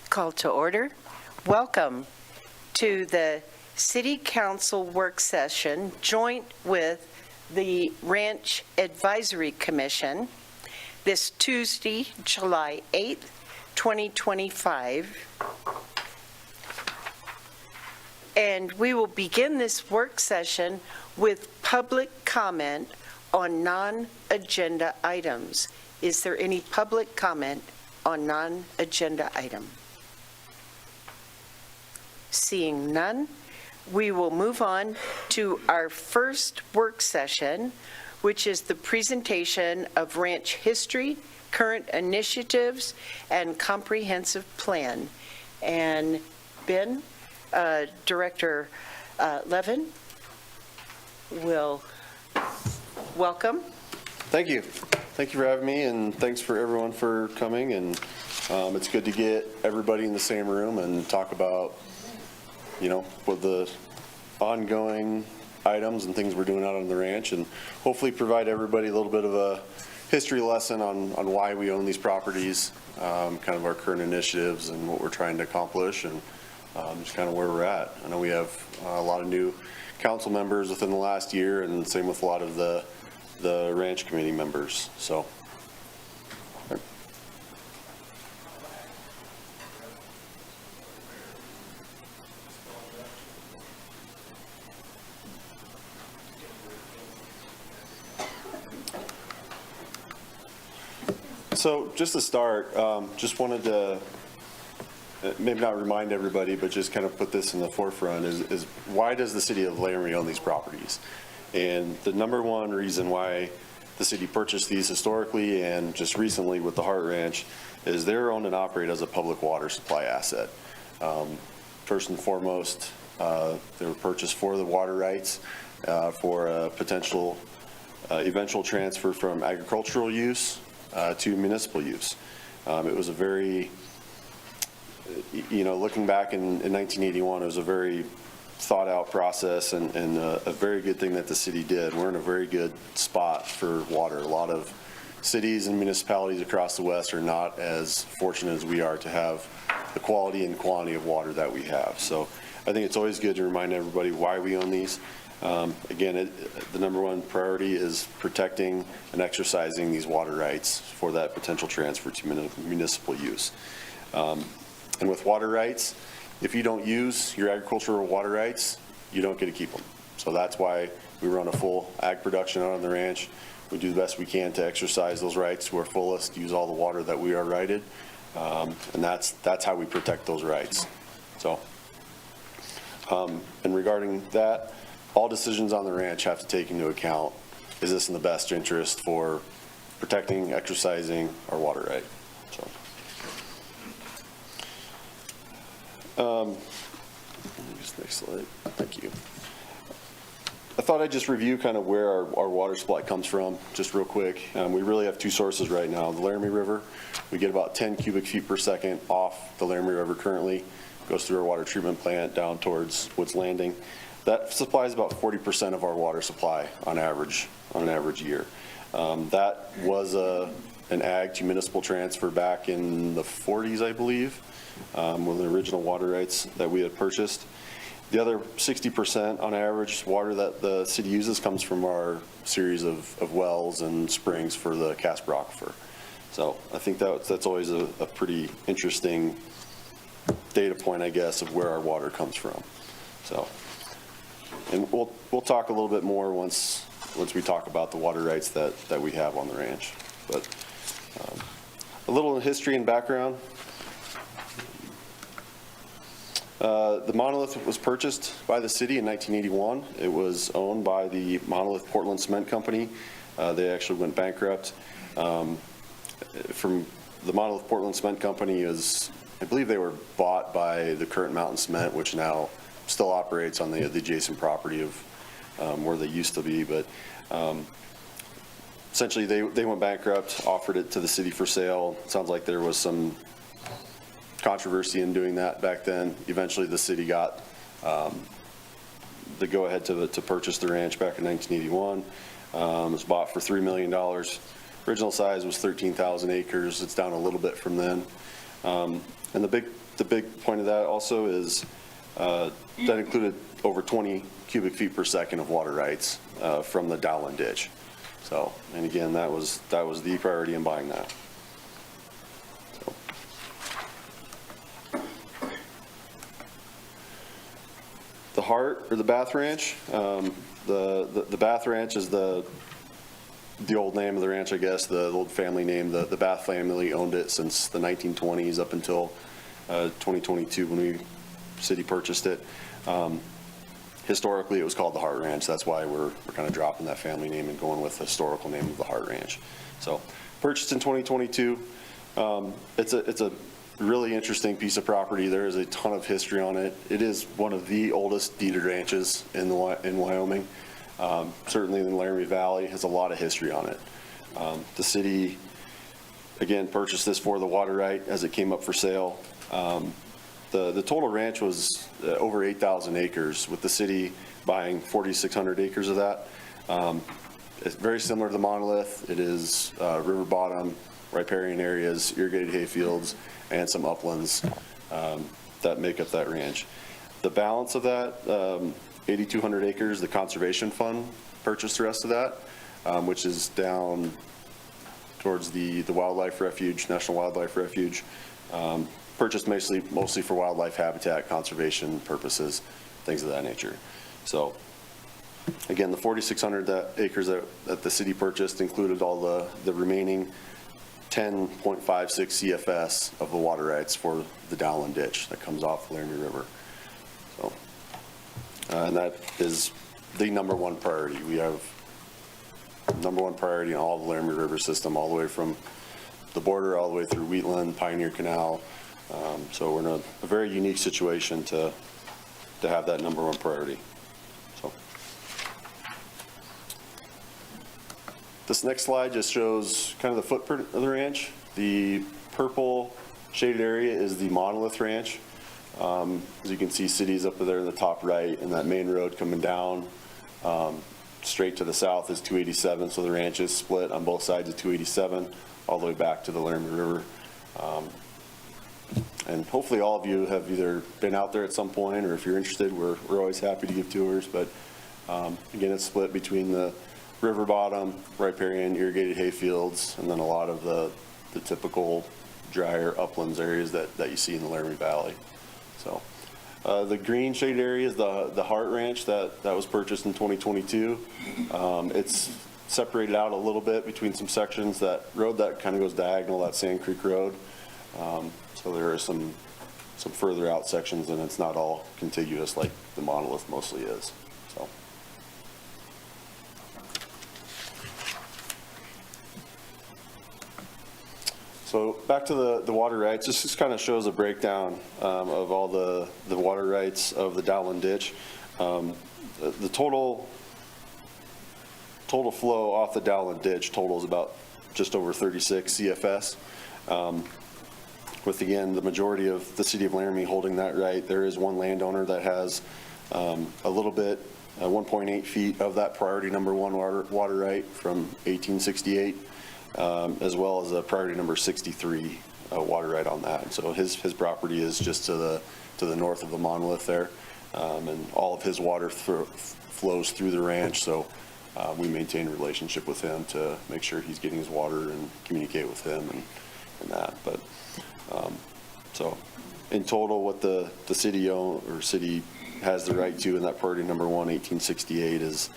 Call to order. Welcome to the City Council work session joint with the Ranch Advisory Commission this Tuesday, July 8th, 2025. And we will begin this work session with public comment on non-agenda items. Is there any public comment on non-agenda item? Seeing none, we will move on to our first work session, which is the presentation of ranch history, current initiatives, and comprehensive plan. And Ben, Director Levin will welcome. Thank you. Thank you for having me, and thanks for everyone for coming. And it's good to get everybody in the same room and talk about, what the ongoing items and things we're doing out on the ranch, and hopefully provide everybody a little bit of a history lesson on why we own these properties, kind of our current initiatives and what we're trying to accomplish, and just kind of where we're at. I know we have a lot of new council members within the last year, and same with a lot of the ranch committee members. So just to start, just wanted to maybe not remind everybody, but just kind of put this in the forefront is why does the city of Laramie own these properties? And the number one reason why the city purchased these historically and just recently with the Hart Ranch is they're owned and operated as a public water supply asset. First and foremost, they were purchased for the water rights for a potential eventual transfer from agricultural use to municipal use. It was a very, looking back in 1981, it was a very thought out process and a very good thing that the city did. We're in a very good spot for water. A lot of cities and municipalities across the West are not as fortunate as we are to have the quality and quantity of water that we have. So I think it's always good to remind everybody why we own these. Again, the number one priority is protecting and exercising these water rights for that potential transfer to municipal use. And with water rights, if you don't use your agricultural water rights, you don't get to keep them. So that's why we run a full ag production out on the ranch. We do the best we can to exercise those rights to our fullest, use all the water that we are righted, and that's how we protect those rights. So, and regarding that, all decisions on the ranch have to take into account, is this in the best interest for protecting, exercising our water right? So, next slide. Thank you. I thought I'd just review kind of where our water supply comes from, just real quick. We really have two sources right now. The Laramie River, we get about 10 cubic feet per second off the Laramie River currently, goes through our water treatment plant down towards Woods Landing. That supplies about 40% of our water supply on average, on an average year. That was an ag to municipal transfer back in the 40s, I believe, with the original water rights that we had purchased. The other 60% on average water that the city uses comes from our series of wells and springs for the Casper Aquifer. So I think that's always a pretty interesting data point, I guess, of where our water comes from. So. And we'll talk a little bit more once we talk about the water rights that we have on the ranch. But a little history and background. The monolith was purchased by the city in 1981. It was owned by the Monolith Portland Cement Company. They actually went bankrupt. From the Monolith Portland Cement Company I believe they were bought by the current Mountain Cement, which now still operates on the adjacent property of where they used to be, but essentially they went bankrupt, offered it to the city for sale. It sounds like there was some controversy in doing that back then. Eventually the city got the go-ahead to purchase the ranch back in 1981. It was bought for $3 million. Original size was 13,000 acres. It's down a little bit from then. And the big the big point of that also is that included over 20 cubic feet per second of water rights from the Dowland ditch. So, and again, that was the priority in buying that. So. The Hart, or the Bath Ranch, the Bath Ranch is the old name of the ranch, I guess, the old family name. The Bath family owned it since the 1920s up until 2022 when city purchased it. Historically, it was called the Hart Ranch. That's why we're kind of dropping that family name and going with the historical name of the Hart Ranch. So, purchased in 2022. It's a really interesting piece of property. There is a ton of history on it. It is one of the oldest deeded ranches in Wyoming. Certainly in the Laramie Valley, has a lot of history on it. The city, again, purchased this for the water right as it came up for sale. The total ranch was over 8,000 acres, with the city buying 4,600 acres of that. It's very similar to the Monolith. It is river bottom, riparian areas, irrigated hay fields, and some uplands that make up that ranch. The balance of that, 8,200 acres, the Conservation Fund purchased the rest of that, which is down towards the Wildlife Refuge, National Wildlife Refuge. Purchased mostly for wildlife habitat, conservation purposes, things of that nature. So, again, the 4,600 acres that the city purchased included all the remaining 10.56 CFS of the water rights for the Dowland ditch that comes off the Laramie River. So, and that is the number one priority. We have number one priority in all the Laramie River system, all the way from the border all the way through Wheatland, Pioneer Canal. So we're in a very unique situation to have that number one priority. So this next slide just shows kind of the footprint of the ranch. The purple shaded area is the Monolith Ranch. As you can see, cities up there in the top right, and that main road coming down straight to the south is 287. So the ranch is split on both sides of 287 all the way back to the Laramie River. And hopefully all of you have either been out there at some point, or if you're interested, we're always happy to give tours. But again, it's split between the river bottom, riparian, irrigated hay fields, and then a lot of the typical drier uplands areas that you see in the Laramie Valley. So the green shaded area is the Hart Ranch that was purchased in 2022. It's separated out a little bit between some sections. That road that kind of goes diagonal, that Sand Creek Road. So there are some further out sections, and it's not all contiguous like the Monolith mostly is. So back to the water rights. This just kind of shows a breakdown of all the water rights of the Dowland ditch. The total flow off the Dowland ditch totals about just over 36 CFS. With, again, the majority of the city of Laramie holding that right. There is one landowner that has a little bit, 1.8 feet of that priority number one water right from 1868, as well as a priority number 63 water right on that. And so his property is just to the north of the Monolith there, and all of his water flows through the ranch. So we maintain a relationship with him to make sure he's getting his water and communicate with him and that. But so in total, what the city city has the right to in that priority number one, 1868, is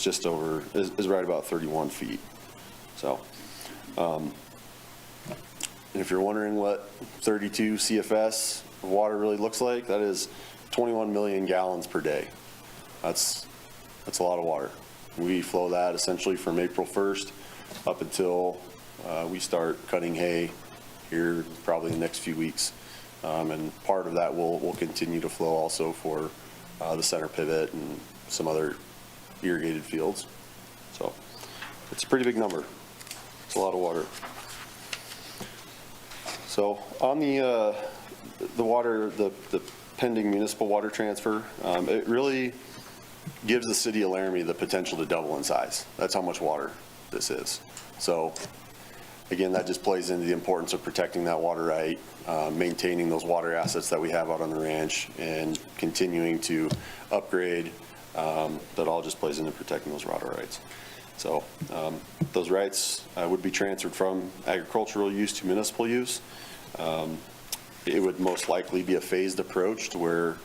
just over, is right about 31 feet. So, and if you're wondering what 32 CFS of water really looks like, that is 21 million gallons per day. That's a lot of water. We flow that essentially from April 1st up until we start cutting hay here probably in the next few weeks. And part of that will continue to flow also for the center pivot and some other irrigated fields. So it's a pretty big number. It's a lot of water. So on the water, the pending municipal water transfer, it really gives the city of Laramie the potential to double in size. That's how much water this is. So again, that just plays into the importance of protecting that water right, maintaining those water assets that we have out on the ranch, and continuing to upgrade. That all just plays into protecting those water rights. So those rights would be transferred from agricultural use to municipal use. It would most likely be a phased approach to where,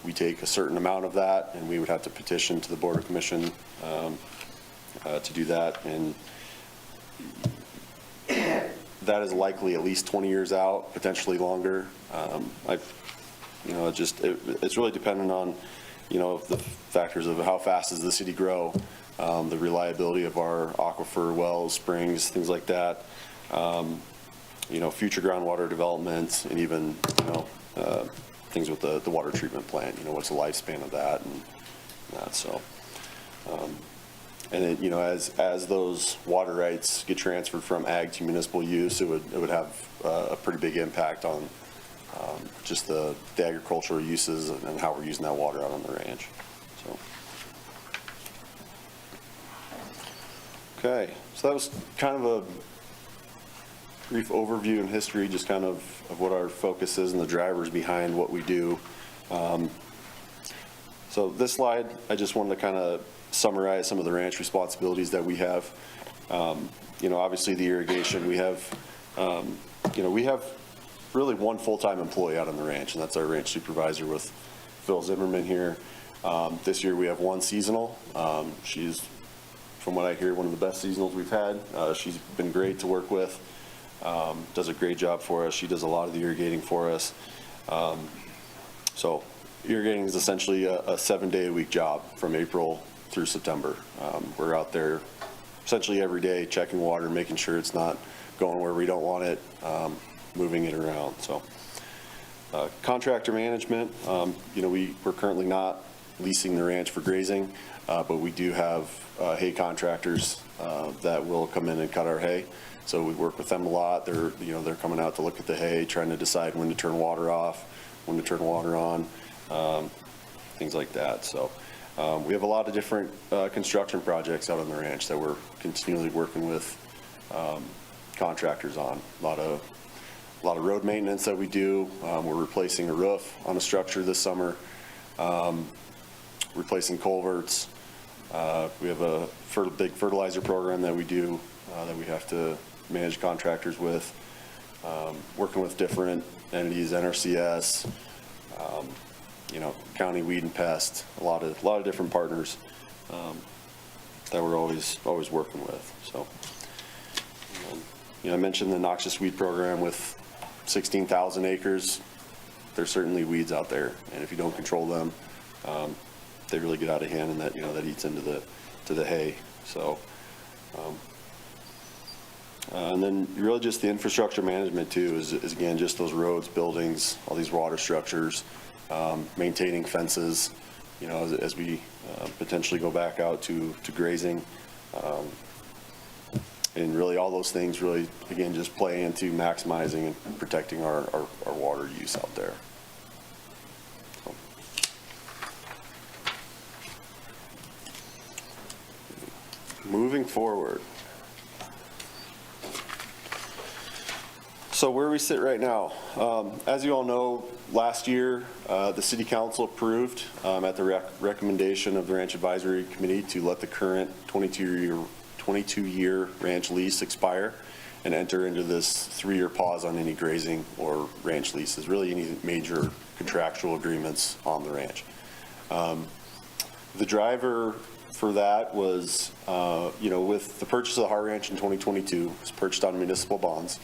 we take a certain amount of that, and we would have to petition to the Board of Commission to do that. And that is likely at least 20 years out, potentially longer. It's really dependent on, the factors of how fast does the city grow, the reliability of our aquifer wells, springs, things like that. Future groundwater development, and even, things with the water treatment plant, what's the lifespan of that and that, so. And then, as those water rights get transferred from ag to municipal use, it would have a pretty big impact on just the agricultural uses and how we're using that water out on the ranch. So. Okay, so that was kind of a brief overview and history, just kind of what our focus is and the drivers behind what we do. So this slide, I just wanted to kind of summarize some of the ranch responsibilities that we have. Obviously the irrigation, we have really one full-time employee out on the ranch, and that's our ranch supervisor with Phil Zimmerman here. This year we have one seasonal. She's, from what I hear, one of the best seasonals we've had. She's been great to work with. Does a great job for us. She does a lot of the irrigating for us. So irrigating is essentially a 7-day-a-week job from April through September. We're out there essentially every day checking water, making sure it's not going where we don't want it, moving it around. So contractor management, we're currently not leasing the ranch for grazing, but we do have hay contractors that will come in and cut our hay. So we work with them a lot. They're coming out to look at the hay, trying to decide when to turn water off, when to turn water on, things like that. So we have a lot of different construction projects out on the ranch that we're continually working with contractors on. A lot of road maintenance that we do. We're replacing a roof on a structure this summer, replacing culverts. We have a big fertilizer program that we do that we have to manage contractors with, working with different entities, NRCS, county weed and pest, a lot of different partners that we're always working with. So, I mentioned the noxious weed program with 16,000 acres. There's certainly weeds out there, and if you don't control them, they really get out of hand, and that eats into the hay. So. And then really just the infrastructure management too is again just those roads, buildings, all these water structures, maintaining fences, as we potentially go back out to grazing, and really all those things really again just play into maximizing and protecting our water use out there. So. Moving forward. So where we sit right now, as you all know, last year the City Council approved at the recommendation of the Ranch Advisory Committee to let the current 22-year ranch lease expire and enter into this 3-year pause on any grazing or ranch leases, really any major contractual agreements on the ranch. The driver for that was, with the purchase of the Heart Ranch in 2022, it was purchased on municipal bonds.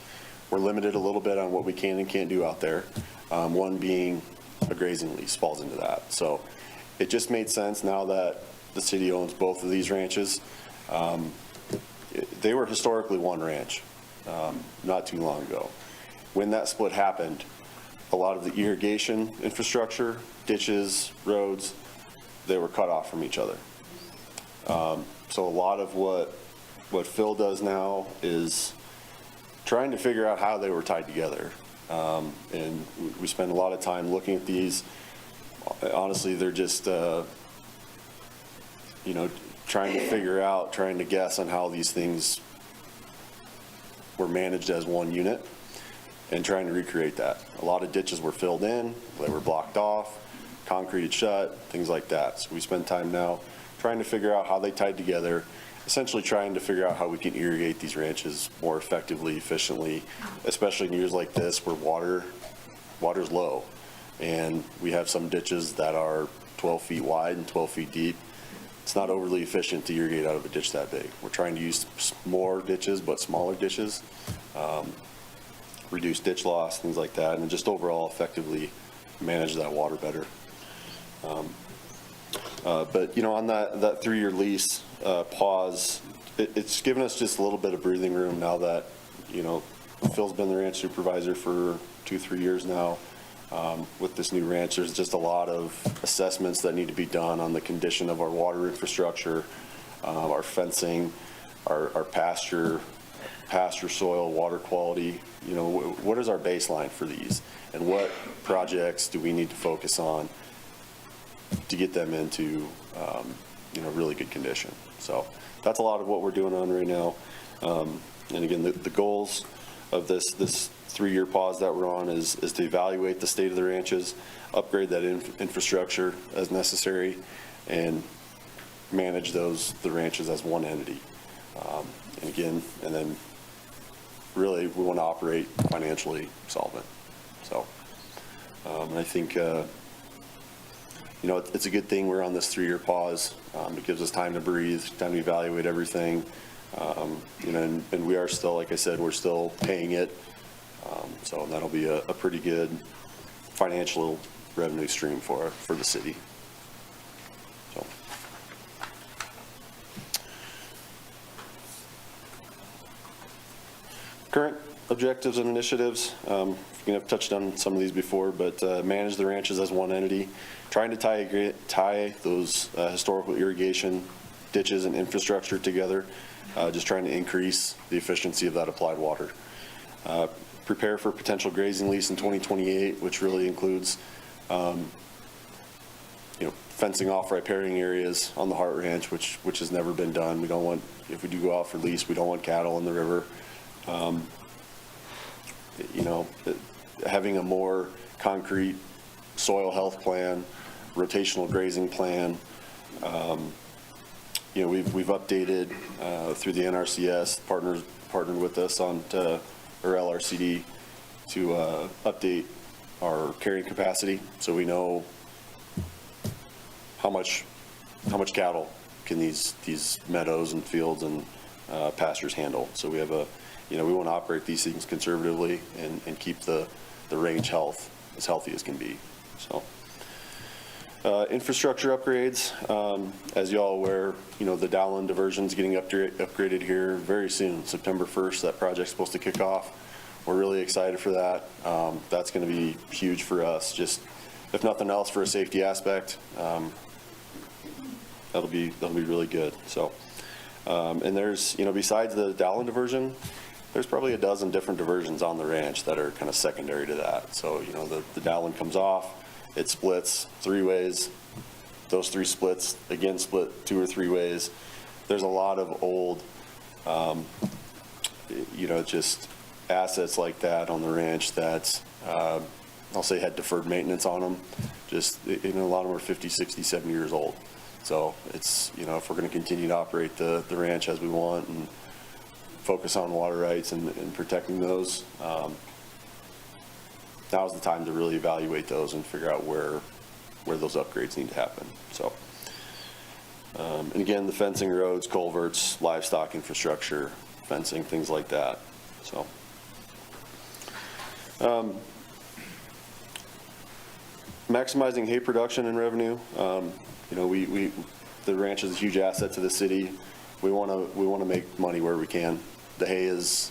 We're limited a little bit on what we can and can't do out there. One being a grazing lease falls into that. So it just made sense now that the city owns both of these ranches. They were historically one ranch not too long ago. When that split happened, a lot of the irrigation infrastructure, ditches, roads, they were cut off from each other. So a lot of what Phil does now is trying to figure out how they were tied together. And we spend a lot of time looking at these. Honestly, they're just, trying to guess on how these things were managed as one unit and trying to recreate that. A lot of ditches were filled in, they were blocked off, concreted shut, things like that. So we spend time now trying to figure out how they tied together, essentially trying to figure out how we can irrigate these ranches more effectively, efficiently, especially in years like this where water's low. And we have some ditches that are 12 feet wide and 12 feet deep. It's not overly efficient to irrigate out of a ditch that big. We're trying to use more ditches, but smaller ditches, reduce ditch loss, things like that, and just overall effectively manage that water better. But, you know, on that 3-year lease pause, it's given us just a little bit of breathing room now that, you know, Phil's been the ranch supervisor for 2-3 years now. With this new ranch, there's just a lot of assessments that need to be done on the condition of our water infrastructure, our fencing, our pasture soil, water quality. You know, what is our baseline for these, and what projects do we need to focus on to get them into, you know, really good condition. So that's a lot of what we're doing on right now. And again, the goals of this 3-year pause that we're on is to evaluate the state of the ranches, upgrade that infrastructure as necessary, and manage the ranches as one entity. And then really we want to operate financially solvent. So I think, you know, it's a good thing we're on this 3-year pause. It gives us time to breathe, time to evaluate everything. You know, and we are still, like I said, we're still paying it. So that'll be a pretty good financial revenue stream for the city. So. Current objectives and initiatives, I've touched on some of these before, but manage the ranches as one entity, trying to tie those historical irrigation ditches and infrastructure together, just trying to increase the efficiency of that applied water. Prepare for potential grazing lease in 2028, which really includes, you know, fencing off riparian areas on the Hart Ranch, which has never been done. We don't want, if we do go out for lease, we don't want cattle in the river. You know, having a more concrete soil health plan, rotational grazing plan. You know, we've updated through the NRCS, partnered with us on or LRCD to update our carrying capacity, so we know how much cattle can these meadows and fields and pastures handle. So we have you know, we want to operate these things conservatively and keep the range health as healthy as can be. So infrastructure upgrades, as you all aware, you know, the Dowland diversion is getting upgraded here very soon. September 1st, that project's supposed to kick off. We're really excited for that. That's going to be huge for us, just if nothing else for a safety aspect. That'll be really good. So, and there's, you know, besides the Dowland diversion, there's probably a dozen different diversions on the ranch that are kind of secondary to that. So, you know, the Dowland comes off, it splits 3 ways. Those 3 splits again split 2 or 3 ways. There's a lot of old, you know, just assets like that on the ranch that I'll say had deferred maintenance on them. Just, you know, a lot of them are 50, 60, 70 years old. So it's, you know, if we're going to continue to operate the ranch as we want and focus on water rights and protecting those, now's the time to really evaluate those and figure out where those upgrades need to happen. So, and again, the fencing, roads, culverts, livestock infrastructure, fencing, things like that. So, maximizing hay production and revenue. You know, the ranch is a huge asset to the city. We want to make money where we can. The hay it's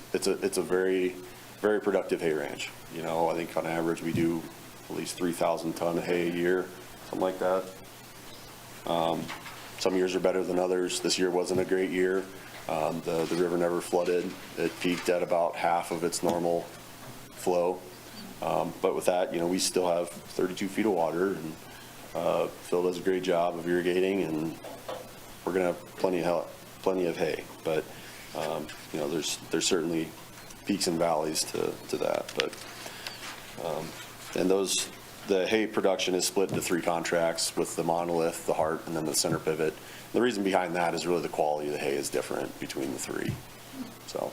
a very, very productive hay ranch. You know, I think on average we do at least 3,000 ton of hay a year, something like that. Some years are better than others. This year wasn't a great year. The river never flooded. It peaked at about half of its normal flow. But with that, you know, we still have 32 feet of water, and Phil does a great job of irrigating, and we're going to have plenty of hay. But you know, there's certainly peaks and valleys to that. But and the hay production is split into 3 contracts with the monolith, the heart, and then the center pivot. The reason behind that is really the quality of the hay is different between the 3. So.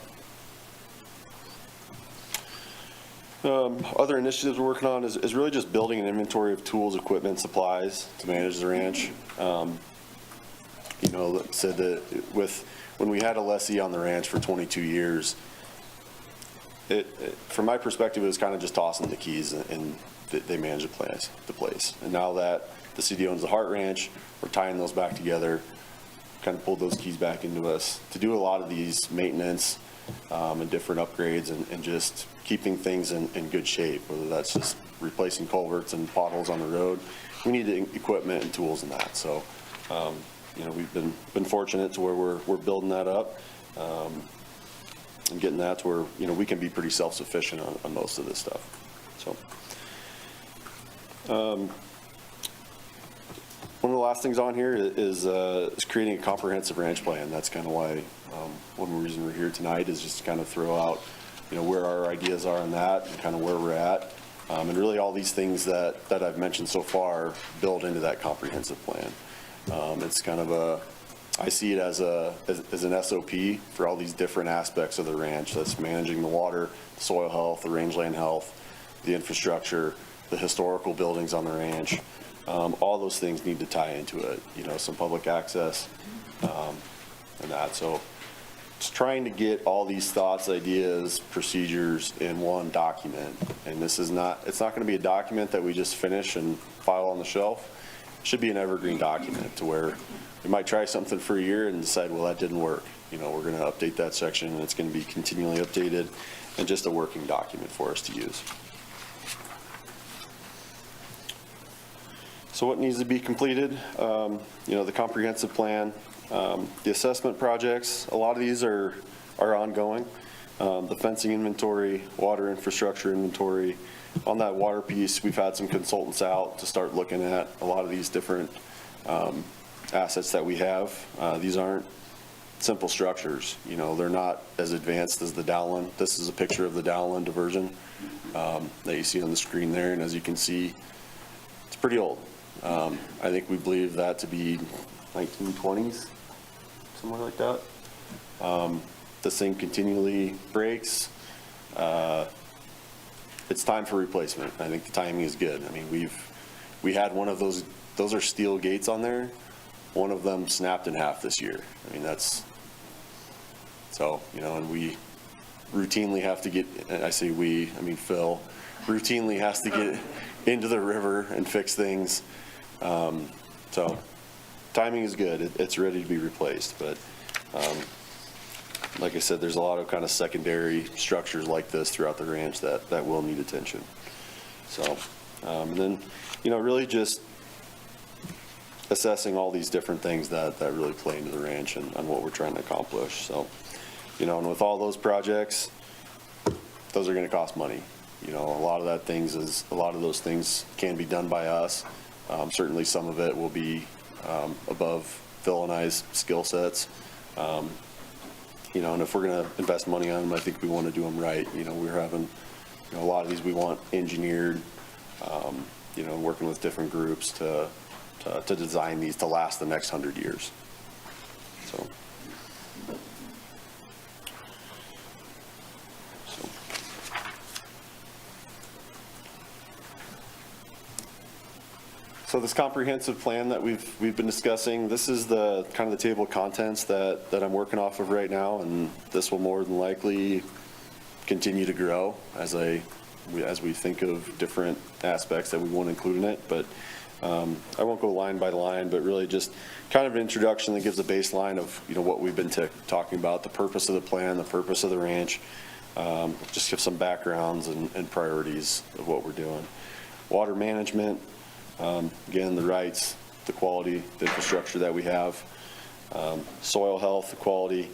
Other initiatives we're working on is really just building an inventory of tools, equipment, supplies to manage the ranch. You know, said that when we had a lessee on the ranch for 22 years, from my perspective, it was kind of just tossing the keys and they manage the place. And now that the city owns the Hart Ranch, we're tying those back together, kind of pulled those keys back into us to do a lot of these maintenance and different upgrades and just keeping things in good shape, whether that's just replacing culverts and potholes on the road. We need equipment and tools in that. So, you know, we've been fortunate to where we're building that up and getting that to where, you know, we can be pretty self-sufficient on most of this stuff. So, one of the last things on here is creating a comprehensive ranch plan. That's kind of why one reason we're here tonight is just to kind of throw out, you know, where our ideas are on that and kind of where we're at. And really all these things that I've mentioned so far build into that comprehensive plan. It's kind of I see it as an SOP for all these different aspects of the ranch. That's managing the water, the soil health, the rangeland health, the infrastructure, the historical buildings on the ranch. All those things need to tie into it, you know, some public access and that. So it's trying to get all these thoughts, ideas, procedures in one document. And it's not going to be a document that we just finish and file on the shelf. It should be an evergreen document to where we might try something for a year and decide, well, that didn't work. You know, we're going to update that section and it's going to be continually updated and just a working document for us to use. So what needs to be completed? You know, the comprehensive plan, the assessment projects, a lot of these are ongoing. The fencing inventory, water infrastructure inventory. On that water piece, we've had some consultants out to start looking at a lot of these different assets that we have. These aren't simple structures. You know, they're not as advanced as the downland. This is a picture of the downland diversion that you see on the screen there, and as you can see, it's pretty old. I think we believe that to be 1920s, somewhere like that. This thing continually breaks. It's time for replacement. I think the timing is good. I mean, we had one of those are steel gates on there. One of them snapped in half this year. I mean, that's, so, you know, and we routinely have to get, I say we, I mean Phil, routinely has to get into the river and fix things. So timing is good. It's ready to be replaced. But like I said, there's a lot of kind of secondary structures like this throughout the ranch that will need attention. So, and then, you know, really just assessing all these different things that really play into the ranch and what we're trying to accomplish. So, you know, and with all those projects, those are going to cost money. You know, a lot of those things can be done by us. Certainly some of it will be above Phil and I's skill sets. You know, and if we're going to invest money on them, I think we want to do them right. You know, we're having, you know, a lot of these we want engineered, you know, working with different groups to design these to last the next 100 years. So this comprehensive plan that we've been discussing, this is the kind of the table of contents that I'm working off of right now, and this will more than likely continue to grow as we think of different aspects that we want to include in it. But I won't go line by line, but really just kind of an introduction that gives a baseline of, you know, what we've been talking about, the purpose of the plan, the purpose of the ranch, just give some backgrounds and priorities of what we're doing. Water management, again, the rights, the quality, the infrastructure that we have, soil health, the quality,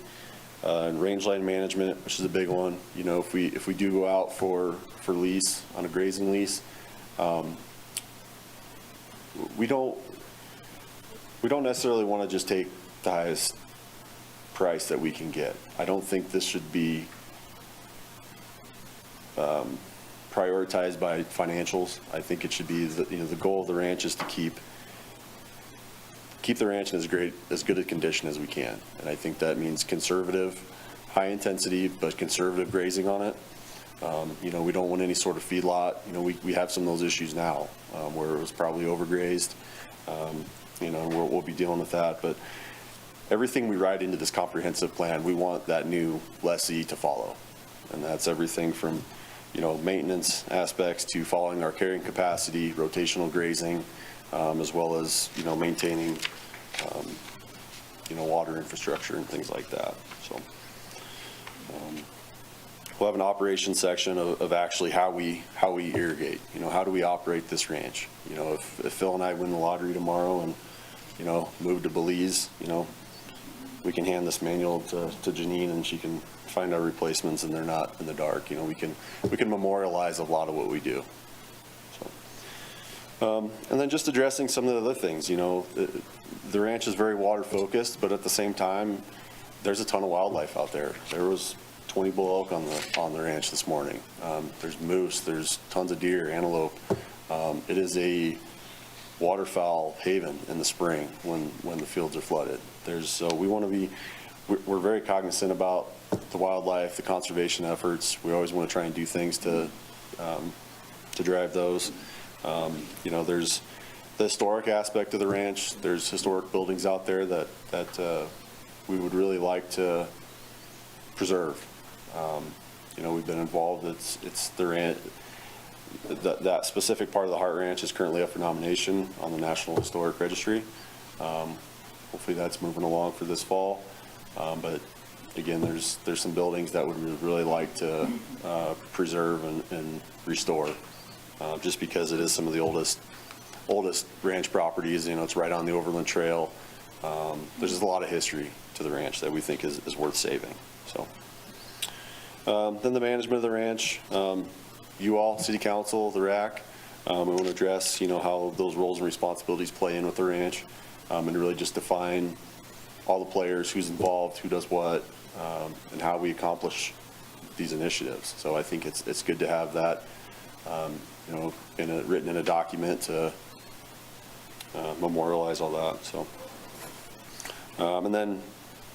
and rangeland management, which is a big one. You know, if we do go out for lease on a grazing lease, we don't necessarily want to just take the highest price that we can get. I don't think this should be prioritized by financials. I think it should be the goal of the ranch is to keep the ranch in as good a condition as we can, and I think that means conservative, high intensity but conservative grazing on it. We don't want any sort of feedlot. We have some of those issues now where it was probably overgrazed. We'll be dealing with that, but everything we write into this comprehensive plan, we want that new lessee to follow, and that's everything from maintenance aspects to following our carrying capacity, rotational grazing, as well as maintaining water infrastructure and things like that. So we'll have an operations section of actually how we irrigate. How do we operate this ranch? If Phil and I win the lottery tomorrow and move to Belize, we can hand this manual to Janine and she can find our replacements and they're not in the dark. We can memorialize a lot of what we do. So, and then just addressing some of the other things. The ranch is very water focused, but at the same time, there's a ton of wildlife out there. There was 20 bull elk on the ranch this morning. There's moose. There's tons of deer, antelope. It is a waterfowl haven in the spring when the fields are flooded. So we're very cognizant about the wildlife, the conservation efforts. We always want to try and do things to drive those. There's the historic aspect of the ranch. There's historic buildings out there that we would really like to preserve. We've been involved. It's the ranch. That specific part of the Hart Ranch is currently up for nomination on the National Historic Registry. Hopefully that's moving along for this fall. But again, there's some buildings that we'd really like to preserve and restore, just because it is some of the oldest ranch properties. It's right on the Overland Trail. There's just a lot of history to the ranch that we think is worth saving. So then the management of the ranch. You all, City Council, the RAC, we want to address, how those roles and responsibilities play in with the ranch, and really just define all the players, who's involved, who does what, and how we accomplish these initiatives. So I think it's good to have that, written in a document to memorialize all that. So, and then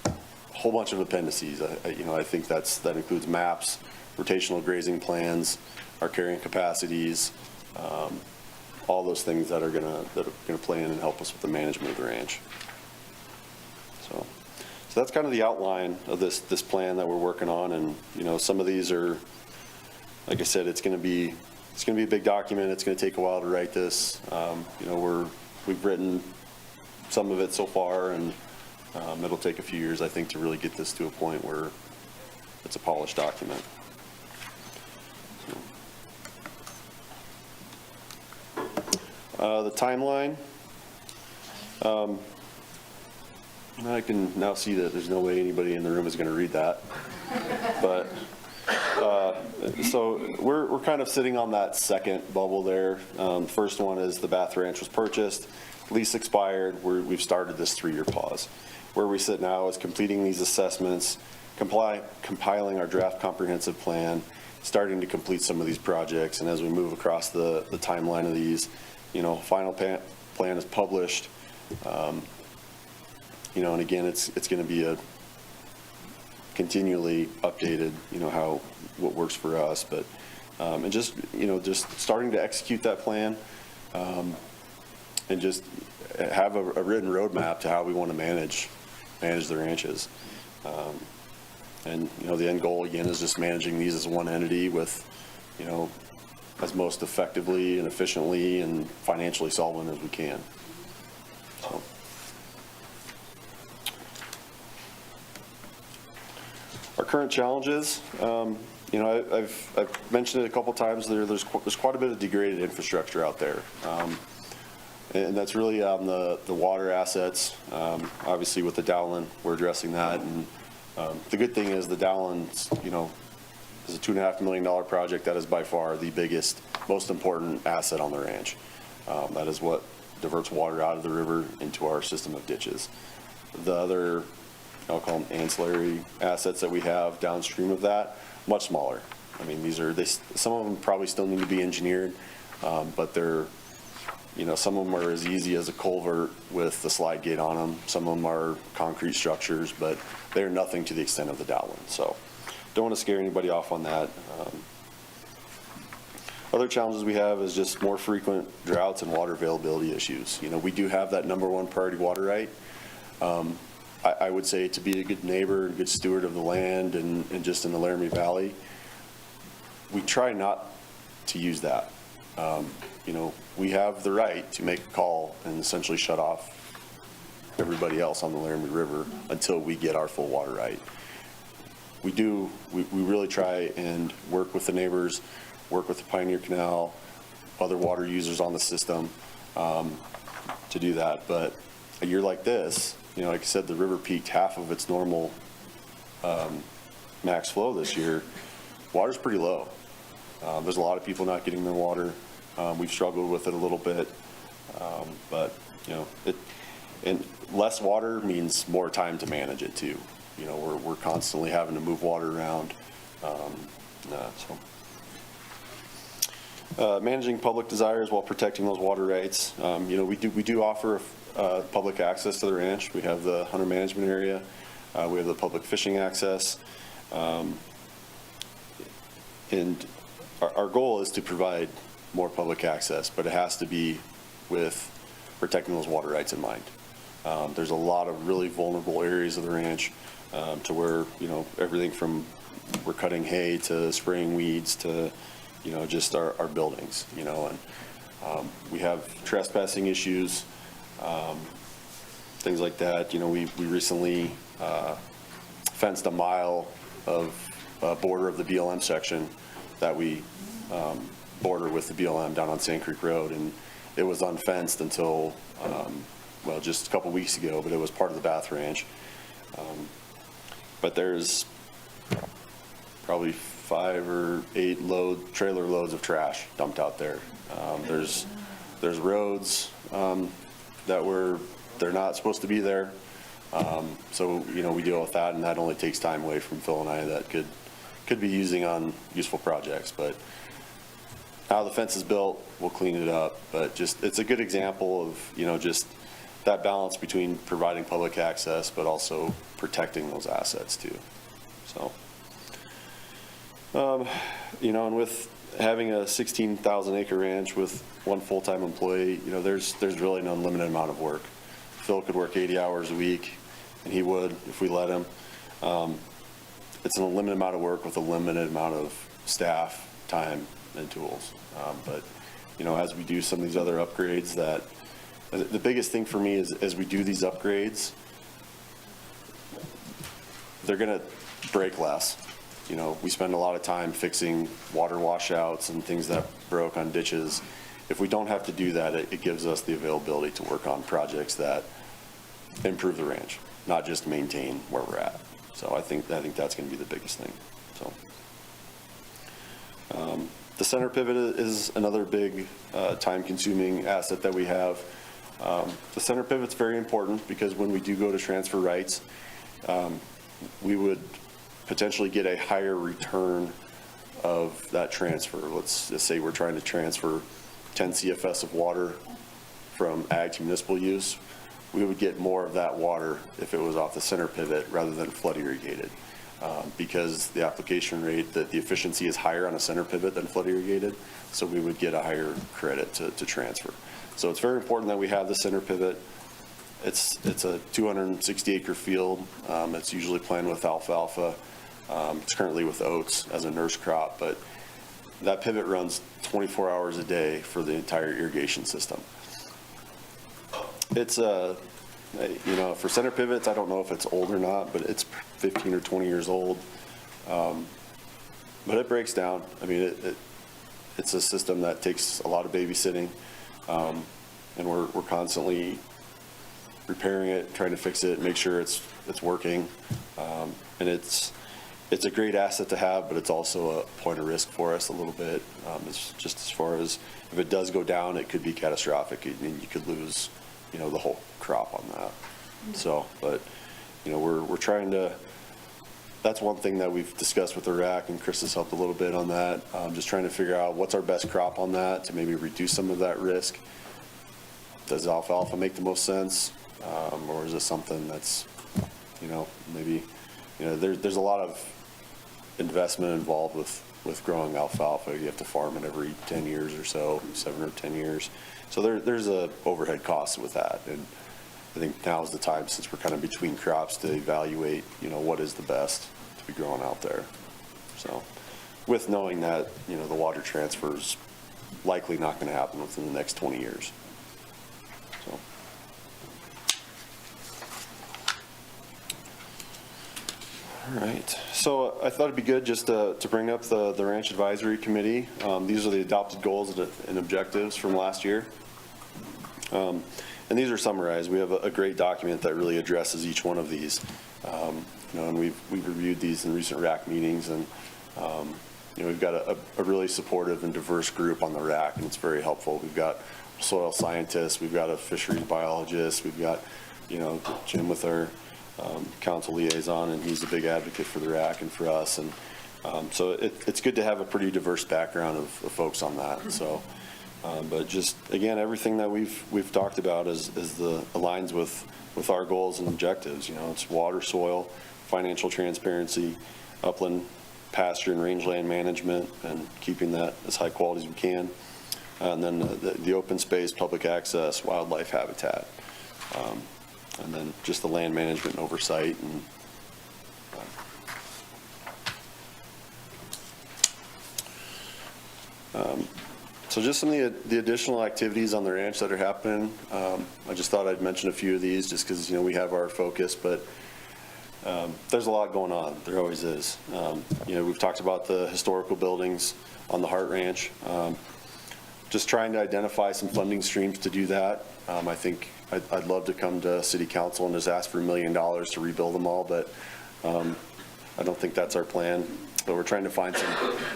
a whole bunch of appendices. I think that includes maps, rotational grazing plans, our carrying capacities, all those things that are gonna play in and help us with the management of the ranch. So that's kind of the outline of this plan that we're working on, and some of these are, like I said, it's gonna be a big document. It's gonna take a while to write this. We've written some of it so far, and it'll take a few years, I think, to really get this to a point where it's a polished document. The timeline, I can now see that there's no way anybody in the room is going to read that, but so we're kind of sitting on that second bubble there. The first one is the Bath Ranch was purchased, lease expired, we've started this 3-year pause. Where we sit now is completing these assessments, compiling our draft comprehensive plan, starting to complete some of these projects, and as we move across the timeline of these, final plan is published, and again, it's going to be a continually updated, what works for us, but and just starting to execute that plan, and just have a written roadmap to how we want to manage the ranches, and the end goal again is just managing these as one entity with, as most effectively and efficiently and financially solvent as we can. So. Our current challenges, I've mentioned it a couple times. There's quite a bit of degraded infrastructure out there, and that's really on the water assets. Obviously, with the Dowland, we're addressing that, and the good thing is the Dowland, is a $2.5 million project that is by far the biggest, most important asset on the ranch. That is what diverts water out of the river into our system of ditches. The other, I'll call them ancillary assets that we have downstream of that, much smaller. I mean, some of them probably still need to be engineered, but they're, some of them are as easy as a culvert with the slide gate on them. Some of them are concrete structures, but they're nothing to the extent of the Dowland. So don't want to scare anybody off on that. Other challenges we have is just more frequent droughts and water availability issues. We do have that #1 priority water right. I would say to be a good neighbor and good steward of the land and just in the Laramie Valley, we try not to use that. We have the right to make a call and essentially shut off everybody else on the Laramie River until we get our full water right. We really try and work with the neighbors, work with the Pioneer Canal, other water users on the system to do that. But a year like this, like I said, the river peaked half of its normal max flow this year. Water's pretty low. There's a lot of people not getting their water. We've struggled with it a little bit, but and less water means more time to manage it too. We're constantly having to move water around. Managing public desires while protecting those water rights. We do offer public access to the ranch. We have the hunter management area. We have the public fishing access. And our goal is to provide more public access, but it has to be with protecting those water rights in mind. There's a lot of really vulnerable areas of the ranch to where, everything from we're cutting hay to spraying weeds to, just our buildings, and we have trespassing issues, things like that. We recently fenced a mile of border of the BLM section that we border with the BLM down on Sand Creek Road, and it was unfenced until, just a couple weeks ago, but it was part of the Bath Ranch. But there's probably 5 or 8 trailer loads of trash dumped out there. There's roads that they're not supposed to be there. So we deal with that, and that only takes time away from Phil and I that could be using on useful projects. But now the fence is built, we'll clean it up. But it's a good example of just that balance between providing public access but also protecting those assets too. So. And with having a 16,000 acre ranch with 1 full-time employee, there's really an unlimited amount of work. Phil could work 80 hours a week, and he would if we let him. It's an unlimited amount of work with a limited amount of staff, time, and tools. But as we do some of these other upgrades, the biggest thing for me is as we do these upgrades, they're going to break less. We spend a lot of time fixing water washouts and things that broke on ditches. If we don't have to do that, it gives us the availability to work on projects that improve the ranch, not just maintain where we're at. So I think that's going to be the biggest thing. So the center pivot is another big time-consuming asset that we have. The center pivot's very important because when we do go to transfer rights, we would potentially get a higher return of that transfer. Let's just say we're trying to transfer 10 CFS of water from ag to municipal use. We would get more of that water if it was off the center pivot rather than flood irrigated, because the application rate, the efficiency is higher on a center pivot than flood irrigated, so we would get a higher credit to transfer. So it's very important that we have the center pivot. It's a 260 acre field. It's usually planted with alfalfa. It's currently with oats as a nurse crop, but that pivot runs 24 hours a day for the entire irrigation system. It's for center pivots, I don't know if it's old or not, but it's 15 or 20 years old. But it breaks down. I mean, it's a system that takes a lot of babysitting, and we're constantly repairing it, trying to fix it, make sure it's working, and it's a great asset to have, but it's also a point of risk for us a little bit. It's just as far as if it does go down, it could be catastrophic. I mean, you could lose, the whole crop on that. So, but we're trying to that's one thing that we've discussed with the RAC, and Chris has helped a little bit on that. Just trying to figure out what's our best crop on that to maybe reduce some of that risk. Does alfalfa make the most sense? Or is it something that's, maybe, there's a lot of investment involved with growing alfalfa. You have to farm it every 10 years or so, 7 or 10 years. So there's a overhead cost with that. And I think now's the time, since we're kind of between crops, to evaluate, what is the best to be growing out there. So with knowing that, the water transfer is likely not going to happen within the next 20 years. So. All right. So I thought it'd be good just to bring up the Ranch Advisory Committee. These are the adopted goals and objectives from last year. And these are summarized. We have a great document that really addresses each one of these. And we've reviewed these in recent RAC meetings, and we've got a really supportive and diverse group on the RAC, and it's very helpful. We've got soil scientists, we've got a fisheries biologist, we've got Jim with our council liaison, and he's a big advocate for the RAC and for us, and so it's good to have a pretty diverse background of folks on that. So. But just, again, everything that we've talked about is aligns with our goals and objectives. It's water, soil, financial transparency, upland, pasture, and rangeland management, and keeping that as high quality as we can. And then the open space, public access, wildlife habitat, and then just the land management and oversight. So just some of the additional activities on the ranch that are happening. I just thought I'd mention a few of these just because, we have our focus, but there's a lot going on. There always is. We've talked about the historical buildings on the Hart Ranch. Just trying to identify some funding streams to do that. I think I'd love to come to City Council and just ask for $1 million to rebuild them all, but I don't think that's our plan. But we're trying to find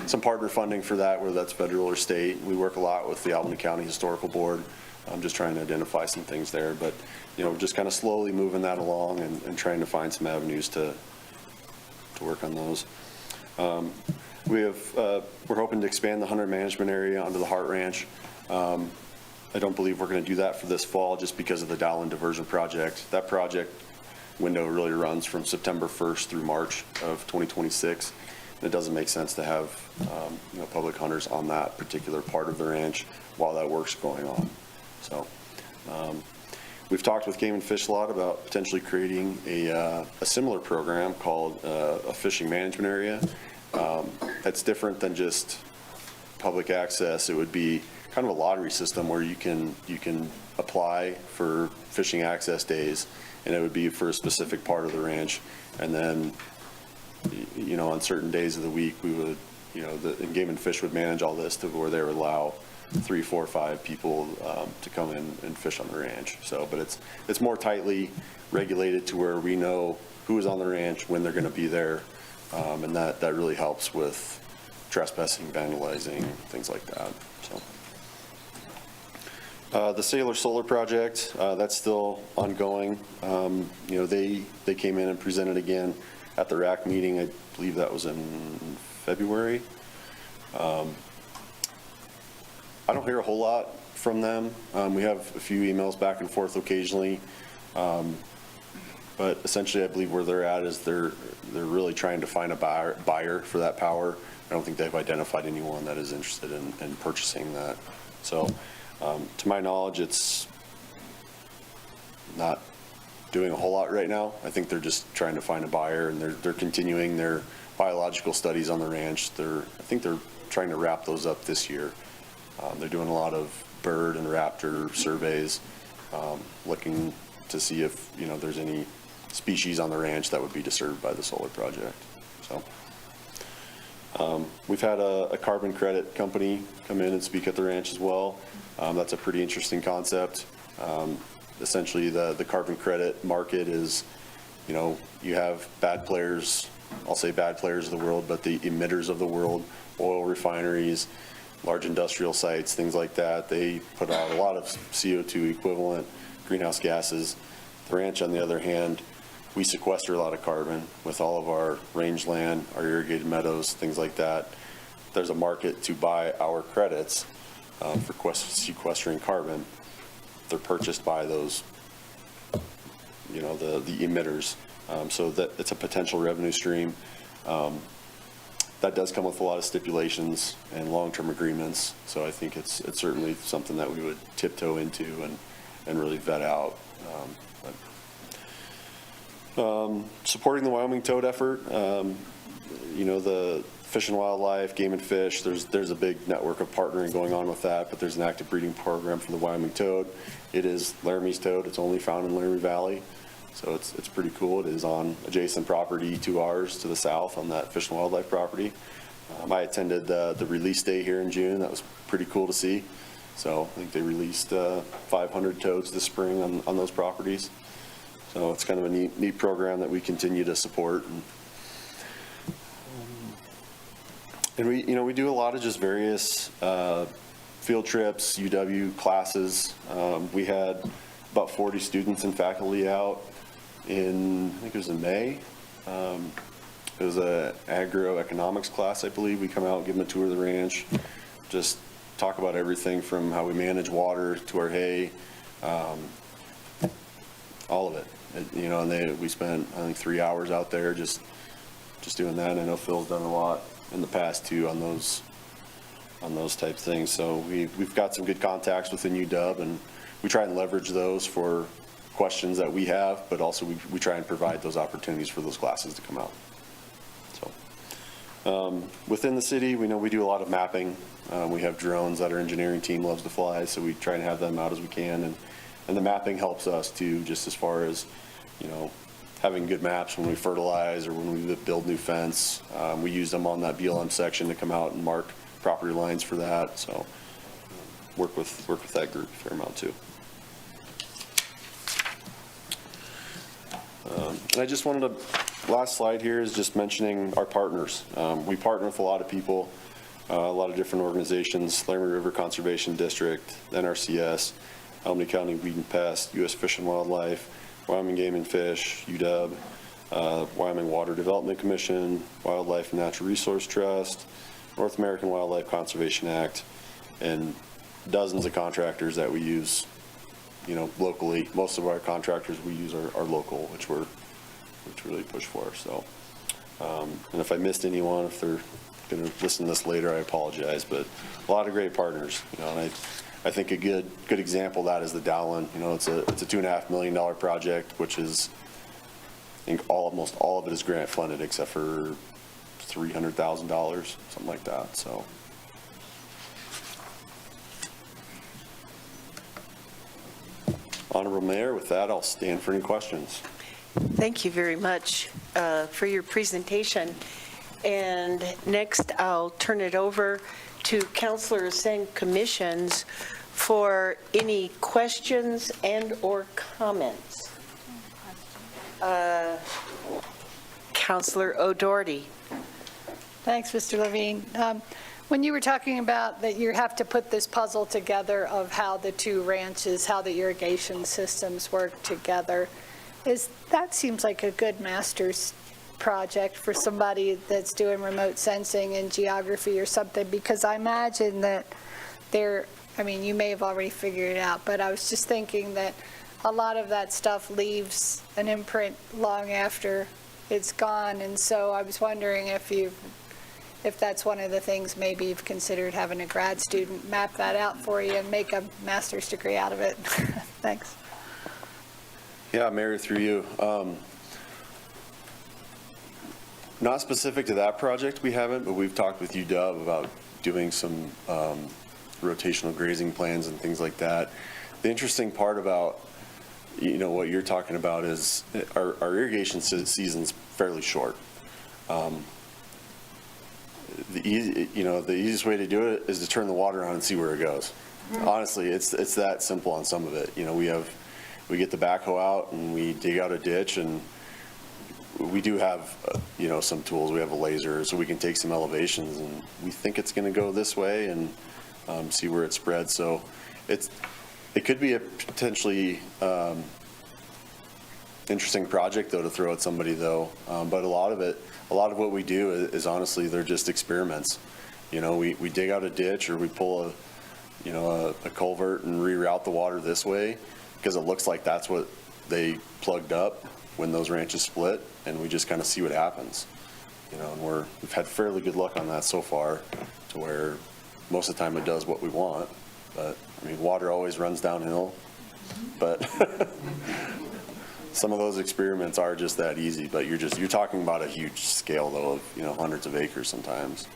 some partner funding for that, whether that's federal or state. We work a lot with the Albany County Historical Board. I'm just trying to identify some things there. But, we're just kind of slowly moving that along and trying to find some avenues to work on those. We're hoping to expand the hunter management area onto the Hart Ranch. I don't believe we're going to do that for this fall just because of the Dowland Diversion Project. That project window really runs from September 1st through March of 2026. It doesn't make sense to have public hunters on that particular part of the ranch while that work's going on. So we've talked with Game and Fish a lot about potentially creating a similar program called a fishing management area. That's different than just public access. It would be kind of a lottery system where you can apply for fishing access days, and it would be for a specific part of the ranch, and then on certain days of the week, we would, and Game and Fish would manage all this to where they would allow 3, 4, 5 people to come in and fish on the ranch. So, but it's more tightly regulated to where we know who is on the ranch, when they're going to be there, and that really helps with trespassing, vandalizing, things like that. So, the Sailor Solar Project, that's still ongoing. They came in and presented again at the RAC meeting. I believe that was in February. I don't hear a whole lot from them. We have a few emails back and forth occasionally, but essentially I believe where they're at is they're really trying to find a buyer for that power. I don't think they've identified anyone that is interested in purchasing that. So to my knowledge, it's not doing a whole lot right now. I think they're just trying to find a buyer, and they're continuing their biological studies on the ranch. I think they're trying to wrap those up this year. They're doing a lot of bird and raptor surveys, looking to see if there's any species on the ranch that would be disturbed by the solar project. So we've had a carbon credit company come in and speak at the ranch as well. That's a pretty interesting concept. Essentially, the carbon credit market is, you have bad players, I'll say bad players of the world, but the emitters of the world, oil refineries, large industrial sites, things like that. They put out a lot of CO2 equivalent greenhouse gases. The ranch, on the other hand, we sequester a lot of carbon with all of our rangeland, our irrigated meadows, things like that. There's a market to buy our credits for sequestering carbon. They're purchased by those, the emitters. So that it's a potential revenue stream. That does come with a lot of stipulations and long-term agreements. So I think it's certainly something that we would tiptoe into and really vet out. Supporting the Wyoming toad effort, the Fish and Wildlife, Game and Fish, there's a big network of partnering going on with that, but there's an active breeding program for the Wyoming toad. It is Laramie's toad. It's only found in Laramie Valley, so it's pretty cool. It is on adjacent property to ours to the south on that Fish and Wildlife property. I attended the release day here in June. That was pretty cool to see. So I think they released 500 toads this spring on those properties. So it's kind of a neat program that we continue to support. And we do a lot of just various field trips, UW classes. We had about 40 students and faculty out I think it was in May. It was a agroeconomics class, I believe. We come out and give them a tour of the ranch, just talk about everything from how we manage water to our hay, all of it. And we spent, I think, 3 hours out there just doing that. And I know Phil's done a lot in the past too on those type things. So we've got some good contacts within UW, and we try and leverage those for questions that we have, but also we try and provide those opportunities for those classes to come out. So within the city, we know we do a lot of mapping. We have drones that our engineering team loves to fly, so we try and have them out as we can, and the mapping helps us too, just as far as having good maps when we fertilize or when we build new fence. We use them on that BLM section to come out and mark property lines for that. So work with that group a fair amount too. And I just wanted to, last slide here is just mentioning our partners. We partner with a lot of people, a lot of different organizations, Laramie River Conservation District, NRCS, Albany County Weed and Pest, U.S. Fish and Wildlife, Wyoming Game and Fish, UW, Wyoming Water Development Commission, Wildlife and Natural Resource Trust, North American Wildlife Conservation Act, and dozens of contractors that we use, locally. Most of our contractors we use are local, which really push for. So, and if I missed anyone, if they're going to listen to this later, I apologize. But a lot of great partners, and I think a good example of that is the Dowland. It's a $2.5 million project, which is, I think almost all of it is grant funded except for $300,000, something like that. So. Honorable Mayor, with that, I'll stand for any questions. Thank you very much for your presentation. And next, I'll turn it over to councilors and commissions for any questions and or comments. Councilor O'Doherty. Thanks, Mr. Levine. When you were talking about that you have to put this puzzle together of how the two ranches, how the irrigation systems work together, that seems like a good master's project for somebody that's doing remote sensing and geography or something, because I imagine that you may have already figured it out, but I was just thinking that a lot of that stuff leaves an imprint long after it's gone, and so I was wondering if that's one of the things maybe you've considered having a grad student map that out for you and make a master's degree out of it. Thanks. Yeah, Mary, through you. Not specific to that project, we haven't, but we've talked with UW about doing some rotational grazing plans and things like that. The interesting part about what you're talking about is our irrigation season's fairly short. The easiest way to do it is to turn the water on and see where it goes. Honestly, it's that simple on some of it. We get the backhoe out and we dig out a ditch, and we do have some tools. We have a laser, so we can take some elevations, and we think it's going to go this way and see where it spreads. So it could be a potentially interesting project though to throw at somebody though. But a lot of what we do is honestly, they're just experiments. We dig out a ditch or we pull a culvert and reroute the water this way because it looks like that's what they plugged up when those ranches split, and we just kind of see what happens. And we've had fairly good luck on that so far, to where most of the time it does what we want. But I mean, water always runs downhill, but some of those experiments are just that easy. But you're talking about a huge scale though of hundreds of acres sometimes.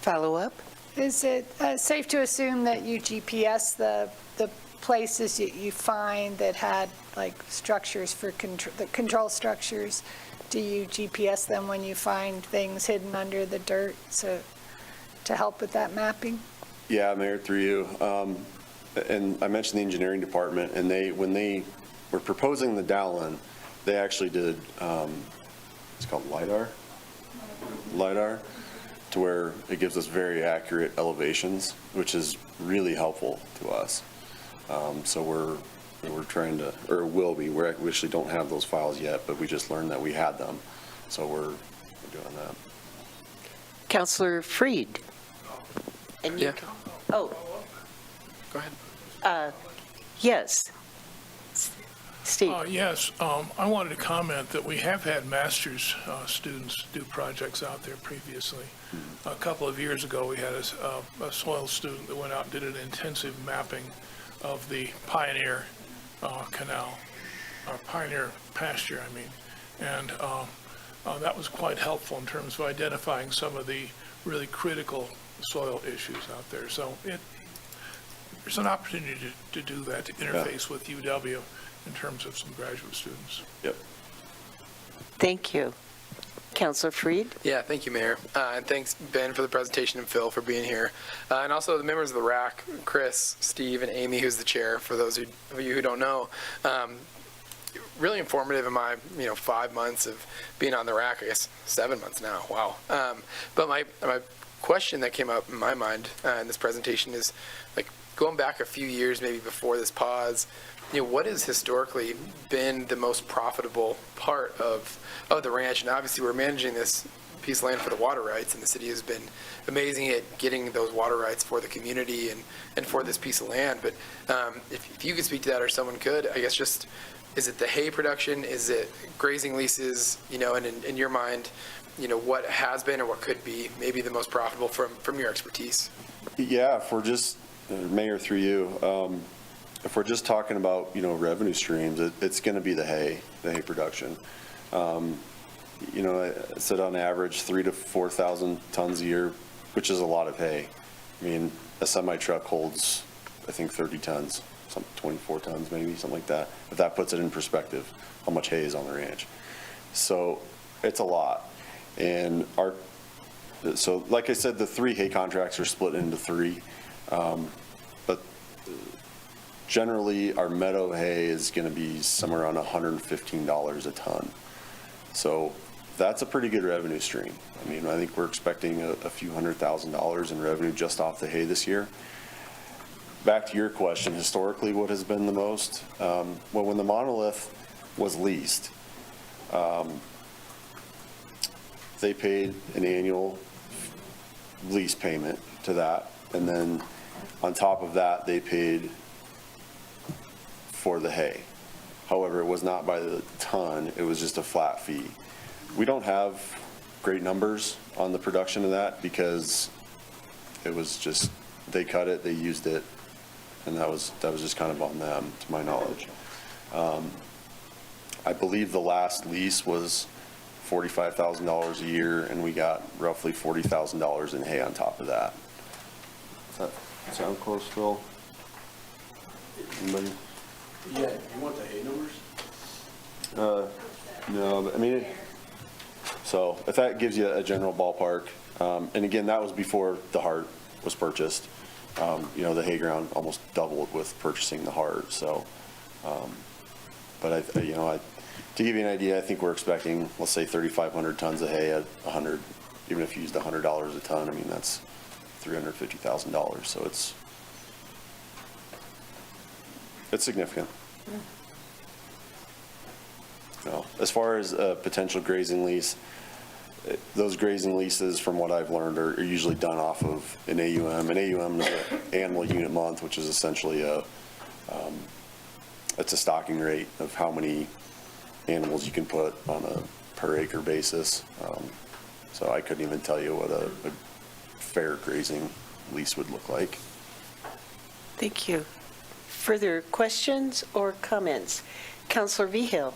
Follow up? Is it safe to assume that you GPS the places you find that had like structures for the control structures? Do you GPS them when you find things hidden under the dirt to help with that mapping? Yeah, Mayor, through you. And I mentioned the engineering department, and when they were proposing the Dowlin, they actually did, it's called LiDAR, to where it gives us very accurate elevations, which is really helpful to us. So we're trying to, or will be, we actually don't have those files yet, but we just learned that we had them. So we're doing that. Counselor Freed? And you Yeah. Oh, Go ahead. yes. Steve? Yes, I wanted to comment that we have had master's students do projects out there previously. A couple of years ago, we had a soil student that went out and did an intensive mapping of the Pioneer Canal, or Pioneer Pasture, I mean. And that was quite helpful in terms of identifying some of the really critical soil issues out there. So there's an opportunity to do that, to interface with UW in terms of some graduate students. Yep. Thank you. Counselor Freed? Yeah, thank you, Mayor. And thanks, Ben, for the presentation, and Phil for being here. And also the members of the RAC, Chris, Steve, and Amy, who's the chair, for those of you who don't know. Really informative in my 5 months of being on the RAC, I guess 7 months now, wow. But my question that came up in my mind in this presentation is, like, going back a few years, maybe before this pause, what has historically been the most profitable part of the ranch? And obviously, we're managing this piece of land for the water rights, and the city has been amazing at getting those water rights for the community and for this piece of land. But if you could speak to that, or someone could, I guess just, is it the hay production? Is it grazing leases? And in your mind, what has been or what could be maybe the most profitable from your expertise? Yeah, if we're just, Mayor, through you, if we're just talking about, revenue streams, it's going to be the hay production. I said on average 3,000 to 4,000 tons a year, which is a lot of hay. I mean, a semi-truck holds, I think, 30 tons, 24 tons maybe, something like that. If that puts it in perspective, how much hay is on the ranch. So it's a lot. And so like I said, the 3 hay contracts are split into 3. But generally, our meadow hay is going to be somewhere around $115 a ton. So that's a pretty good revenue stream. I mean, I think we're expecting a few $100,000 in revenue just off the hay this year. Back to your question, historically, what has been the most? Well, when the monolith was leased, they paid an annual lease payment to that, and then on top of that, they paid for the hay. However, it was not by the ton, it was just a flat fee. We don't have great numbers on the production of that because it was just, they cut it, they used it, and that was just kind of on them, to my knowledge. I believe the last lease was $45,000 a year, and we got roughly $40,000 in hay on top of that. Does that sound close, Phil? Anybody? Yeah, you want the hay numbers? No, but I mean, so if that gives you a general ballpark, and again, that was before the heart was purchased. The hay ground almost doubled with purchasing the heart. So, but to give you an idea, I think we're expecting, let's say, 3,500 tons of hay at 100. Even if you used $100 a ton, I mean that's $350,000. So it's significant. As far as a potential grazing lease, those grazing leases, from what I've learned, are usually done off of an AUM. An AUM is an animal unit month, which is essentially it's a stocking rate of how many animals you can put on a per acre basis. So I couldn't even tell you what a fair grazing lease would look like. Thank you. Further questions or comments? Counselor Vigil.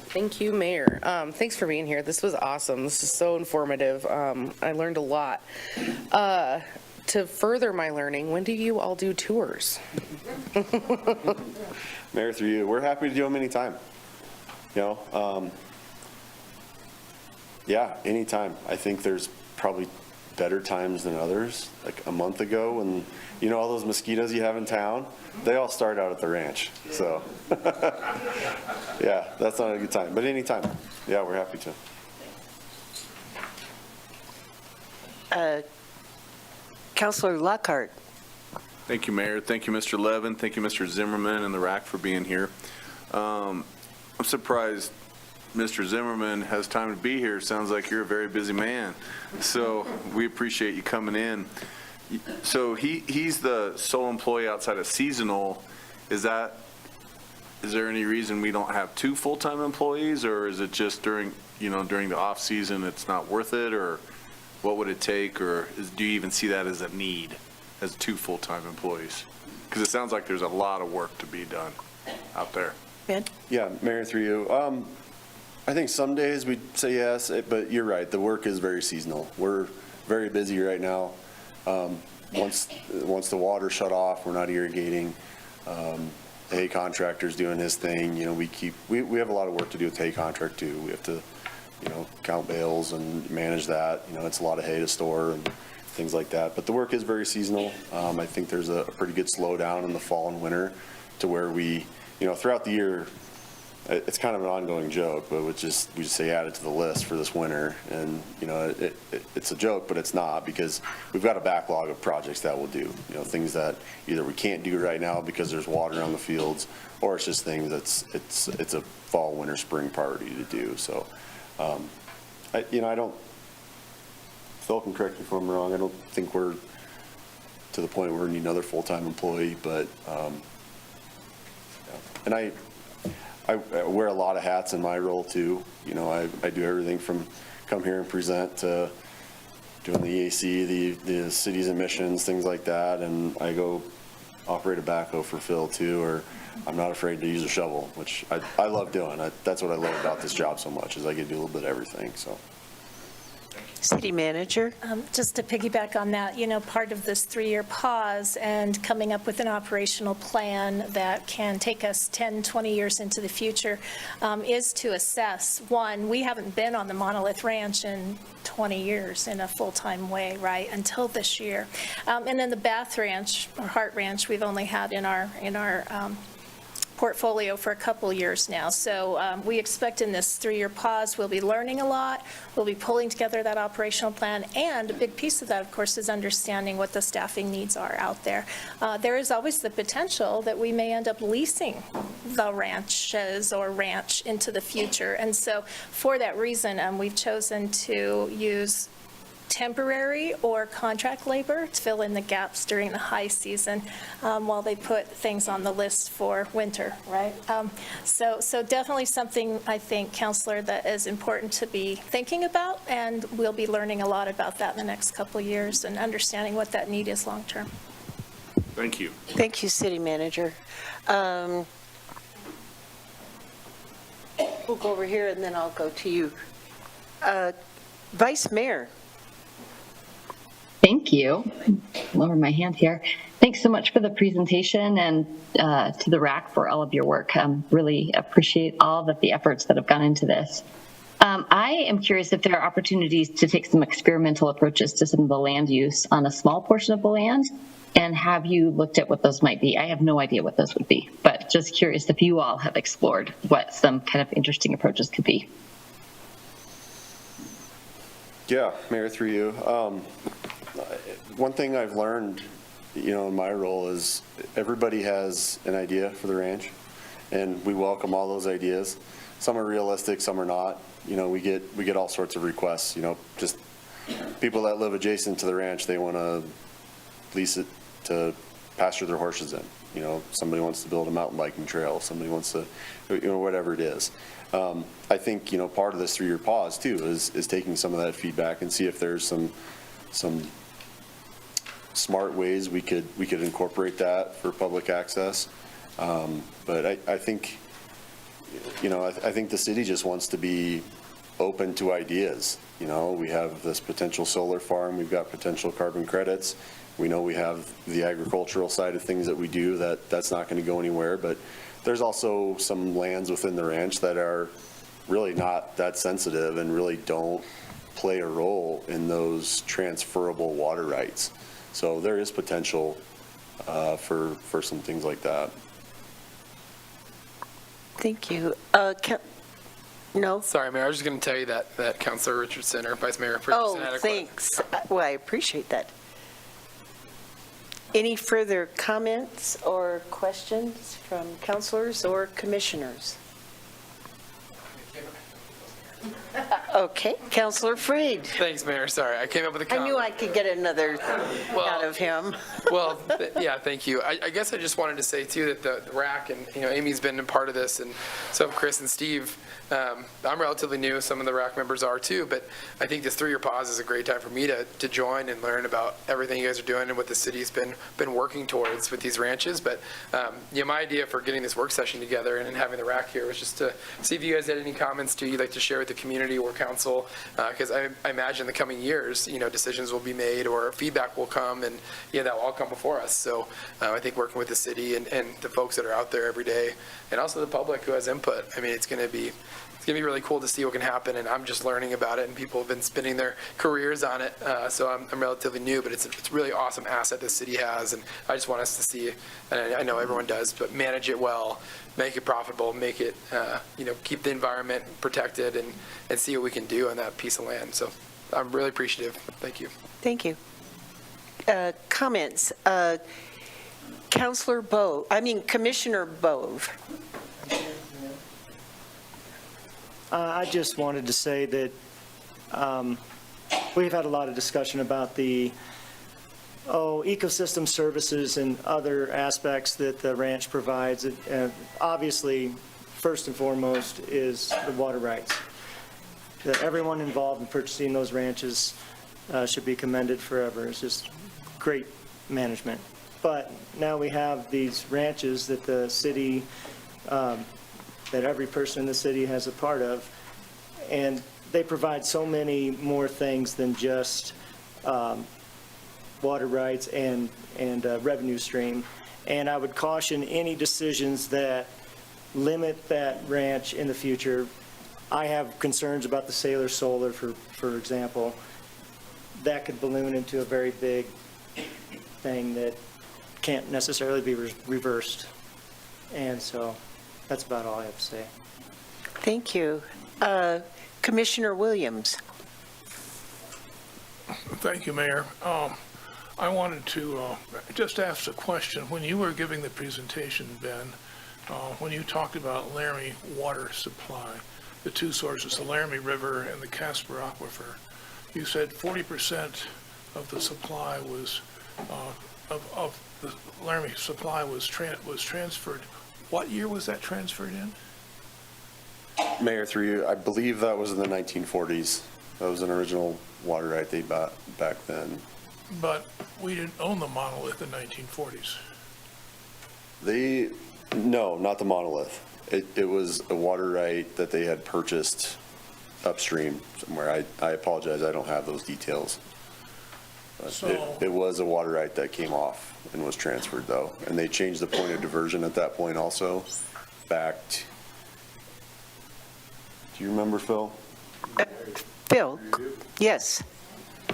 Thank you, Mayor. Thanks for being here. This was awesome. This is so informative. I learned a lot. To further my learning, when do you all do tours? Mayor, through you, we're happy to do them anytime. Yeah, anytime. I think there's probably better times than others. Like a month ago, when all those mosquitoes you have in town, they all start out at the ranch. So yeah, that's not a good time, but anytime. Yeah, we're happy to. Counselor Lockhart. Thank you, Mayor. Thank you, Mr. Levin. Thank you, Mr. Zimmerman and the RAC for being here. I'm surprised Mr. Zimmerman has time to be here. Sounds like you're a very busy man. So we appreciate you coming in. So he's the sole employee outside of seasonal. Is there any reason we don't have 2 full-time employees, or is it just during the off season it's not worth it, or what would it take, or do you even see that as a need, as 2 full-time employees? Because it sounds like there's a lot of work to be done out there. Ben? Yeah, Mayor, through you. I think some days we'd say yes, but you're right. The work is very seasonal. We're very busy right now. Once the water shut off, we're not irrigating. The hay contractor's doing his thing. We have a lot of work to do with the hay contract too. We have to, count bales and manage that. It's a lot of hay to store and things like that. But the work is very seasonal. I think there's a pretty good slowdown in the fall and winter, to where we, throughout the year, it's kind of an ongoing joke, but we just say add it to the list for this winter. And, it's a joke, but it's not, because we've got a backlog of projects that we'll do, things that either we can't do right now because there's water on the fields, or it's just things it's a fall, winter, spring priority to do. So, I don't, Phil can correct me if I'm wrong, I don't think we're to the point where we need another full-time employee, but, and I wear a lot of hats in my role too. I do everything from come here and present to doing the EAC, the city's emissions, things like that. And I go operate a backhoe for Phil too, or I'm not afraid to use a shovel, which I love doing. That's what I love about this job so much, is I get to do a little bit of everything. So. City Manager. Just to piggyback on that, part of this 3-year pause and coming up with an operational plan that can take us 10, 20 years into the future is to assess, one, we haven't been on the Monolith Ranch in 20 years in a full-time way, right, until this year. And then the Bath Ranch, or Hart Ranch, we've only had in our portfolio for a couple years now. So we expect in this 3-year pause, we'll be learning a lot. We'll be pulling together that operational plan. And a big piece of that, of course, is understanding what the staffing needs are out there. There is always the potential that we may end up leasing the ranches or ranch into the future. And so for that reason, we've chosen to use temporary or contract labor to fill in the gaps during the high season while they put things on the list for winter, right? So definitely something, I think, Counselor, that is important to be thinking about, and we'll be learning a lot about that in the next couple of years and understanding what that need is long term. Thank you. Thank you, City Manager. We'll go over here, and then I'll go to you. Vice Mayor. Thank you. Lower my hand here. Thanks so much for the presentation, and to the RAC for all of your work. Really appreciate all of the efforts that have gone into this. I am curious if there are opportunities to take some experimental approaches to some of the land use on a small portion of the land, and have you looked at what those might be? I have no idea what those would be, but just curious if you all have explored what some kind of interesting approaches could be. Yeah, Mayor, through you. One thing I've learned, in my role is everybody has an idea for the ranch, and we welcome all those ideas. some are realistic, some are not. You know, we get all sorts of requests, you know, just people that live adjacent to the ranch, they want to lease it to pasture their horses in. You know, somebody wants to build a mountain biking trail, somebody wants to, you know, whatever it is. I think, you know, part of this 3-year pause too is taking some of that feedback and see if there's some smart ways we could incorporate that for public access. But I think, you know, I think the city just wants to be open to ideas. You know, we have this potential solar farm, we've got potential carbon credits. We know we have the agricultural side of things that we do that's not going to go anywhere, but there's also some lands within the ranch that are really not that sensitive and really don't play a role in those transferable water rights. So there is potential for some things like that. Thank you. No? Sorry, Mayor, I was just going to tell you that Councilor Richardson, or Vice Mayor Richardson, Oh, had a thanks. Well, I appreciate that. Any further comments or questions from councilors or commissioners? Okay, Councilor Freed. Thanks, Mayor. Sorry, I came up with a I comment. knew I could get another out of him. Well, yeah, thank you. I guess I just wanted to say, too, that the RAC, and, you know, Amy's been a part of this, and so have Chris and Steve. I'm relatively new. Some of the RAC members are, too, but I think this 3-year pause is a great time for me to join and learn about everything you guys are doing and what the city's been working towards with these ranches. But, yeah, my idea for getting this work session together and having the RAC here was just to see if you guys had any comments, too, you'd like to share with the community or council, because I imagine the coming years, you know, decisions will be made or feedback will come, and, yeah, that will all come before us. So I think working with the city and the folks that are out there every day, and also the public who has input, I mean, it's going to be really cool to see what can happen, and I'm just learning about it, and people have been spending their careers on it, so I'm relatively new, but it's a really awesome asset the city has, and I just want us to see, and I know everyone does, but manage it well, make it profitable, make it, you know, keep the environment protected, and see what we can do on that piece of land. So I'm really appreciative. Thank you. Thank you. Comments. Commissioner Bove. I just wanted to say that we've had a lot of discussion about the ecosystem services and other aspects that the ranch provides. Obviously, first and foremost is the water rights. That everyone involved in purchasing those ranches should be commended forever. It's just great management. But now we have these ranches that the city that every person in the city has a part of, and they provide so many more things than just water rights and revenue stream. And I would caution any decisions that limit that ranch in the future. I have concerns about the Sailor Solar, for example. That could balloon into a very big thing that can't necessarily be reversed. And so that's about all I have to say. Thank you. Commissioner Williams. Thank you, Mayor. I wanted to just ask a question. When you were giving the presentation, Ben, when you talked about Laramie water supply, the two sources, the Laramie River and the Casper Aquifer, you said 40% of the supply was, of the Laramie supply was transferred. What year was that transferred in? Mayor, through you, I believe that was in the 1940s. That was an original water right they bought back then. But we didn't own the monolith in the 1940s. No, not the monolith. It was a water right that they had purchased upstream somewhere. I apologize, I don't have those details. So- It was a water right that came off and was transferred, though. And they changed the point of diversion at that point also, back to, do you remember, Phil? Phil, yes.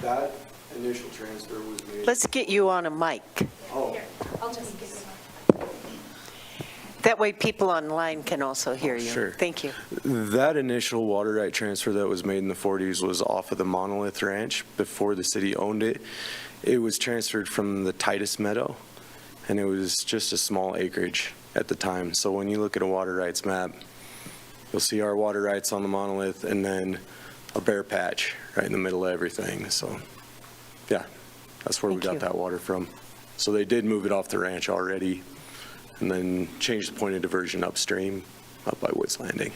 That initial transfer was made. Let's get you on a mic. Oh, That way people online can also hear you. Sure. Thank you. That initial water right transfer that was made in the 40s was off of the Monolith Ranch before the city owned it. It was transferred from the Titus Meadow, and it was just a small acreage at the time. So when you look at a water rights map, you'll see our water rights on the monolith, and then a bare patch right in the middle of everything. So, yeah, that's where we Thank got you. that water from. So they did move it off the ranch already, and then changed the point of diversion upstream, up by Woods Landing.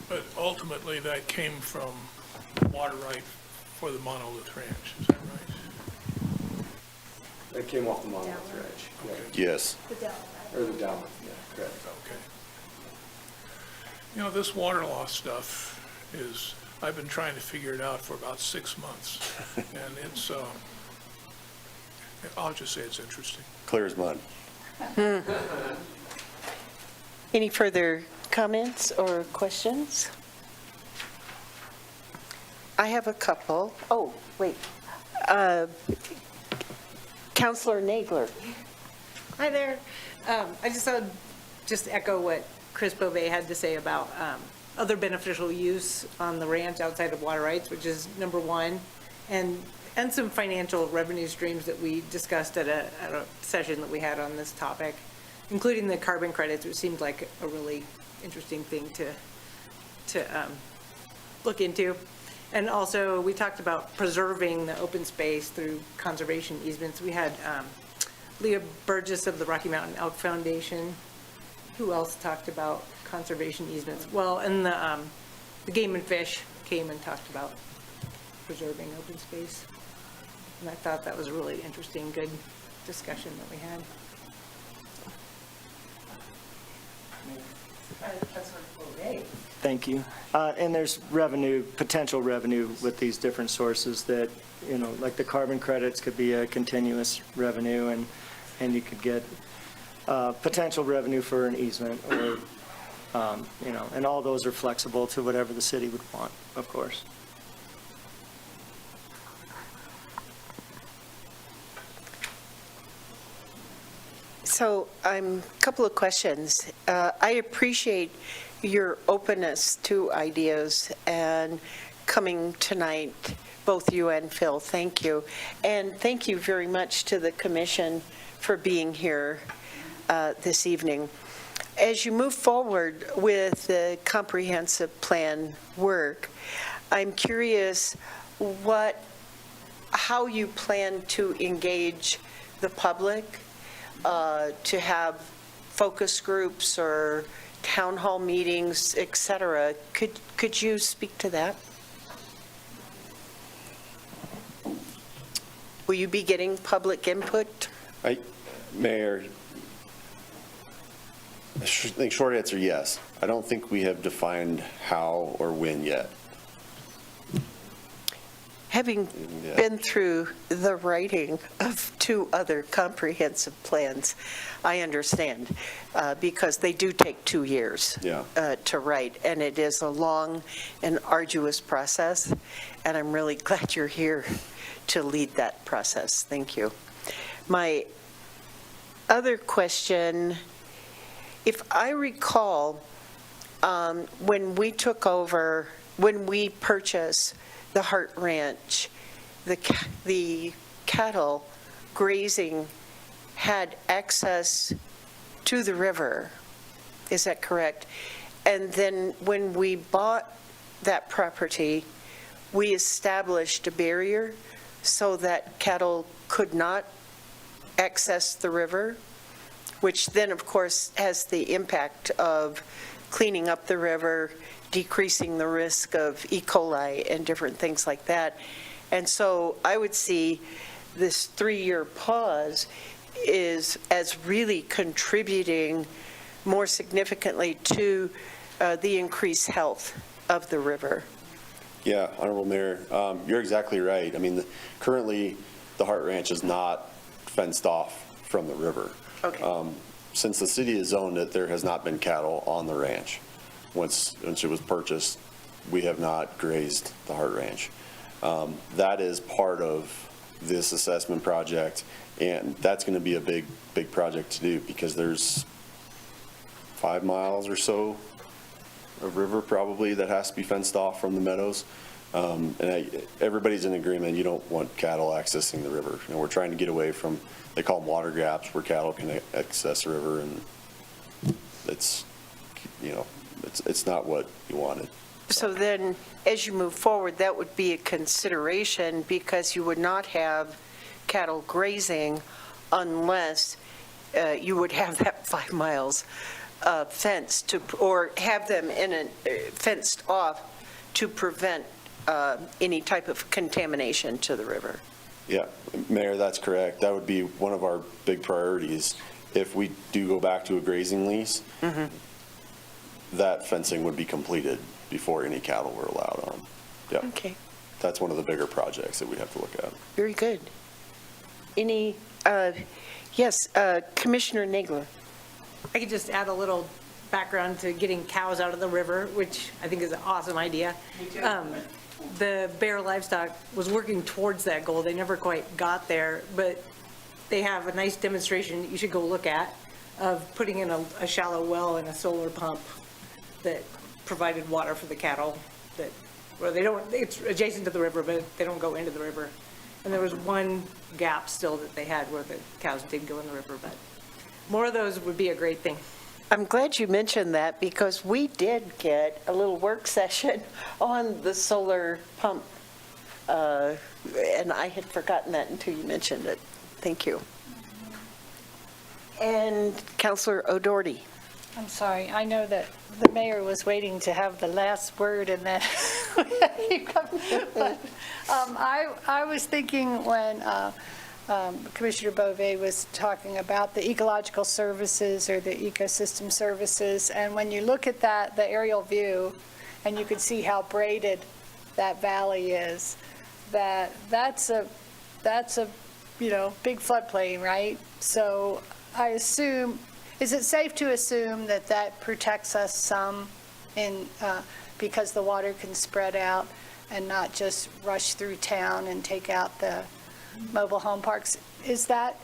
But ultimately, that came from water right for the Monolith Ranch, is that right? That came off the monolith ranch. Yes. Or the down, yeah, correct. Okay. You know, this water loss stuff is, I've been trying to figure it out for about 6 months. And it's, I'll just say it's interesting. Clear as mud. Any further comments or questions? I have a couple. Oh, wait. Counselor Nagler. Hi there. I just thought, just echo what Chris Bove had to say about other beneficial use on the ranch outside of water rights, which is number one, and some financial revenue streams that we discussed at a session that we had on this topic, including the carbon credits, which seemed like a really interesting thing to look into. And also, we talked about preserving the open space through conservation easements. We had Leah Burgess of the Rocky Mountain Elk Foundation. Who else talked about conservation easements? Well, and the Game and Fish came and talked about preserving open space. And I thought that was a really interesting, good discussion that we had. Thank you. And there's revenue, potential revenue with these different sources that, you know, like the carbon credits could be a continuous revenue, and you could get potential revenue for an easement, or, you know, and all those are flexible to whatever the city would want, of course. So a couple of questions. I appreciate your openness to ideas and coming tonight, both you and Phil. Thank you. And thank you very much to the commission for being here this evening. As you move forward with the comprehensive plan work, I'm curious how you plan to engage the public, to have focus groups or town hall meetings, et cetera. Could you speak to that? Will you be getting public input? Mayor, I think short answer, yes. I don't think we have defined how or when yet. Having been through the writing of 2 other comprehensive plans, I understand, because they do take 2 years to write, and it is a long and arduous process, and I'm really glad you're here to lead that process. Thank you. My other question, if I recall, when we took over, when we purchased the Hart Ranch, the cattle grazing had access to the river. Is that correct? And then when we bought that property, we established a barrier so that cattle could not access the river, which then, of course, has the impact of cleaning up the river, decreasing the risk of E. coli and different things like that. And so I would see this 3-year pause is as really contributing more significantly to the increased health of the river. Yeah, Honorable Mayor, you're exactly right. I mean, currently, the Hart Ranch is not fenced off from the river. Okay. Since the city has owned it, there has not been cattle on the ranch. Once it was purchased, we have not grazed the Hart Ranch. That is part of this assessment project, and that's going to be a big project to do, because there's 5 miles or so of river probably that has to be fenced off from the meadows. And everybody's in agreement, you don't want cattle accessing the river. You know, we're trying to get away from, they call them water gaps, where cattle can access the river, and it's, you know, It's not what you wanted. So then, as you move forward, that would be a consideration because you would not have cattle grazing unless you would have that 5 miles fenced to, or have them in a fenced off to prevent any type of contamination to the river. Yeah, Mayor, that's correct. That would be one of our big priorities. If we do go back to a grazing lease, that fencing would be completed before any cattle were allowed on. Yeah. Okay, That's one of the bigger projects that we have to look at. very good. Any, yes, Commissioner Nagler. I could just add a little background to getting cows out of the river, which I think is an awesome idea. The Bear Livestock was working towards that goal. They never quite got there, but they have a nice demonstration you should go look at of putting in a shallow well and a solar pump that provided water for the cattle that, well, they don't, it's adjacent to the river, but they don't go into the river. And there was one gap still that they had where the cows did go in the river, but more of those would be a great thing. I'm glad you mentioned that because we did get a little work session on the solar pump, and I had forgotten that until you mentioned it. Thank you. And Councilor O'Doherty. I'm sorry, I know that the mayor was waiting to have the last word and then, but I was thinking when Commissioner Beauvais was talking about the ecological services or the ecosystem services, and when you look at that, the aerial view, and you can see how braided that valley is, that's a big floodplain, right? So I assume, is it safe to assume that that protects us some in, because the water can spread out and not just rush through town and take out the mobile home parks? Is that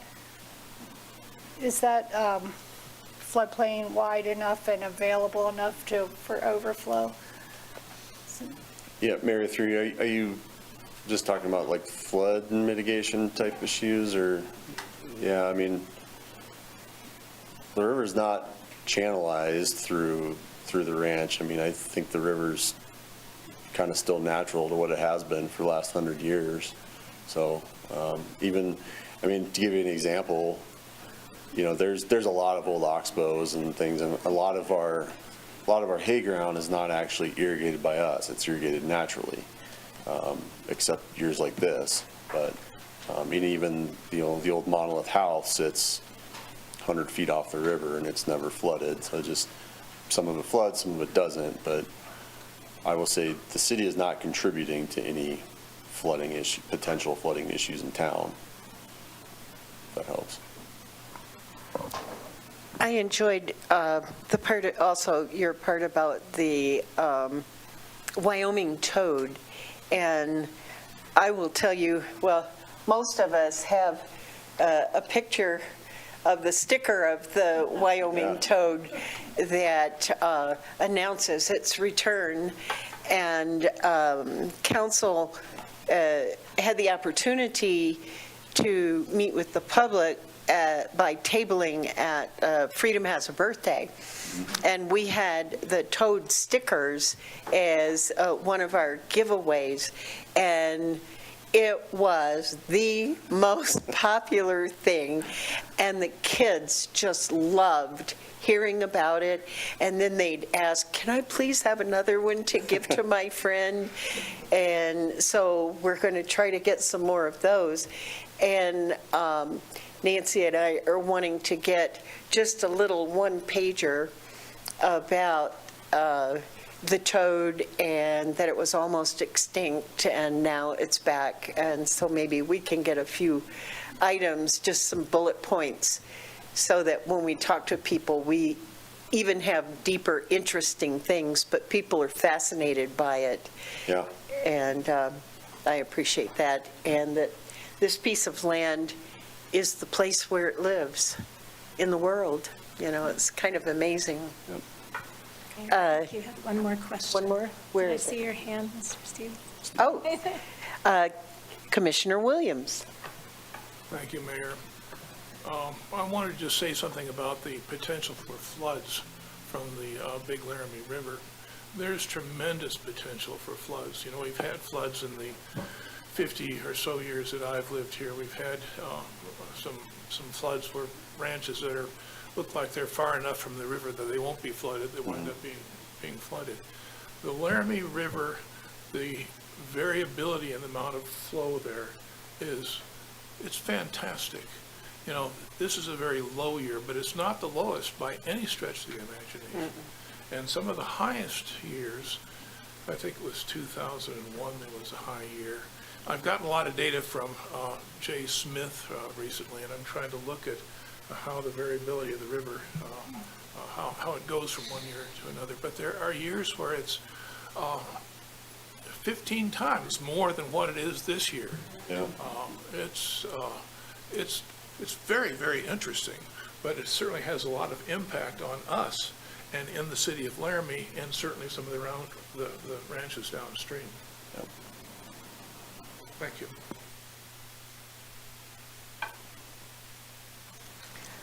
floodplain wide enough and available enough for overflow? Yeah, Mayor, through you, are you just talking about like flood mitigation type issues or, yeah, I mean, the river's not channelized through the ranch. I mean, I think the river's kind of still natural to what it has been for the last 100 years. So even, I mean, to give you an example, there's a lot of old oxbows and things, and a lot of our hay ground is not actually irrigated by us. It's irrigated naturally, except years like this. But even the old monolith house sits 100 feet off the river and it's never flooded. So just some of it floods, some of it doesn't. But I will say the city is not contributing to any flooding issue, potential flooding issues in town. If that helps. I enjoyed the part, also your part about the Wyoming toad. And I will tell you, well, most of us have a picture of the sticker of the Wyoming toad that announces its return. And council had the opportunity to meet with the public by tabling at Freedom Has a Birthday. And we had the toad stickers as one of our giveaways. And it was the most popular thing. And the kids just loved hearing about it. And then they'd ask, can I please have another one to give to my friend? And so we're going to try to get some more of those. And Nancy and I are wanting to get just a little one-pager about the toad and that it was almost extinct and now it's back. And so maybe we can get a few items, just some bullet points, so that when we talk to people, we even have deeper, interesting things, but people are fascinated by it. Yeah. And I appreciate that. And that this piece of land is the place where it lives in the world. It's kind of amazing. Yep. You have one more question. One more? Where Can I is it? see your hand, Mr. Steve? Oh, Commissioner Williams. Thank you, Mayor. I wanted to just say something about the potential for floods from the Big Laramie River, there's tremendous potential for floods. You know, we've had floods in the 50 or so years that I've lived here. We've had some floods where ranches that look like they're far enough from the river that they won't be flooded, that wind up being flooded. The Laramie River, the variability in the amount of flow there it's fantastic. You know, this is a very low year, but it's not the lowest by any stretch of the imagination. And some of the highest years, I think it was 2001, there was a high year. I've gotten a lot of data from Jay Smith recently, and I'm trying to look at how the variability of the river, how it goes from one year to another. But there are years where it's 15 times more than what it is this year. Yeah. It's very, very interesting, but it certainly has a lot of impact on us and in the city of Laramie, and certainly some of the ranches downstream. Yep. Thank you.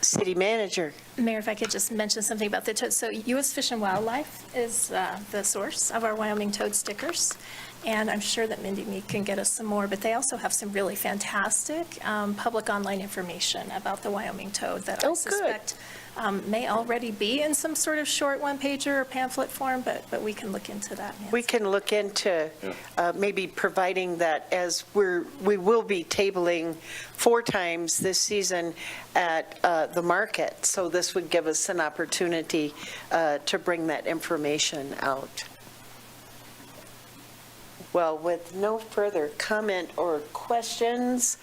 City Manager. Mayor, if I could just mention something about the toad. So U.S. Fish and Wildlife is the source of our Wyoming toad stickers, and I'm sure that Mindy Meek can get us some more, but they also have some really fantastic public online information about the Wyoming toad that I suspect may already be in some sort of short one-pager or pamphlet form, but we can look into that. Nancy. We can look into maybe providing that, as we will be tabling 4 times this season at the market. So this would give us an opportunity to bring that information out. Well, with no further comment or questions,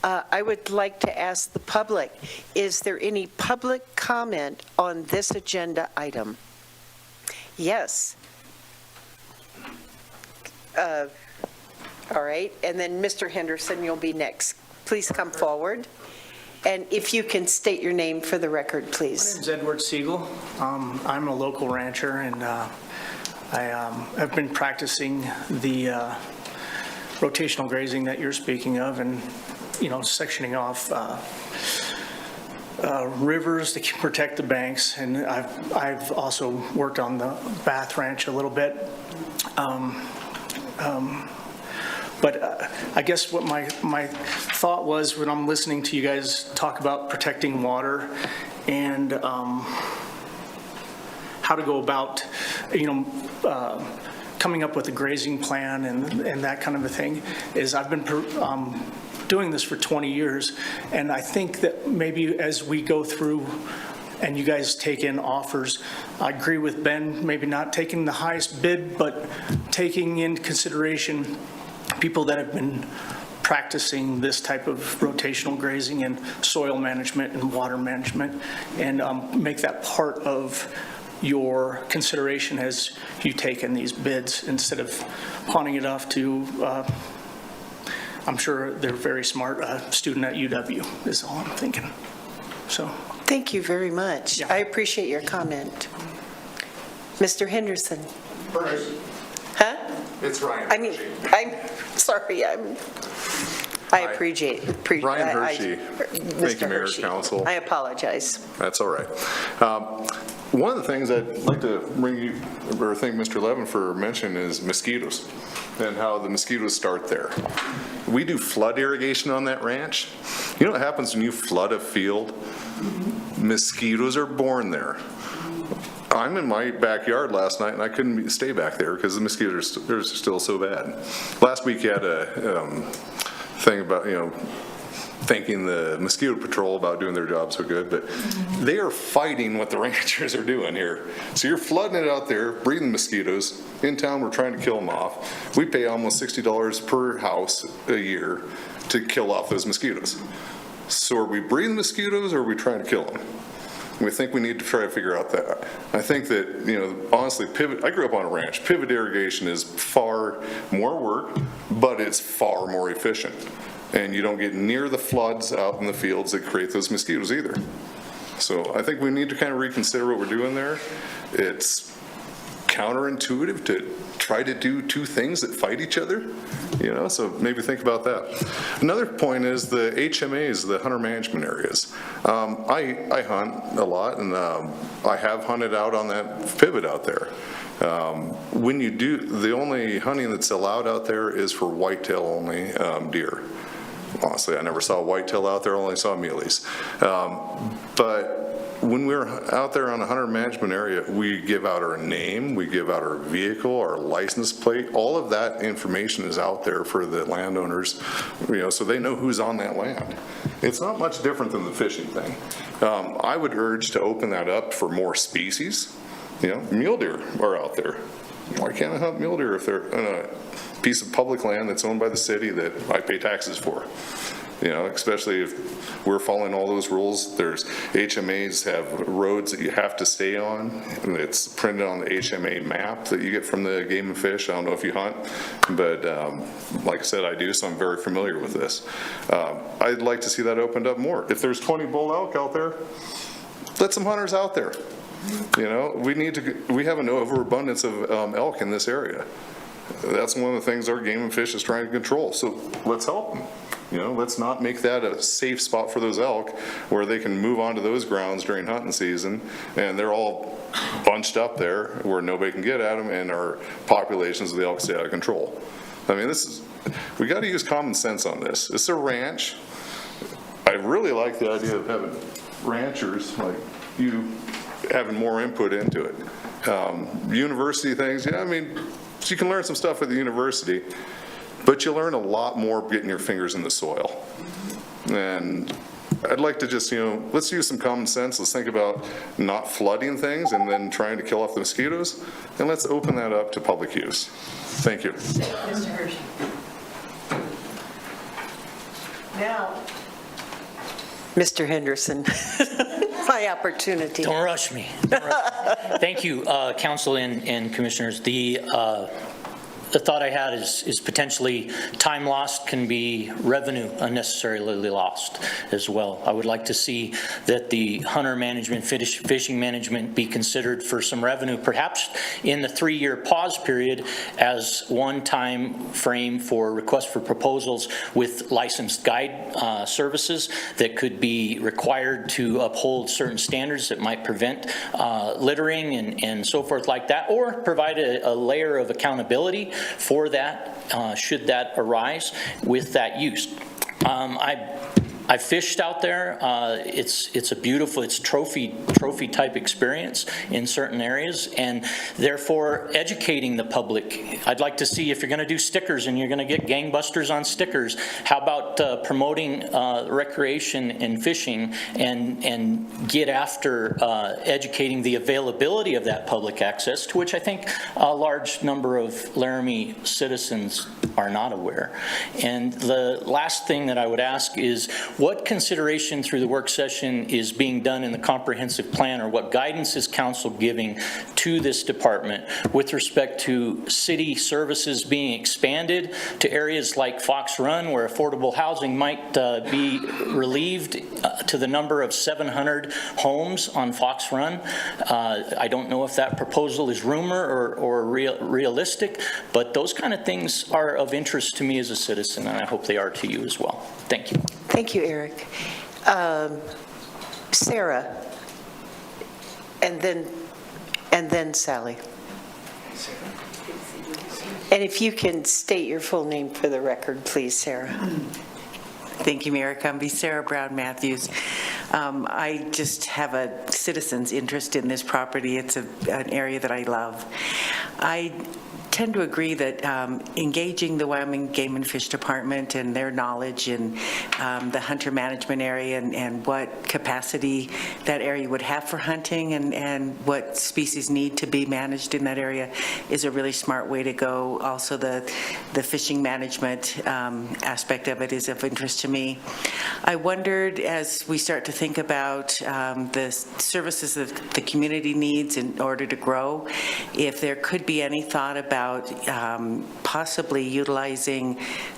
I would like to ask the public, is there any public comment on this agenda item? Yes. All right, and then Mr. Henderson, you'll be next. Please come forward. And if you can state your name for the record, please. My name's Edward Siegel. I'm a local rancher, and I have been practicing the rotational grazing that you're speaking of, and sectioning off rivers to protect the banks. And I've also worked on the Bath Ranch a little bit. But I guess what my thought was when I'm listening to you guys talk about protecting water and how to go about, coming up with a grazing plan and that kind of a thing, is I've been doing this for 20 years, and I think that maybe as we go through and you guys take in offers, I agree with Ben, maybe not taking the highest bid, but taking into consideration people that have been practicing this type of rotational grazing and soil management and water management, and make that part of your consideration as you take in these bids, instead of pawning it off to, I'm sure they're very smart, student at UW is all I'm thinking. So. Thank you very much. Yeah. I appreciate your comment. Mr. Henderson. Hershey. Huh? It's Ryan. I mean, I'm sorry, I appreciate Ryan Hershey. Thank you, Mayor, Hershey. Council. I apologize. That's all right. One of the things I'd like to bring you, or thank Mr. Levin for mentioning, is mosquitoes and how the mosquitoes start there. We do flood irrigation on that ranch. You know what happens when you flood a field? Mosquitoes are born there. I'm in my backyard last night and I couldn't stay back there because the mosquitoes are still so bad. Last week you had a thing about, thanking the mosquito patrol about doing their job so good, but they are fighting what the ranchers are doing here. So you're flooding it out there, breeding mosquitoes. In town, we're trying to kill them off. We pay almost $60 per house a year to kill off those mosquitoes. So are we breeding mosquitoes or are we trying to kill them? We think we need to try to figure out that. I think that, honestly, I grew up on a ranch. Pivot irrigation is far more work, but it's far more efficient. And you don't get near the floods out in the fields that create those mosquitoes either. So I think we need to kind of reconsider what we're doing there. It's counterintuitive to try to do two things that fight each other, so maybe think about that. Another point is the HMAs, the hunter management areas. I hunt a lot, and I have hunted out on that pivot out there. When you do, the only hunting that's allowed out there is for whitetail only deer. Honestly, I never saw whitetail out there, only saw muleys. But when we're out there on a hunter management area, we give out our name, we give out our vehicle, our license plate. All of that information is out there for the landowners, so they know who's on that land. It's not much different than the fishing thing. I would urge to open that up for more species. Mule deer are out there. Why can't I hunt mule deer if they're on a piece of public land that's owned by the city that I pay taxes for? Especially if we're following all those rules. There's HMAs have roads that you have to stay on, and it's printed on the HMA map that you get from the Game and Fish. I don't know if you hunt, but like I said, I do, so I'm very familiar with this. I'd like to see that opened up more. If there's 20 bull elk out there, let some hunters out there. We have an overabundance of elk in this area. That's one of the things our Game and Fish is trying to control, so let's help them. Let's not make that a safe spot for those elk where they can move onto those grounds during hunting season and they're all bunched up there where nobody can get at them and our populations of the elk stay out of control. I mean, we got to use common sense on this. It's a ranch. I really like the idea of having ranchers like you having more input into it. University things, you can learn some stuff at the university, but you learn a lot more getting your fingers in the soil. And I'd like to just, let's use some common sense. Let's think about not flooding things and then trying to kill off the mosquitoes. And let's open that up to public use. Thank you. Mr. Hershey. Now, Mr. Henderson, my opportunity. Don't rush me. Thank you, Council and Commissioners. The thought I had is potentially time lost can be revenue unnecessarily lost as well. I would like to see that the hunter management, fishing management be considered for some revenue, perhaps in the 3-year pause period as one time frame for request for proposals with licensed guide services that could be required to uphold certain standards that might prevent littering and so forth like that, or provide a layer of accountability for that, should that arise with that use. I fished out there. It's a beautiful, it's trophy type experience in certain areas, and therefore educating the public. I'd like to see, if you're going to do stickers and you're going to get gangbusters on stickers, how about promoting recreation and fishing and get after educating the availability of that public access, to which I think a large number of Laramie citizens are not aware. And the last thing that I would ask is, what consideration through the work session is being done in the comprehensive plan, or what guidance is council giving to this department with respect to city services being expanded to areas like Fox Run, where affordable housing might be relieved to the number of 700 homes on Fox Run? I don't know if that proposal is rumor or realistic, but those kind of things are of interest to me as a citizen, and I hope they are to you as well. Thank you. Thank you, Eric. Sarah, and then Sally. And if you can state your full name for the record, please, Sarah. Thank you, Mayor Cumbie. Sarah Brown Matthews. I just have a citizen's interest in this property. It's an area that I love. I tend to agree that engaging the Wyoming Game and Fish Department and their knowledge in the hunter management area and what capacity that area would have for hunting and what species need to be managed in that area is a really smart way to go. Also, the fishing management aspect of it is of interest to me. I wondered, as we start to think about the services that the community needs in order to grow, if there could be any thought about about possibly utilizing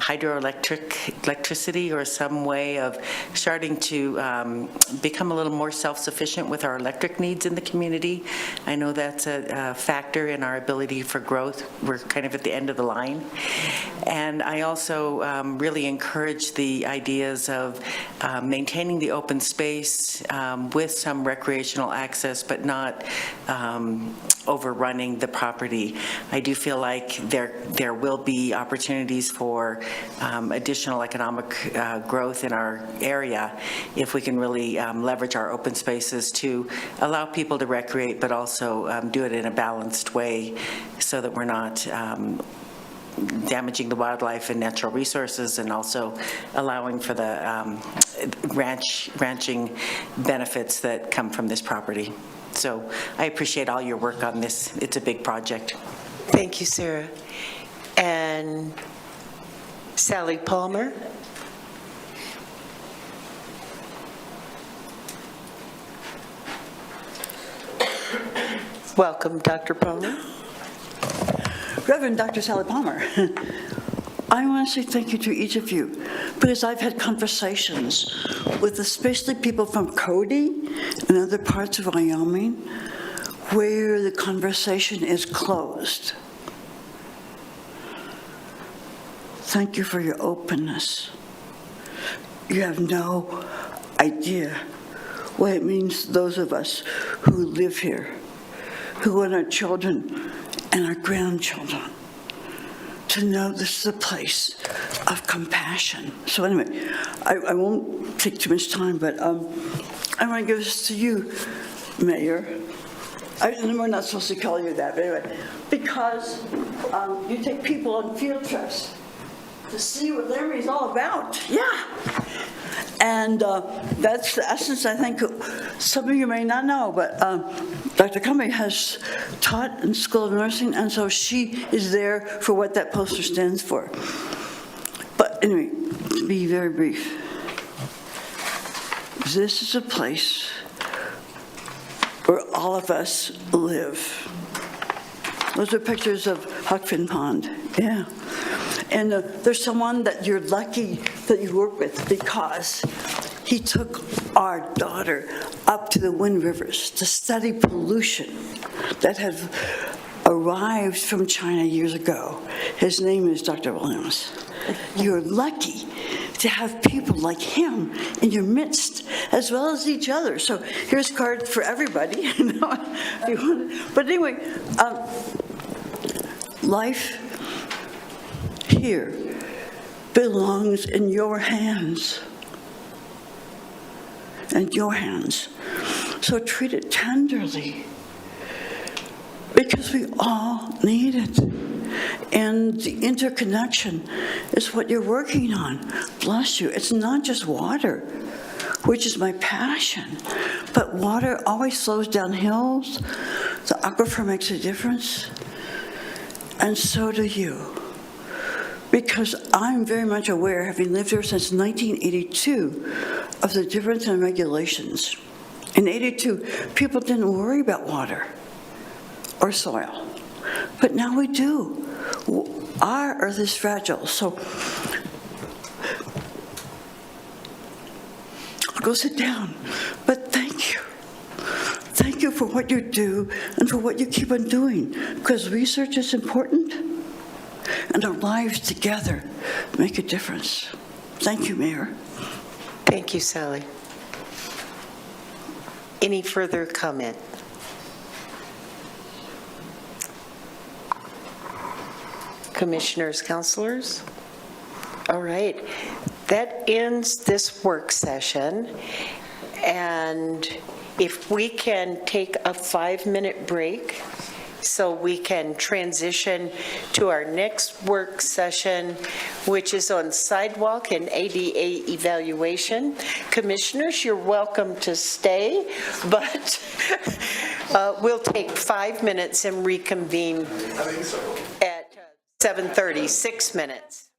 electricity or some way of starting to become a little more self-sufficient with our electric needs in the community. I know that's a factor in our ability for growth. We're kind of at the end of the line. And I also really encourage the ideas of maintaining the open space with some recreational access, but not overrunning the property. I do feel like there will be opportunities for additional economic growth in our area if we can really leverage our open spaces to allow people to recreate, but also do it in a balanced way so that we're not damaging the wildlife and natural resources, and also allowing for the ranching benefits that come from this property. So I appreciate all your work on this. It's a big project. Thank you, Sarah. And Sally Palmer? Welcome, Dr. Palmer. Reverend Dr. Sally Palmer, I want to say thank you to each of you, because I've had conversations with especially people from Cody and other parts of Wyoming where the conversation is closed. Thank you for your openness. You have no idea what it means to those of us who live here, who want our children and our grandchildren to know this is a place of compassion. So anyway, I won't take too much time, but I want to give this to you, Mayor. And we're not supposed to call you that, but anyway, because you take people on field trips to see what Laramie is all about. Yeah. And that's the essence, I think. Some of you may not know, but Dr. Cumming has taught in School of Nursing, and so she is there for what that poster stands for. But anyway, to be very brief, this is a place where all of us live. Those are pictures of Huck Finn Pond, yeah. And there's someone that you're lucky that you work with, because he took our daughter up to the Wind Rivers to study pollution that had arrived from China years ago. His name is Dr. Williams. You're lucky to have people like him in your midst, as well as each other. So here's a card for everybody. You know, if you want. But anyway, life here belongs in your hands. In your hands. So treat it tenderly, because we all need it. And the interconnection is what you're working on. Bless you. It's not just water, which is my passion, but water always flows down hills. The aquifer makes a difference, and so do you. Because I'm very much aware, having lived here since 1982, of the difference in regulations. In 82, people didn't worry about water or soil, but now we do. Our earth is fragile, so I'll go sit down. But thank you. Thank you for what you do and for what you keep on doing, because research is important. And our lives together make a difference. Thank you, Mayor. Thank you, Sally. Any further comment? Commissioners, councilors? All right. That ends this work session. And if we can take a 5-minute break, so we can transition to our next work session, which is on sidewalk and ADA evaluation. Commissioners, you're welcome to stay, but we'll take 5 minutes and reconvene at 7:30, 6 minutes.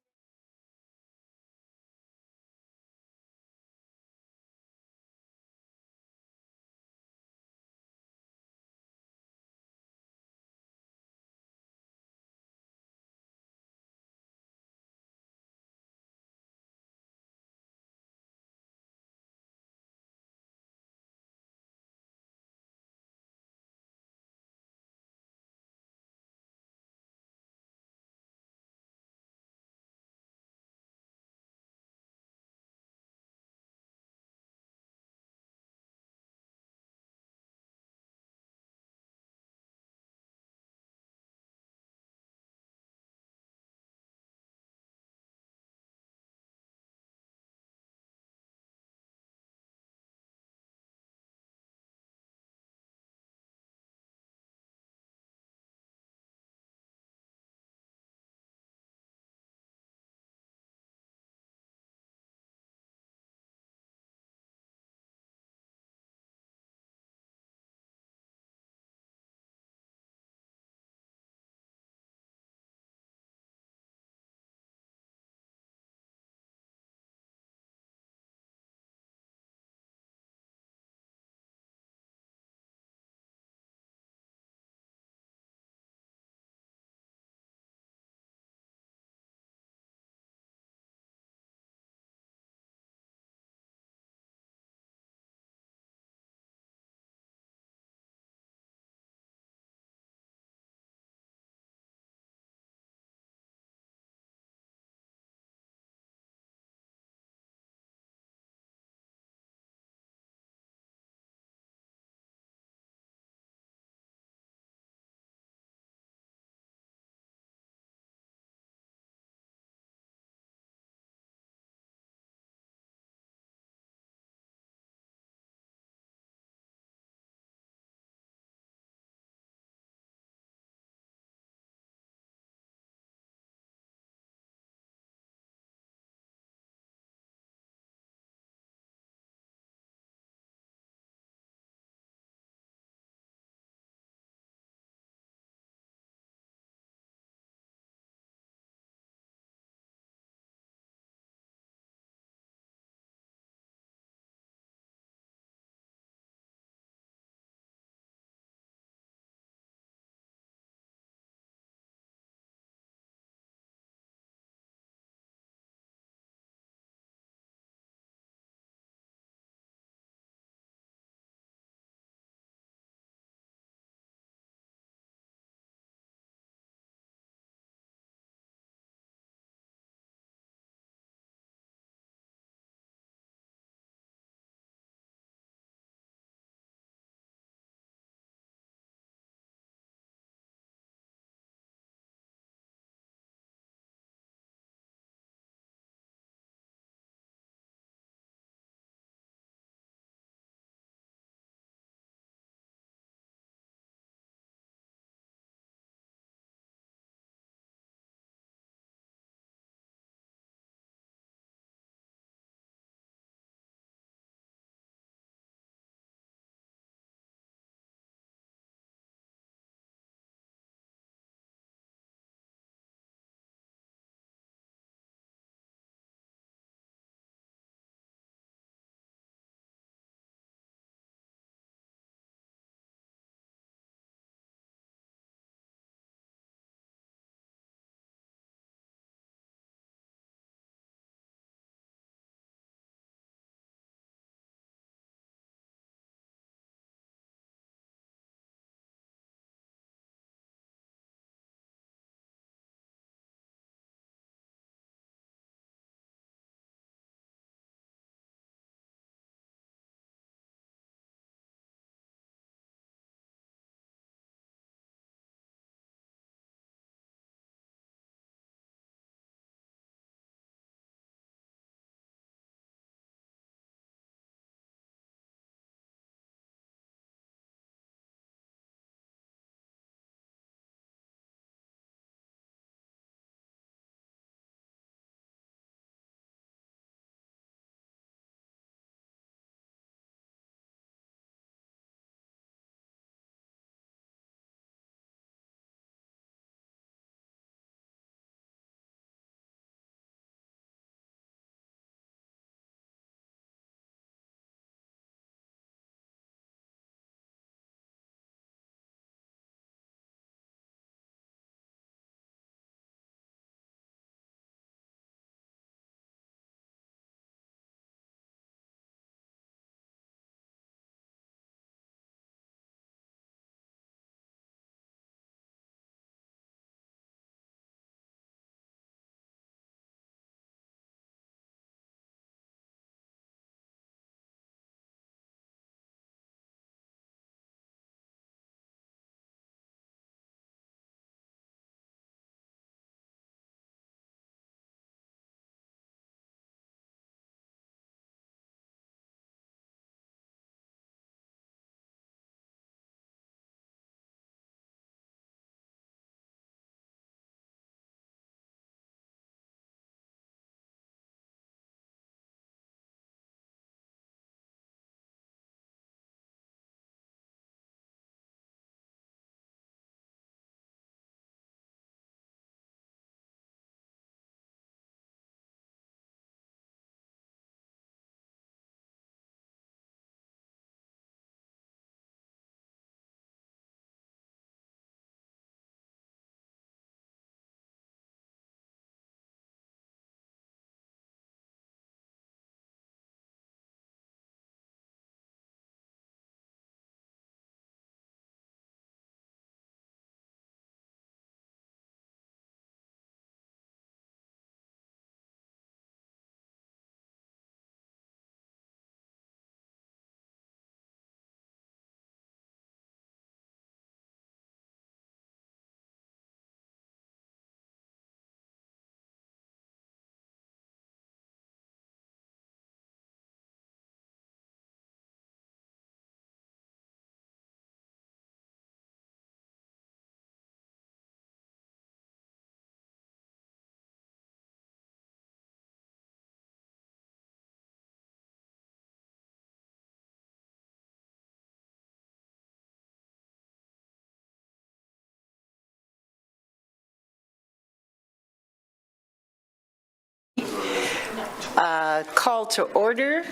Call to order.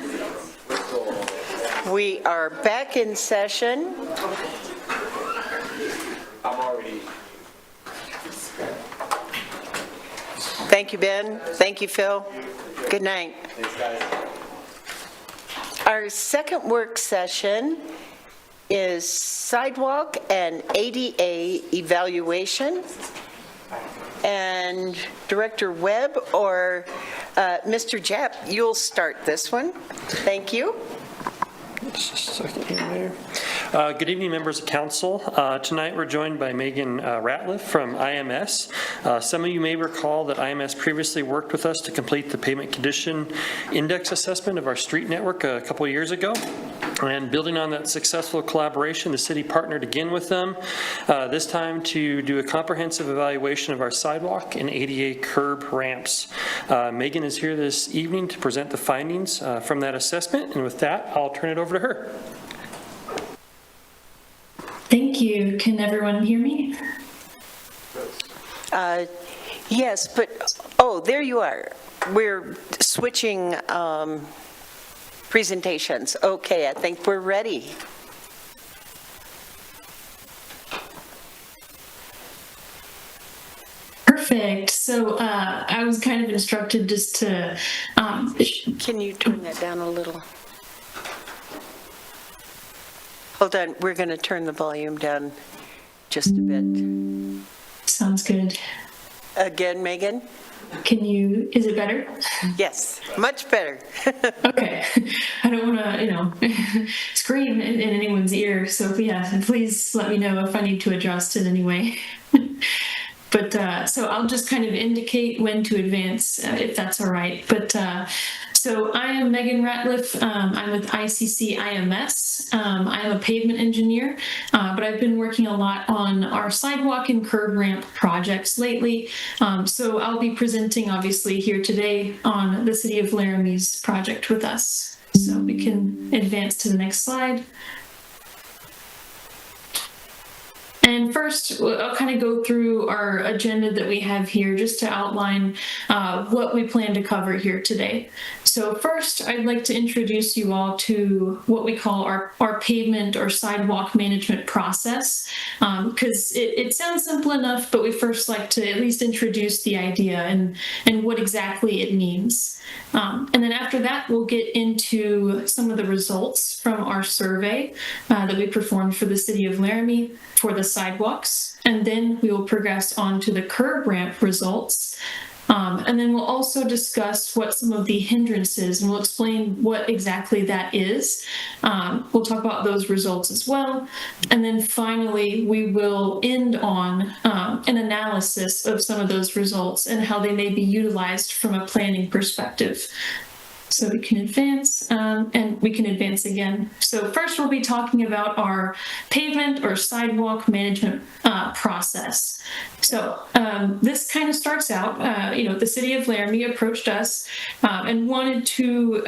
We are back in session. Thank you, Ben. Thank you, Phil. Good night. Thanks, guys. Our second work session is sidewalk and ADA evaluation. And Director Webb or Mr. Japp, you'll start this one. Thank you. Just a second here, Mayor. Good evening, members of council. Tonight we're joined by Megan Ratliff from IMS. Some of you may recall that IMS previously worked with us to complete the pavement condition index assessment of our street network a couple of years ago. And building on that successful collaboration, the city partnered again with them, this time to do a comprehensive evaluation of our sidewalk and ADA curb ramps. Megan is here this evening to present the findings from that assessment, and with that, I'll turn it over to her. Thank you. Can everyone hear me? Yes, but, oh, there you are. We're switching presentations. Okay, I think we're ready. Perfect. So I was kind of instructed just to... Can you turn that down a little? Hold on, we're going to turn the volume down just a bit. Sounds good. Again, Megan? Can you, is it better? Yes, much better. Okay. I don't want to, scream in anyone's ear. So yeah, please let me know if I need to adjust in any way. But so I'll just kind of indicate when to advance, if that's all right. But so I am Megan Ratliff. I'm with ICC IMS. I am a pavement engineer, but I've been working a lot on our sidewalk and curb ramp projects lately. So I'll be presenting, obviously, here today on the City of Laramie's project with us. So we can advance to the next slide. And first, I'll kind of go through our agenda that we have here just to outline what we plan to cover here today. So first, I'd like to introduce you all to what we call our pavement or sidewalk management process, because it sounds simple enough, but we first like to at least introduce the idea and what exactly it means. And then after that, we'll get into some of the results from our survey that we performed for the City of Laramie for the sidewalks. And then we will progress on to the curb ramp results. And then we'll also discuss what some of the hindrances, and we'll explain what exactly that is. We'll talk about those results as well. And then finally, we will end on an analysis of some of those results and how they may be utilized from a planning perspective. So we can advance, and we can advance again. So first we'll be talking about our pavement or sidewalk management process. So this kind of starts out, the City of Laramie approached us and wanted to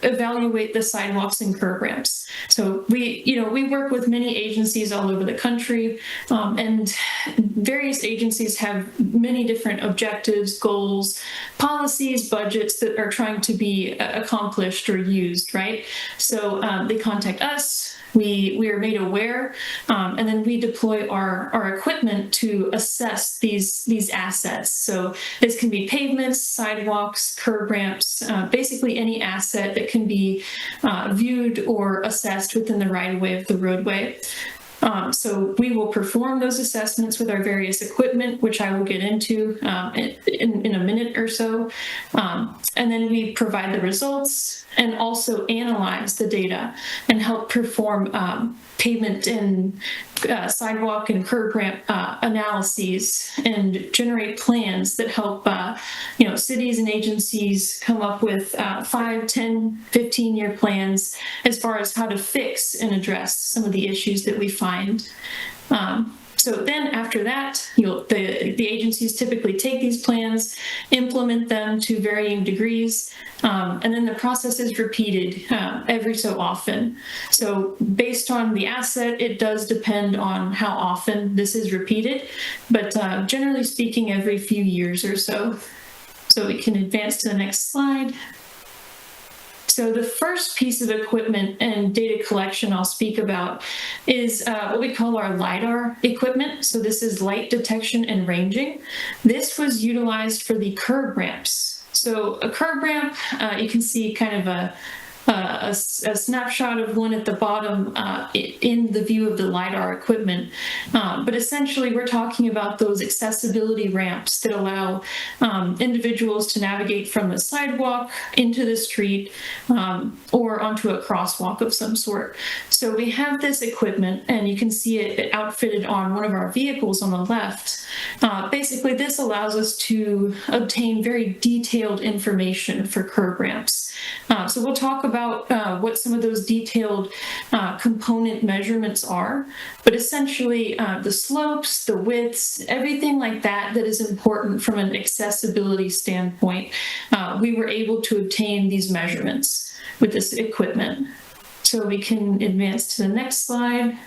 evaluate the sidewalks and curb ramps. So we work with many agencies all over the country, and various agencies have many different objectives, goals, policies, budgets that are trying to be accomplished or used, right? So they contact us, we are made aware, and then we deploy our equipment to assess these assets. So this can be pavements, sidewalks, curb ramps, basically any asset that can be viewed or assessed within the right-of-way of the roadway. So we will perform those assessments with our various equipment, which I will get into in a minute or so. And then we provide the results and also analyze the data and help perform pavement and sidewalk and curb ramp analyses and generate plans that help cities and agencies come up with 5, 10, 15-year plans as far as how to fix and address some of the issues that we find. So then after that, the agencies typically take these plans, implement them to varying degrees, and then the process is repeated every so often. So based on the asset, it does depend on how often this is repeated, but generally speaking, every few years or so. So we can advance to the next slide. So the first piece of equipment and data collection I'll speak about is what we call our LiDAR equipment. So this is light detection and ranging. This was utilized for the curb ramps. So a curb ramp, you can see kind of a snapshot of one at the bottom in the view of the LiDAR equipment. But essentially, we're talking about those accessibility ramps that allow individuals to navigate from the sidewalk into the street or onto a crosswalk of some sort. So we have this equipment, and you can see it outfitted on one of our vehicles on the left. Basically, this allows us to obtain very detailed information for curb ramps. So we'll talk about what some of those detailed component measurements are, but essentially the slopes, the widths, everything like that that is important from an accessibility standpoint, we were able to obtain these measurements with this equipment. So we can advance to the next slide.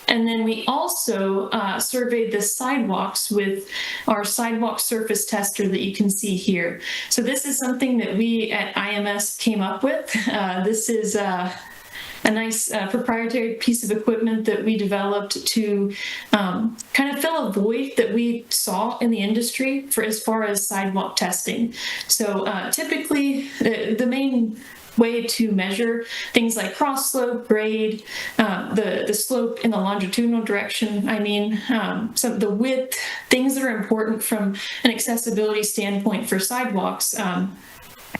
And then we also surveyed the sidewalks with our sidewalk surface tester that you can see here. So this is something that we at IMS came up with. This is a nice proprietary piece of equipment that we developed to kind of fill a void that we saw in the industry for as far as sidewalk testing. So typically the main way to measure things like cross slope, grade, the slope in the longitudinal direction, so the width, things that are important from an accessibility standpoint for sidewalks.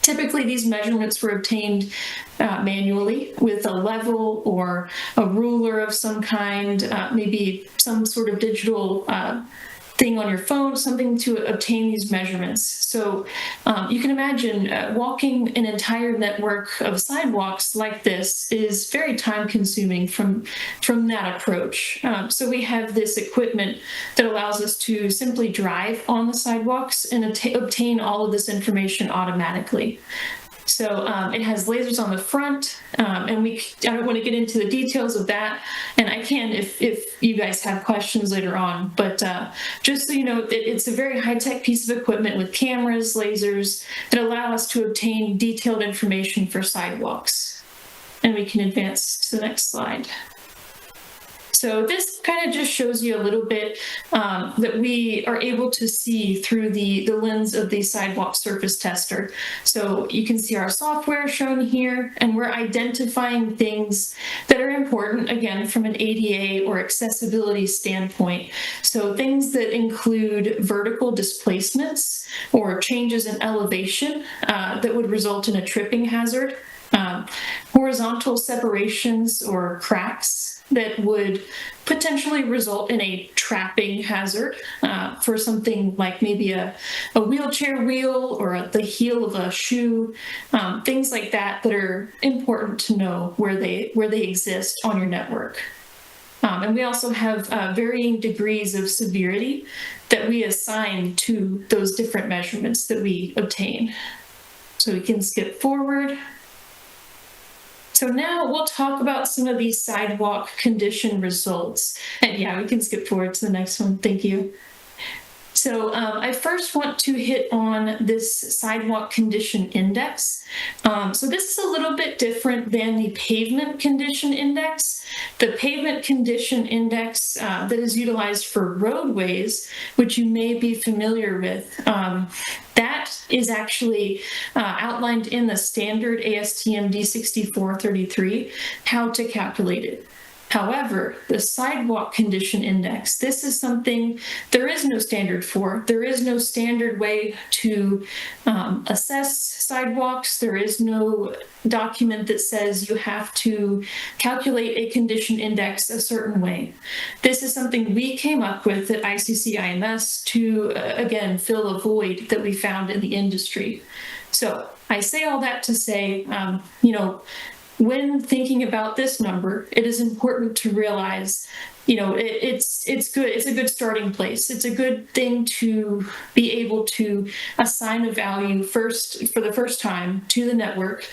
Typically, these measurements were obtained manually with a level or a ruler of some kind, maybe some sort of digital thing on your phone, something to obtain these measurements. So you can imagine walking an entire network of sidewalks like this is very time consuming from that approach. So we have this equipment that allows us to simply drive on the sidewalks and obtain all of this information automatically. So it has lasers on the front, and I don't want to get into the details of that, and I can if you guys have questions later on, but just so you know, it's a very high-tech piece of equipment with cameras, lasers, that allow us to obtain detailed information for sidewalks. And we can advance to the next slide. So this kind of just shows you a little bit that we are able to see through the lens of the sidewalk surface tester. So you can see our software shown here, and we're identifying things that are important, again, from an ADA or accessibility standpoint. So things that include vertical displacements or changes in elevation that would result in a tripping hazard, horizontal separations or cracks that would potentially result in a trapping hazard for something like maybe a wheelchair wheel or the heel of a shoe, things like that are important to know where they exist on your network. And we also have varying degrees of severity that we assign to those different measurements that we obtain. So we can skip forward. So now we'll talk about some of these sidewalk condition results. And yeah, we can skip forward to the next one. Thank you. So I first want to hit on this sidewalk condition index. So this is a little bit different than the pavement condition index. The pavement condition index that is utilized for roadways, which you may be familiar with, that is actually outlined in the standard ASTM D6433, how to calculate it. However, the sidewalk condition index, this is something there is no standard for. There is no standard way to assess sidewalks. There is no document that says you have to calculate a condition index a certain way. This is something we came up with at ICC-IMS to, again, fill a void that we found in the industry. So I say all that to say, when thinking about this number, it is important to realize, it's good. It's a good starting place. It's a good thing to be able to assign a value for the first time to the network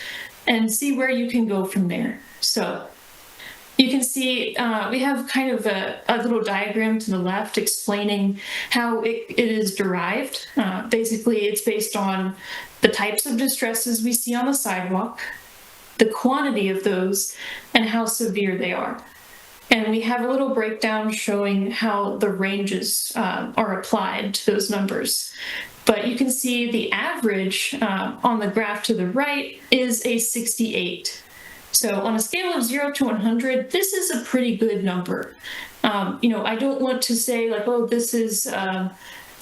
and see where you can go from there. So, you can see we have kind of a little diagram to the left explaining how it is derived. Basically, it's based on the types of distresses we see on the sidewalk, the quantity of those, and how severe they are. And we have a little breakdown showing how the ranges are applied to those numbers. But you can see the average on the graph to the right is a 68. So on a scale of 0 to 100, this is a pretty good number. I don't want to say like, oh, this is,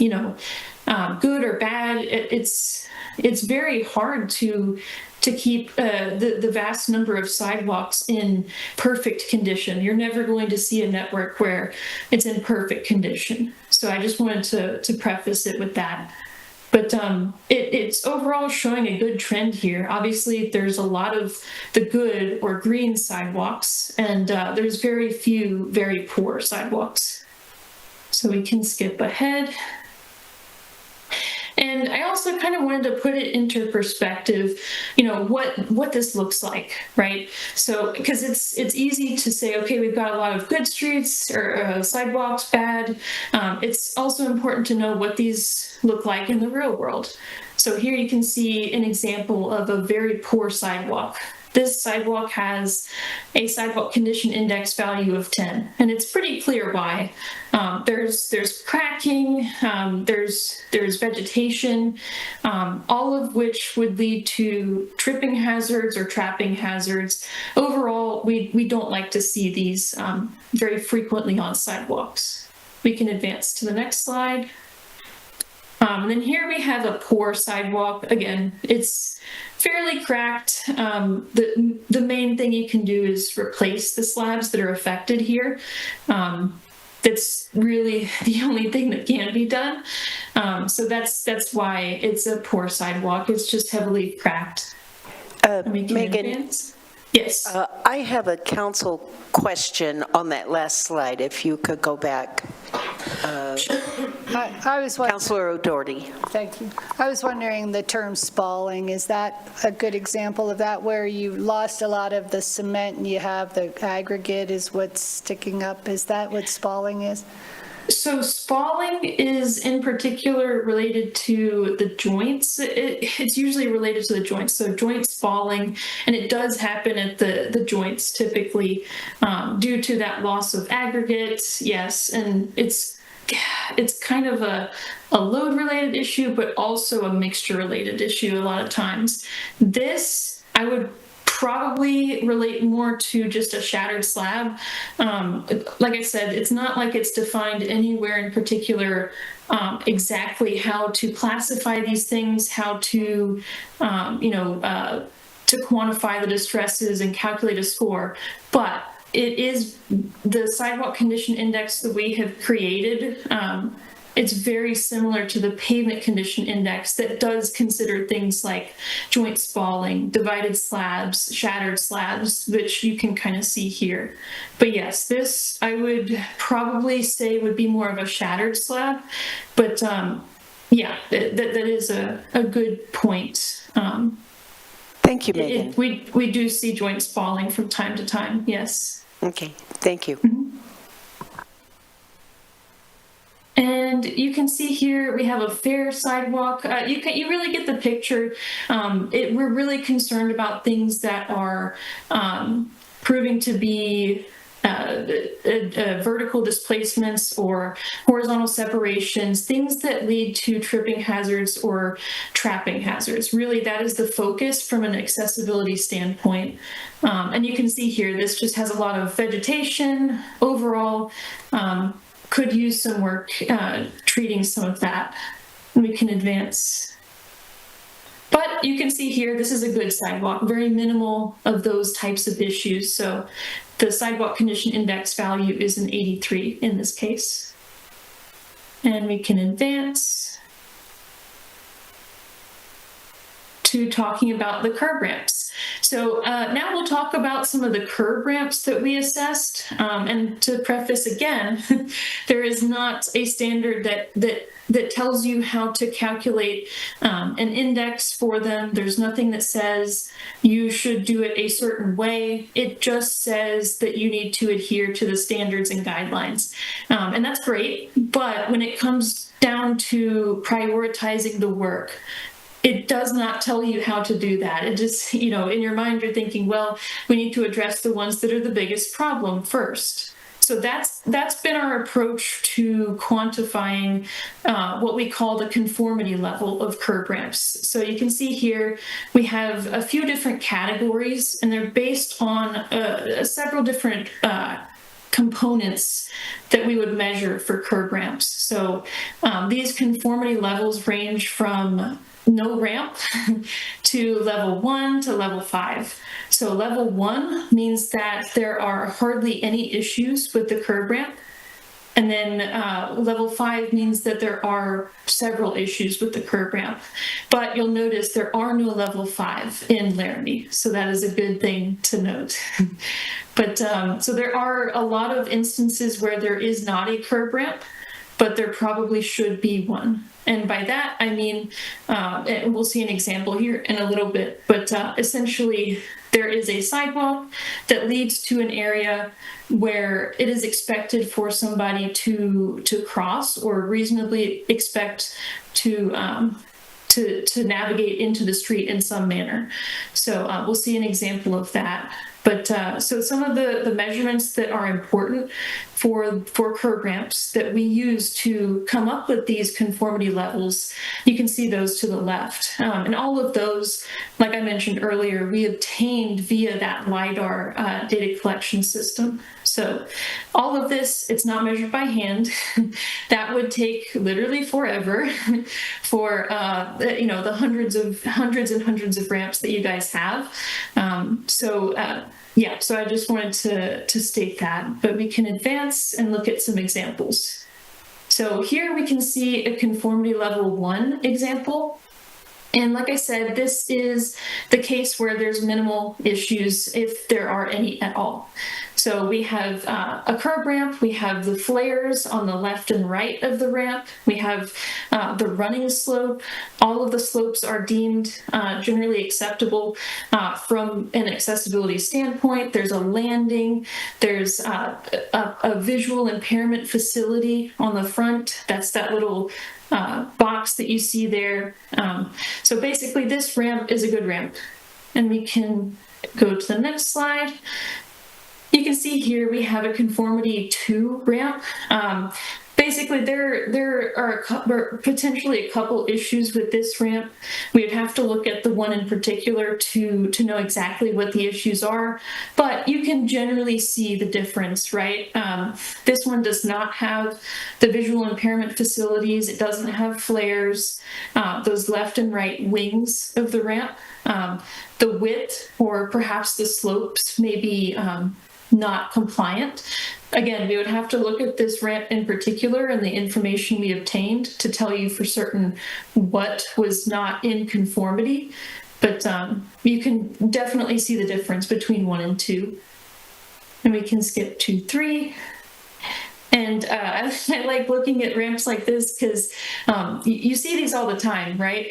good or bad. It's very hard to keep the vast number of sidewalks in perfect condition. You're never going to see a network where it's in perfect condition. So I just wanted to preface it with that. But it's overall showing a good trend here. Obviously, there's a lot of the good or green sidewalks, and there's very few very poor sidewalks. So we can skip ahead. And I also kind of wanted to put it into perspective, what this looks like, right? So, because it's easy to say, okay, we've got a lot of good streets or sidewalks, bad. It's also important to know what these look like in the real world. So here you can see an example of a very poor sidewalk. This sidewalk has a sidewalk condition index value of 10, and it's pretty clear why. There's cracking, there's vegetation, all of which would lead to tripping hazards or trapping hazards. Overall, we don't like to see these very frequently on sidewalks. We can advance to the next slide. And then here we have a poor sidewalk. Again, it's fairly cracked. The main thing you can do is replace the slabs that are affected here. That's really the only thing that can be done. So that's why it's a poor sidewalk. It's just heavily cracked. Megan, yes. I have a council question on that last slide, if you could go back. I was wondering, Councilor O'Doherty. thank you. I was wondering the term spalling, is that a good example of that, where you lost a lot of the cement and you have the aggregate is what's sticking up? Is that what spalling is? So spalling is in particular related to the joints. It's usually related to the joints. So joint spalling, and it does happen at the joints typically due to that loss of aggregates. Yes, and it's kind of a load related issue, but also a mixture related issue a lot of times. This, I would probably relate more to just a shattered slab. Like I said, it's not like it's defined anywhere in particular exactly how to classify these things, how to, to quantify the distresses and calculate a score. But it is the sidewalk condition index that we have created. It's very similar to the pavement condition index that does consider things like joint spalling, divided slabs, shattered slabs, which you can kind of see here. But yes, this I would probably say would be more of a shattered slab. But yeah, that is a good point. Thank you, Megan. We do see joint spalling from time to time, yes. Okay, thank you. Mm-hmm. And you can see here we have a fair sidewalk. You really get the picture. We're really concerned about things that are proving to be vertical displacements or horizontal separations, things that lead to tripping hazards or trapping hazards. Really, that is the focus from an accessibility standpoint. And you can see here, this just has a lot of vegetation overall. Could use some work treating some of that. We can advance. But you can see here, this is a good sidewalk, very minimal of those types of issues. So the sidewalk condition index value is an 83 in this case. And we can advance to talking about the curb ramps. So now we'll talk about some of the curb ramps that we assessed. And to preface again, there is not a standard that tells you how to calculate an index for them. There's nothing that says you should do it a certain way. It just says that you need to adhere to the standards and guidelines. And that's great, but when it comes down to prioritizing the work, it does not tell you how to do that. It just, in your mind, you're thinking, well, we need to address the ones that are the biggest problem first. So that's been our approach to quantifying what we call the conformity level of curb ramps. So you can see here we have a few different categories, and they're based on several different components that we would measure for curb ramps. So these conformity levels range from no ramp to level 1 to level 5. So level 1 means that there are hardly any issues with the curb ramp. And then level 5 means that there are several issues with the curb ramp. But you'll notice there are no level 5 in Laramie. So that is a good thing to note. But so there are a lot of instances where there is not a curb ramp, but there probably should be one. And by that, I mean, and we'll see an example here in a little bit, but essentially there is a sidewalk that leads to an area where it is expected for somebody to cross or reasonably expect to navigate into the street in some manner. So we'll see an example of that. But so some of the measurements that are important for curb ramps that we use to come up with these conformity levels, you can see those to the left. And all of those, like I mentioned earlier, we obtained via that LiDAR data collection system. So all of this, it's not measured by hand. That would take literally forever for the hundreds and hundreds of ramps that you guys have. So I just wanted to state that, but we can advance and look at some examples. So here we can see a conformity level 1 example. And like I said, this is the case where there's minimal issues, if there are any at all. So we have a curb ramp, we have the flares on the left and right of the ramp, we have the running slope. All of the slopes are deemed generally acceptable from an accessibility standpoint. There's a landing, there's a visual impairment facility on the front. That's that little box that you see there. So basically this ramp is a good ramp. And we can go to the next slide. You can see here we have a conformity 2 ramp. Basically, there are potentially a couple issues with this ramp. We would have to look at the one in particular to know exactly what the issues are, but you can generally see the difference, right? This one does not have the visual impairment facilities. It doesn't have flares, those left and right wings of the ramp. The width or perhaps the slopes may be not compliant. Again, we would have to look at this ramp in particular and the information we obtained to tell you for certain what was not in conformity, but you can definitely see the difference between 1 and 2. And we can skip to 3. And I like looking at ramps like this because you see these all the time, right?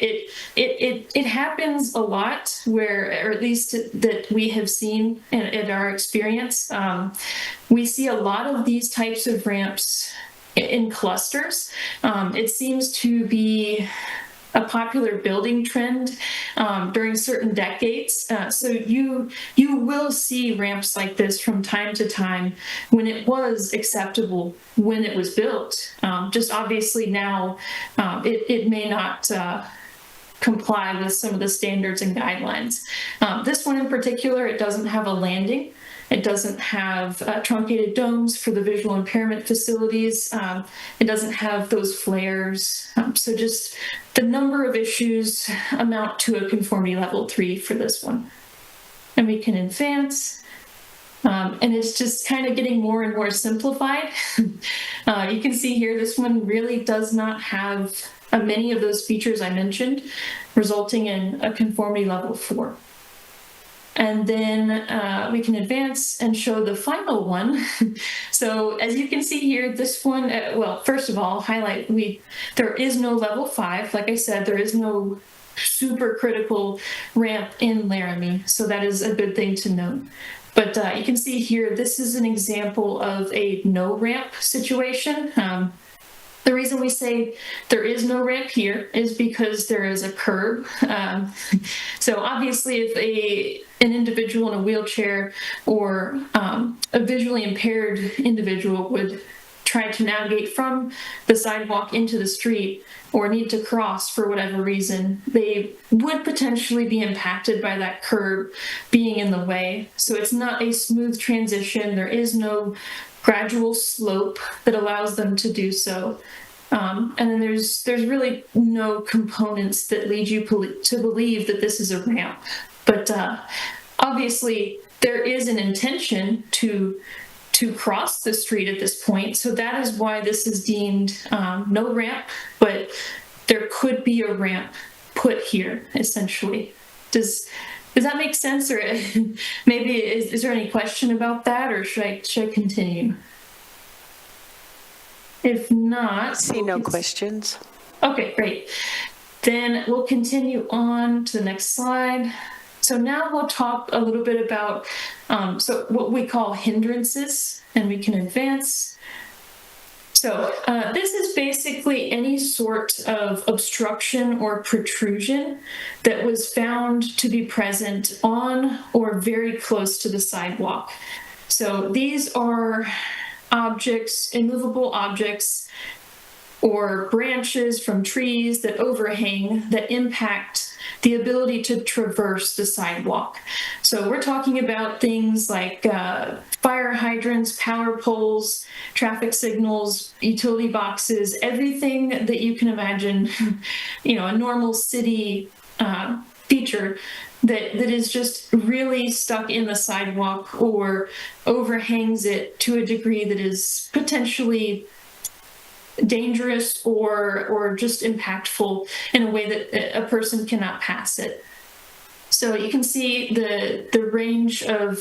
It happens a lot where, or at least that we have seen in our experience, we see a lot of these types of ramps in clusters. It seems to be a popular building trend during certain decades. So you will see ramps like this from time to time when it was acceptable when it was built. Just obviously now it may not comply with some of the standards and guidelines. This one in particular, it doesn't have a landing. It doesn't have truncated domes for the visual impairment facilities. It doesn't have those flares. So just the number of issues amount to a conformity level 3 for this one. And we can advance. And it's just kind of getting more and more simplified. You can see here, this one really does not have many of those features I mentioned, resulting in a conformity level 4. And then we can advance and show the final one. So as you can see here, this one, well, first of all, highlight, there is no level 5. Like I said, there is no super critical ramp in Laramie. So that is a good thing to note. But you can see here, this is an example of a no ramp situation. The reason we say there is no ramp here is because there is a curb. So obviously if an individual in a wheelchair or a visually impaired individual would try to navigate from the sidewalk into the street or need to cross for whatever reason, they would potentially be impacted by that curb being in the way. So it's not a smooth transition. There is no gradual slope that allows them to do so. And then there's really no components that lead you to believe that this is a ramp. But obviously there is an intention to cross the street at this point. So that is why this is deemed no ramp, but there could be a ramp put here, essentially. Does that make sense? Or maybe is there any question about that, or should I continue? If not, see no questions. Okay, great. Then we'll continue on to the next slide. So now we'll talk a little bit about so what we call hindrances, and we can advance. So this is basically any sort of obstruction or protrusion that was found to be present on or very close to the sidewalk. So these are objects, immovable objects, or branches from trees that overhang that impact the ability to traverse the sidewalk. So we're talking about things like fire hydrants, power poles, traffic signals, utility boxes, everything that you can imagine, a normal city feature that is just really stuck in the sidewalk or overhangs it to a degree that is potentially dangerous or just impactful in a way that a person cannot pass it. So you can see the range of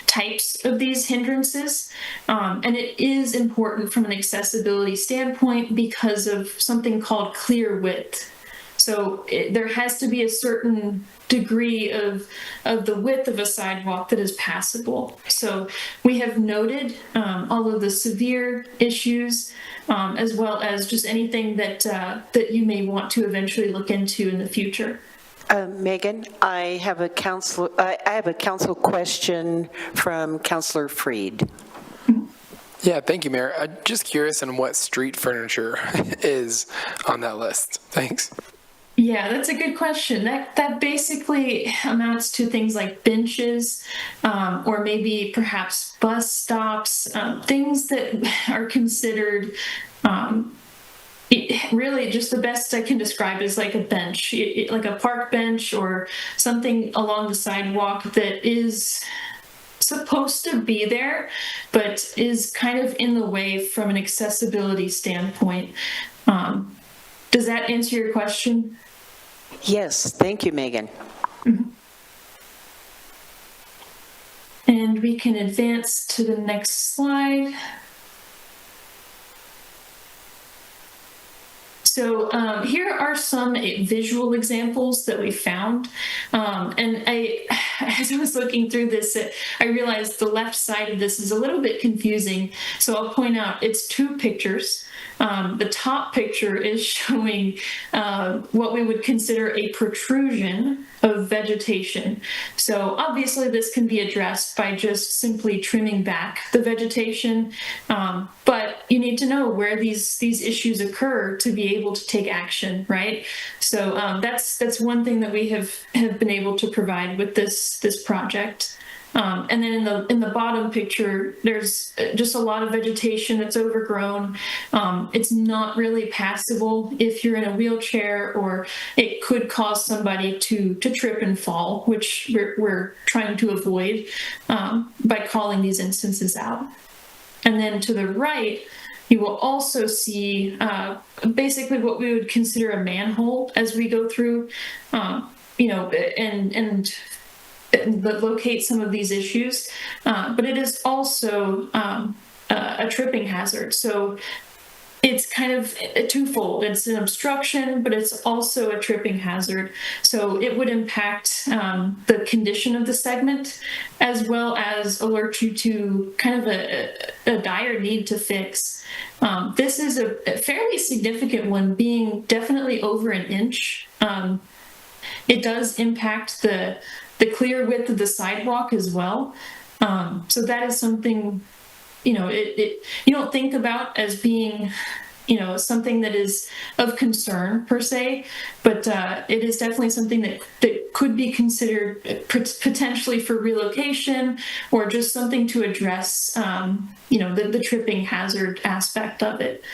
types of these hindrances, and it is important from an accessibility standpoint because of something called clear width. So there has to be a certain degree of the width of a sidewalk that is passable. So we have noted all of the severe issues, as well as just anything that you may want to eventually look into in the future. Megan, I have a council question from Councilor Freed. Yeah, thank you, Mayor. I'm just curious on what street furniture is on that list. Thanks. Yeah, that's a good question. That basically amounts to things like benches, or maybe perhaps bus stops, things that are considered really just the best I can describe is like a bench, like a park bench or something along the sidewalk that is supposed to be there, but is kind of in the way from an accessibility standpoint. Does that answer your question? Yes, thank you, Megan. Mm-hmm. And we can advance to the next slide. So here are some visual examples that we found. And as I was looking through this, I realized the left side of this is a little bit confusing. So I'll point out it's 2 pictures. The top picture is showing what we would consider a protrusion of vegetation. So obviously this can be addressed by just simply trimming back the vegetation, but you need to know where these issues occur to be able to take action, right? So that's one thing that we have been able to provide with this project. And then in the bottom picture, there's just a lot of vegetation that's overgrown. It's not really passable if you're in a wheelchair, or it could cause somebody to trip and fall, which we're trying to avoid by calling these instances out. And then to the right, you will also see basically what we would consider a manhole as we go through, and that locate some of these issues, but it is also a tripping hazard. So it's kind of twofold. It's an obstruction, but it's also a tripping hazard. So it would impact the condition of the segment, as well as alert you to kind of a dire need to fix. This is a fairly significant one, being definitely over an inch. It does impact the clear width of the sidewalk as well. So that is something, you know, you don't think about as being, you know, something that is of concern per se, but it is definitely something that could be considered potentially for relocation, or just something to address, you know, the tripping hazard aspect of it.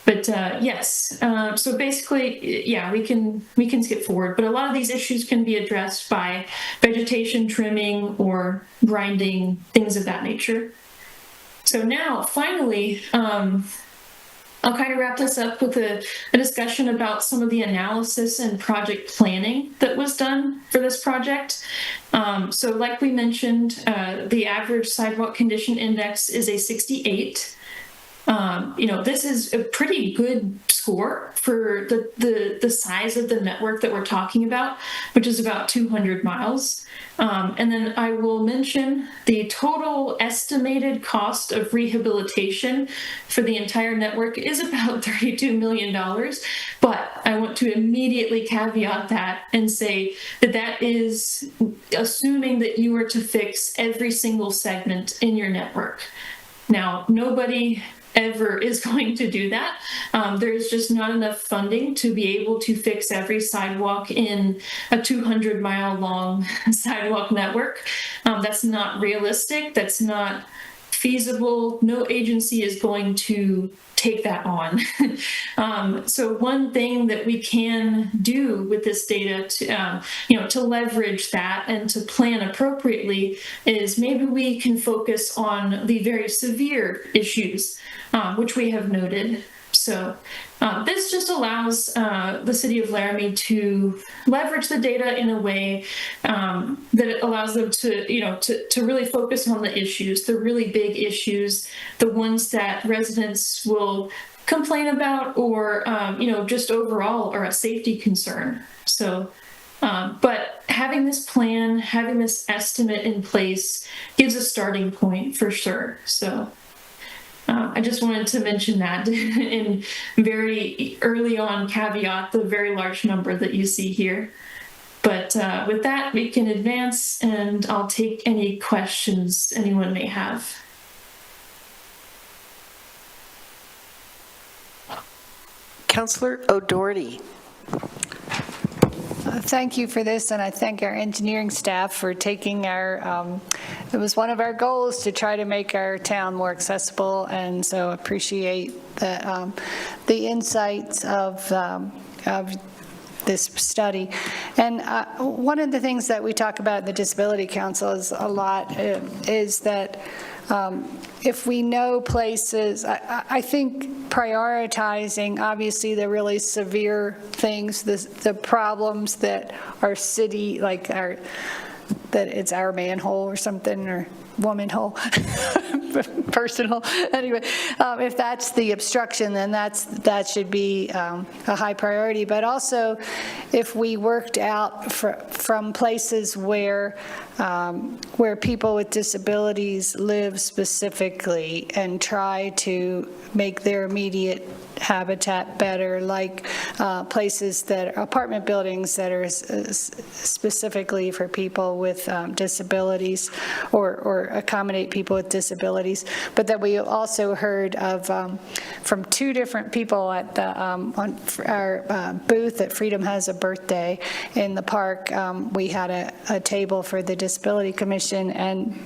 But yes, so basically, yeah, we can skip forward, but a lot of these issues can be addressed by vegetation trimming or grinding, things of that nature. So now, finally, I'll kind of wrap this up with a discussion about some of the analysis and project planning that was done for this project. So like we mentioned, the average sidewalk condition index is a 68. You know, this is a pretty good score for the size of the network that we're talking about, which is about 200 miles. And then I will mention the total estimated cost of rehabilitation for the entire network is about $32 million. But I want to immediately caveat that and say that that is assuming that you were to fix every single segment in your network. Now, nobody ever is going to do that. There's just not enough funding to be able to fix every sidewalk in a 200-mile long sidewalk network. That's not realistic. That's not feasible. No agency is going to take that on. So one thing that we can do with this data to, you know, to leverage that and to plan appropriately is maybe we can focus on the very severe issues, which we have noted. So this just allows the city of Laramie to leverage the data in a way that it allows them to, you know, to really focus on the issues, the really big issues, the ones that residents will complain about, or you know, just overall are a safety concern. So, but having this plan, having this estimate in place gives a starting point for sure. So. I just wanted to mention that in very early on caveat, the very large number that you see here. But with that, we can advance, and I'll take any questions anyone may have. Councillor O'Doherty. Thank you for this, and I thank our engineering staff for taking our, it was one of our goals to try to make our town more accessible, and so appreciate the insights of this study. And one of the things that we talk about in the Disability Council is a lot is that if we know places, I think prioritizing obviously the really severe things, the problems that our city, like that it's our manhole or something, or woman hole, personal. Anyway, if that's the obstruction, then that should be a high priority. But also, if we worked out from places where people with disabilities live specifically and try to make their immediate habitat better, like places that are apartment buildings that are specifically for people with disabilities, or accommodate people with disabilities. But that we also heard of from two different people at the on our booth at Freedom Has a Birthday in the park. We had a table for the Disability Commission, and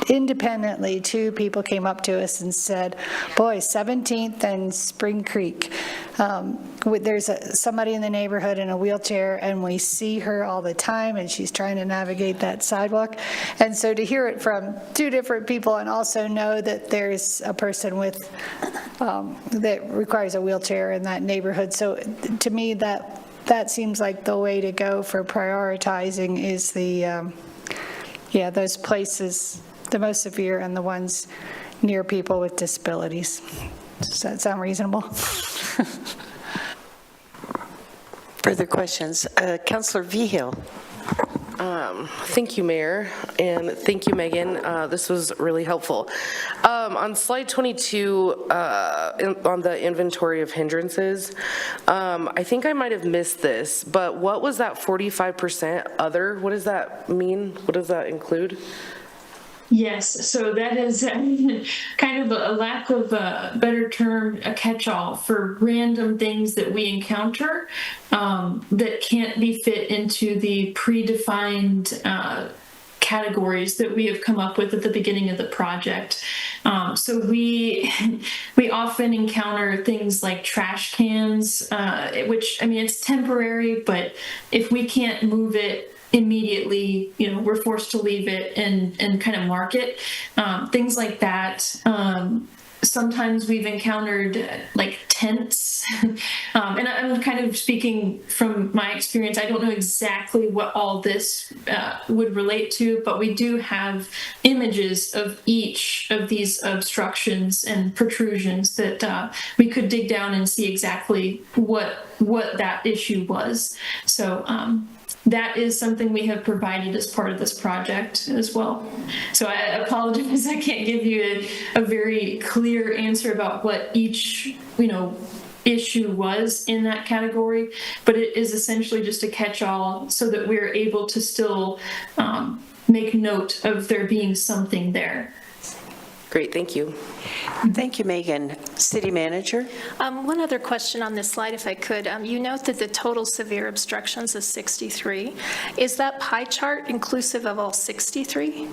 independently, two people came up to us and said, boy, 17th and Spring Creek, there's somebody in the neighborhood in a wheelchair, and we see her all the time, and she's trying to navigate that sidewalk. And so to hear it from two different people, and also know that there's a person with that requires a wheelchair in that neighborhood. So to me, that that seems like the way to go for prioritizing is those places, the most severe and the ones near people with disabilities. Does that sound reasonable? Further questions? Councilor Vigil. Thank you, Mayor, and thank you, Megan. This was really helpful. On slide 22, on the inventory of hindrances, I think I might have missed this, but what was that 45% other? What does that mean? What does that include? Yes, so that is kind of a lack of a better term, a catch-all for random things that we encounter that can't be fit into the predefined categories that we have come up with at the beginning of the project. So we often encounter things like trash cans, which, I mean, it's temporary, but if we can't move it immediately, we're forced to leave it and kind of mark it. Things like that. Sometimes we've encountered like tents, and I'm kind of speaking from my experience. I don't know exactly what all this would relate to, but we do have images of each of these obstructions and protrusions that we could dig down and see exactly what that issue was. So that is something we have provided as part of this project as well. So I apologize, I can't give you a very clear answer about what each, issue was in that category, but it is essentially just a catch-all so that we're able to still make note of there being something there. Great, thank you. Thank you, Megan. City Manager? One other question on this slide, if I could. You note that the total severe obstructions is 63. Is that pie chart inclusive of all 63?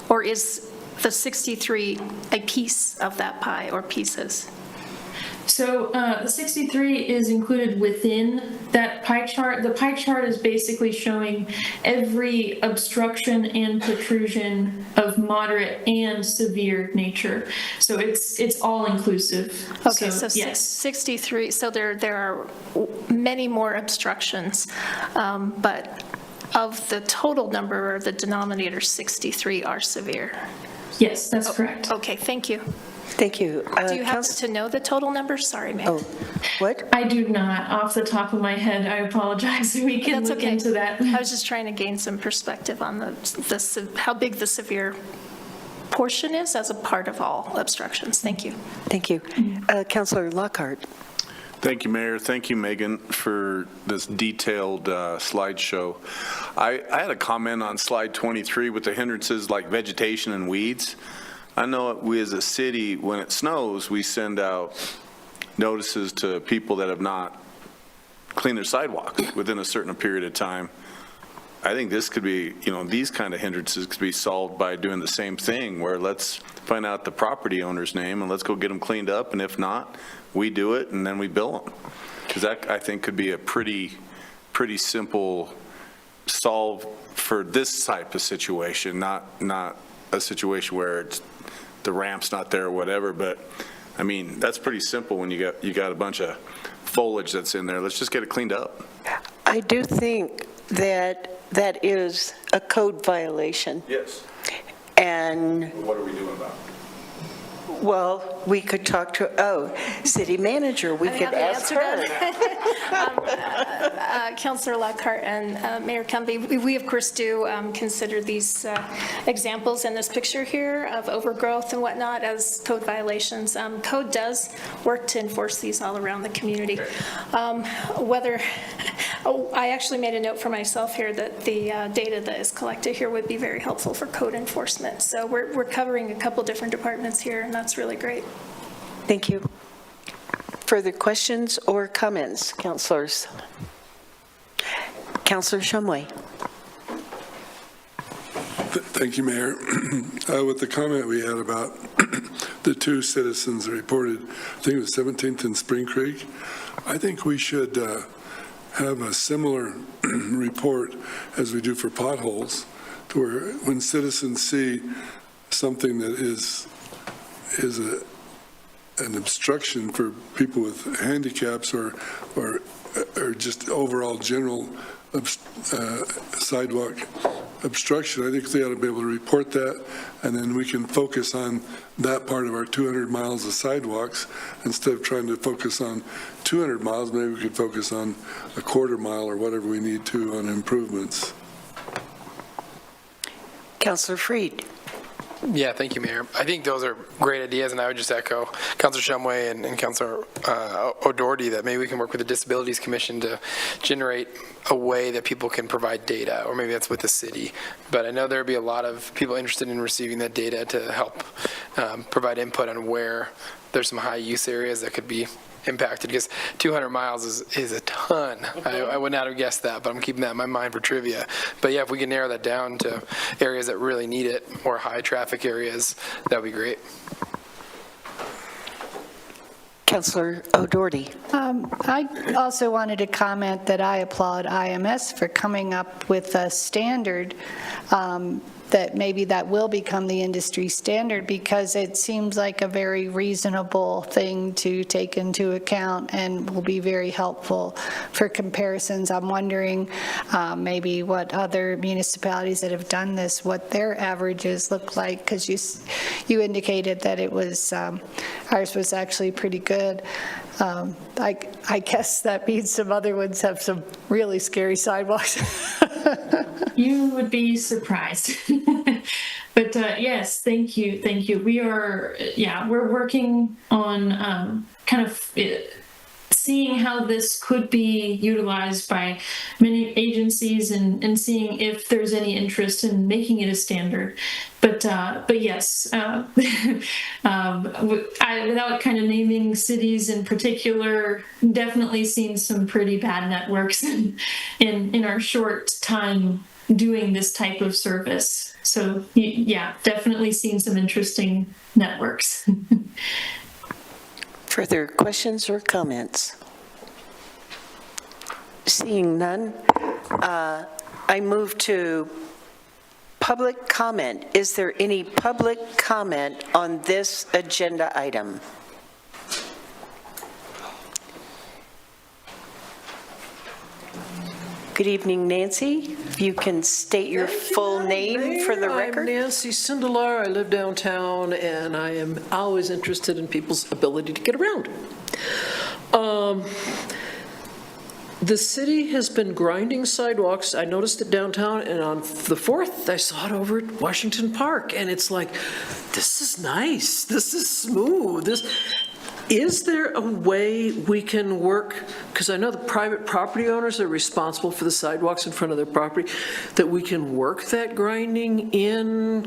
Or is the 63 a piece of that pie or pieces? So the 63 is included within that pie chart. The pie chart is basically showing every obstruction and protrusion of moderate and severe nature. So it's all inclusive. Okay, so yes. 63. So there are many more obstructions, but of the total number, or the denominator, 63 are severe. Yes, that's correct. Okay, thank you. Thank you. Do you happen to know the total number? Sorry, Meg. Oh, what? I do not, off the top of my head. I apologize. We can That's look okay. into that. I was just trying to gain some perspective on how big the severe portion is as a part of all obstructions. Thank you. Thank you. Councilor Lockhart. Thank you, Mayor. Thank you, Megan, for this detailed slideshow. I had a comment on slide 23 with the hindrances like vegetation and weeds. I know we as a city, when it snows, we send out notices to people that have not cleaned their sidewalks within a certain period of time. I think this could be, these kind of hindrances could be solved by doing the same thing, where let's find out the property owner's name and let's go get them cleaned up, and if not, we do it and then we bill them. Because that, I think, could be a pretty simple solve for this type of situation, not a situation where the ramp's not there or whatever, but I mean, that's pretty simple when you got a bunch of foliage that's in there. Let's just get it cleaned up. I do think that is a code violation. Yes. And what are we doing about it? Well, we could talk to, city manager, we could ask her. Councilor Lockhart and Mayor Cumbie, we of course do consider these examples in this picture here of overgrowth and whatnot as code violations. Code does work to enforce these all around the community. I actually made a note for myself here that the data that is collected here would be very helpful for code enforcement. So we're covering a couple different departments here, and that's really great. Thank you. Further questions or comments, councilors? Councilor Shumway. Thank you, Mayor. With the comment we had about the two citizens that reported, I think it was 17th and Spring Creek, I think we should have a similar report as we do for potholes, to where when citizens see something that is an obstruction for people with handicaps or just overall general sidewalk obstruction, I think they ought to be able to report that, and then we can focus on that part of our 200 miles of sidewalks instead of trying to focus on 200 miles. Maybe we could focus on a quarter mile or whatever we need to on improvements. Councilor Freed. Yeah, thank you, Mayor. I think those are great ideas, and I would just echo Councilor Shumway and Councilor O'Doherty that maybe we can work with the Disabilities Commission to generate a way that people can provide data, or maybe that's with the city. But I know there would be a lot of people interested in receiving that data to help provide input on where there's some high use areas that could be impacted, because 200 miles is a ton. I would not have guessed that, but I'm keeping that in my mind for trivia. But yeah, if we can narrow that down to areas that really need it, or high traffic areas, that would be great. Councilor O'Doherty. I also wanted to comment that I applaud IMS for coming up with a standard that maybe that will become the industry standard, because it seems like a very reasonable thing to take into account and will be very helpful for comparisons. I'm wondering maybe what other municipalities that have done this, what their averages look like, because you indicated that it was, ours was actually pretty good. I guess that means some other ones have some really scary sidewalks. You would be surprised. But yes, thank you. We are, we're working on kind of seeing how this could be utilized by many agencies and seeing if there's any interest in making it a standard. But yes, without kind of naming cities in particular, definitely seen some pretty bad networks in our short time doing this type of service. So yeah, definitely seen some interesting networks. Further questions or comments? Seeing none, I move to public comment. Is there any public comment on this agenda item? Good evening, Nancy. If you can state your full name for the record. I'm Nancy Sindelar. I live downtown, and I am always interested in people's ability to get around. The city has been grinding sidewalks. I noticed it downtown, and on the 4th, I saw it over at Washington Park, and it's like, this is nice. This is smooth. Is there a way we can work, because I know the private property owners are responsible for the sidewalks in front of their property, that we can work that grinding in?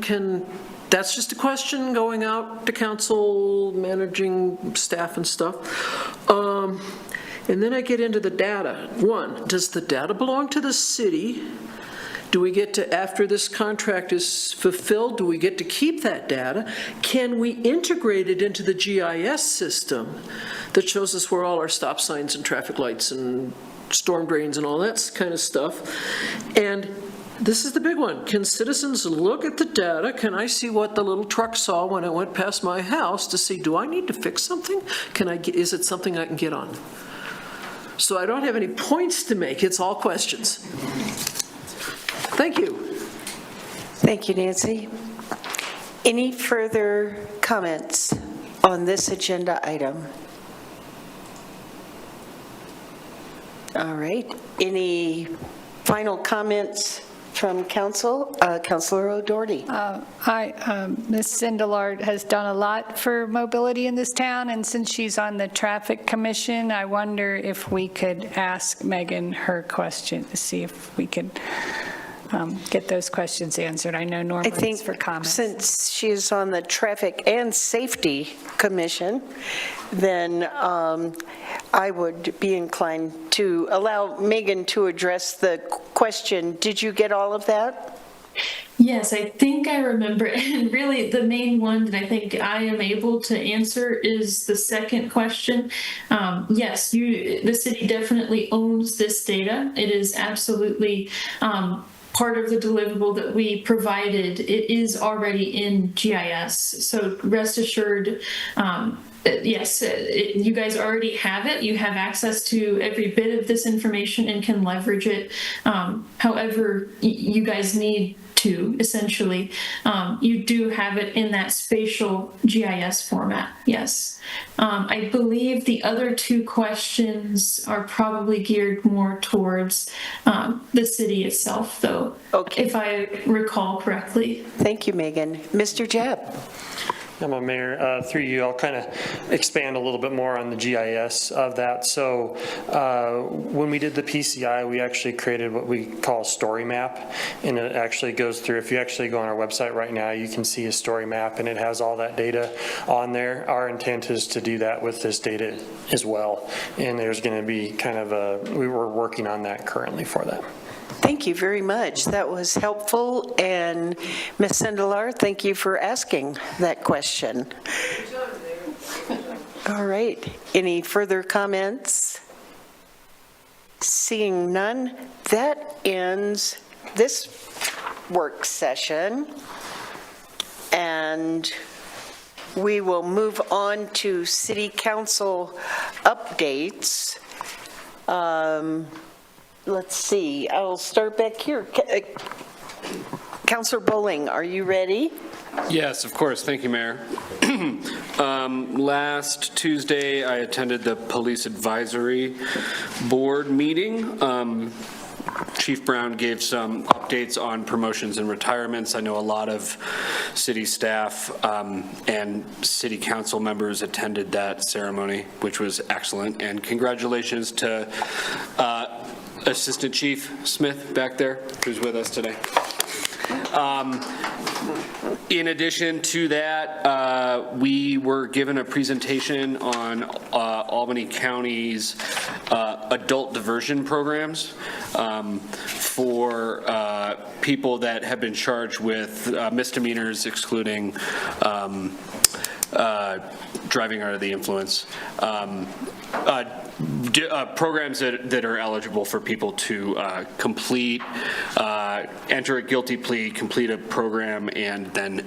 That's just a question going out to council, managing staff and stuff. And then I get into the data. One, does the data belong to the city? Do we get to, after this contract is fulfilled, do we get to keep that data? Can we integrate it into the GIS system that shows us where all our stop signs and traffic lights and storm drains and all that kind of stuff? And this is the big one. Can citizens look at the data? Can I see what the little truck saw when it went past my house to see, do I need to fix something? Is it something I can get on? So I don't have any points to make. It's all questions. Thank you. Thank you, Nancy. Any further comments on this agenda item? All right. Any final comments from council? Councilor O'Doherty. Ms. Sindelar has done a lot for mobility in this town, and since she's on the Traffic Commission, I wonder if we could ask Megan her question to see if we could get those questions answered. I know Norma is for comments. Since she is on the Traffic and Safety Commission, then I would be inclined to allow Megan to address the question. Did you get all of that? Yes, I think I remember. And really, the main one that I think I am able to answer is the second question. Yes, the city definitely owns this data. It is absolutely part of the deliverable that we provided. It is already in GIS. So rest assured, yes, you guys already have it. You have access to every bit of this information and can leverage it however you guys need to, essentially. You do have it in that spatial GIS format, yes. I believe the other two questions are probably geared more towards the city itself, though, if I recall correctly. Thank you, Megan. Mr. Jebb. Mayor, through you, I'll kind of expand a little bit more on the GIS of that. So when we did the PCI, we actually created what we call a story map, and it actually goes through, if you actually go on our website right now, you can see a story map, and it has all that data on there. Our intent is to do that with this data as well, and there's going to be kind of we were working on that currently for that. Thank you very much. That was helpful. And Ms. Sindelar, thank you for asking that question. All right. Any further comments? Seeing none, that ends this work session. And we will move on to City Council updates. Let's see, I'll start back here. Councilor Bowling, are you ready? Yes, of course. Thank you, Mayor. Last Tuesday, I attended the Police Advisory Board meeting. Chief Brown gave some updates on promotions and retirements. I know a lot of city staff and city council members attended that ceremony, which was excellent. And congratulations to Assistant Chief Smith back there, who's with us today. In addition to that, we were given a presentation on Albany County's adult diversion programs for people that have been charged with misdemeanors, excluding driving under the influence. Programs that are eligible for people to enter a guilty plea, complete a program, and then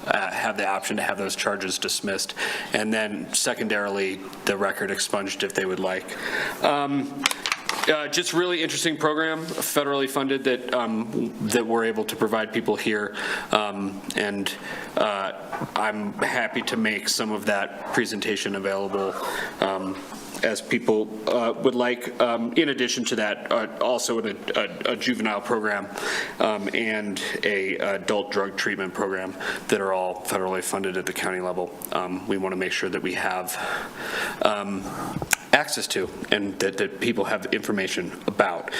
have the option to have those charges dismissed, and then secondarily the record expunged if they would like. Just really interesting program, federally funded, that we're able to provide people here, and I'm happy to make some of that presentation available as people would like. In addition to that, also a juvenile program and a adult drug treatment program that are all federally funded at the county level. We want to make sure that we have access to and that people have information about.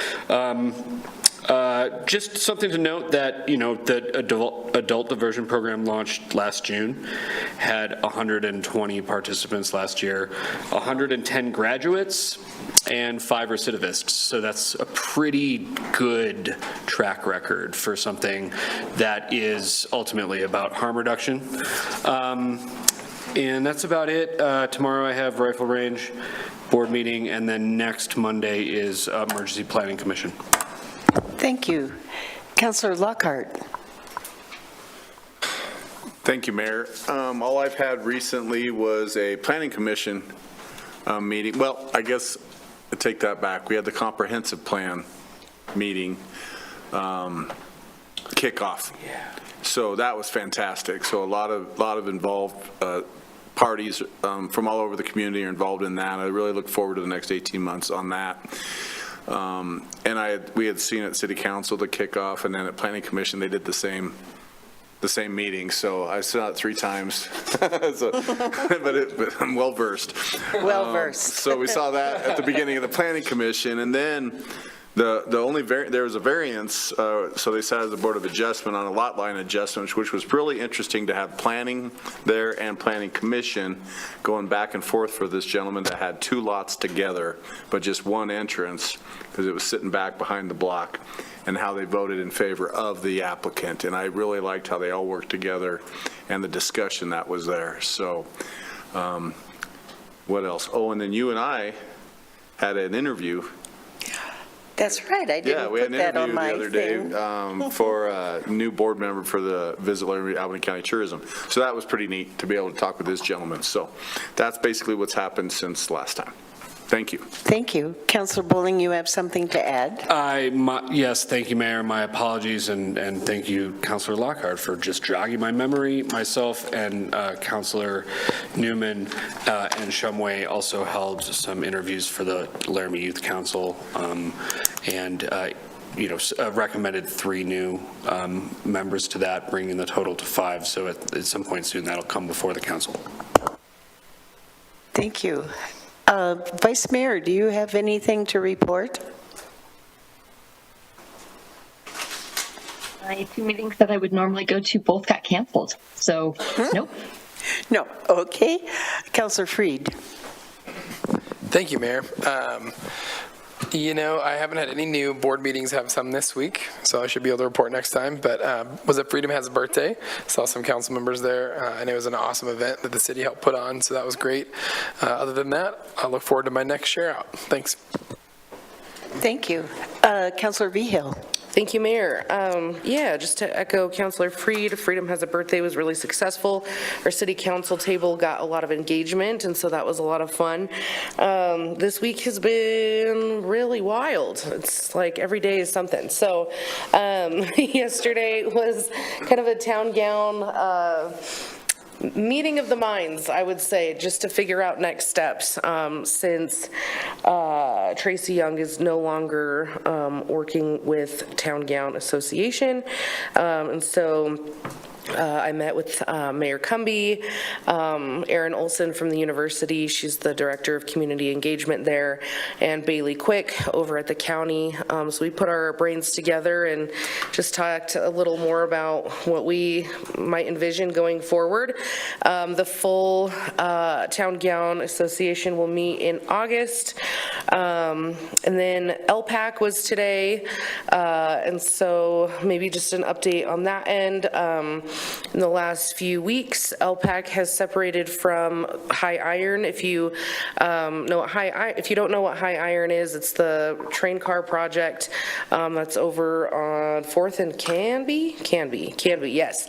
Just something to note that, the adult diversion program launched last June, had 120 participants last year, 110 graduates, and 5 recidivists. So that's a pretty good track record for something that is ultimately about harm reduction. And that's about it. Tomorrow I have Rifle Range board meeting, and then next Monday is Emergency Planning Commission. Thank you. Councilor Lockhart. Thank you, Mayor. All I've had recently was a planning commission meeting. Well, I guess I take that back. We had the comprehensive plan meeting kickoff. Yeah. So that was fantastic. So a lot of involved parties from all over the community are involved in that. I really look forward to the next 18 months on that. And we had seen at City Council the kickoff, and then at Planning Commission they did the same meeting. So I saw it 3 times, but I'm well versed. Well versed. So we saw that at the beginning of the Planning Commission, and then there was a variance. So they sat as a Board of Adjustment on a lot line adjustment, which was really interesting to have planning there and Planning Commission going back and forth for this gentleman that had 2 lots together, but just one entrance because it was sitting back behind the block, and how they voted in favor of the applicant. And I really liked how they all worked together and the discussion that was there. So what else? Oh, and then you and I had an interview That's right, I Yeah, didn't we had put an that on interview my the other day thing. for a new board member for the Visit Laramie, Albany County Tourism. So that was pretty neat to be able to talk with this gentleman. So that's basically what's happened since last time. Thank you. Thank you. Councilor Bowling, you have something to add? Yes, thank you, Mayor. My apologies, and thank you, Councilor Lockhart, for just jogging my memory. Myself and Councilor Newman and Shumway also held some interviews for the Laramie Youth Council, and recommended 3 new members to that, bringing the total to 5. So at some point soon, that'll come before the council. Thank you. Vice Mayor, do you have anything to report? My 2 meetings that I would normally go to both got canceled, so nope. No, okay. Councilor Freed. Thank you, Mayor. I haven't had any new board meetings, have some this week, so I should be able to report next time. But was it Freedom Has a Birthday? Saw some council members there, and it was an awesome event that the city helped put on, so that was great. Other than that, I look forward to my next share out. Thanks. Thank you. Councilor Vigil. Thank you, Mayor. Just to echo Councilor Freed, Freedom Has a Birthday was really successful. Our city council table got a lot of engagement, and so that was a lot of fun. This week has been really wild. It's like every day is something. So yesterday was kind of a town gown meeting of the minds, I would say, just to figure out next steps, since Tracy Young is no longer working with Town Gown Association. And so I met with Mayor Cumby, Erin Olson from the university, she's the director of community engagement there, and Bailey Quick over at the county. So we put our brains together and just talked a little more about what we might envision going forward. The full Town Gown Association will meet in August. And then LPAC was today, and so maybe just an update on that end. In the last few weeks, LPAC has separated from High Iron. If you don't know what High Iron is, it's the train car project that's over on 4th and Canby, yes.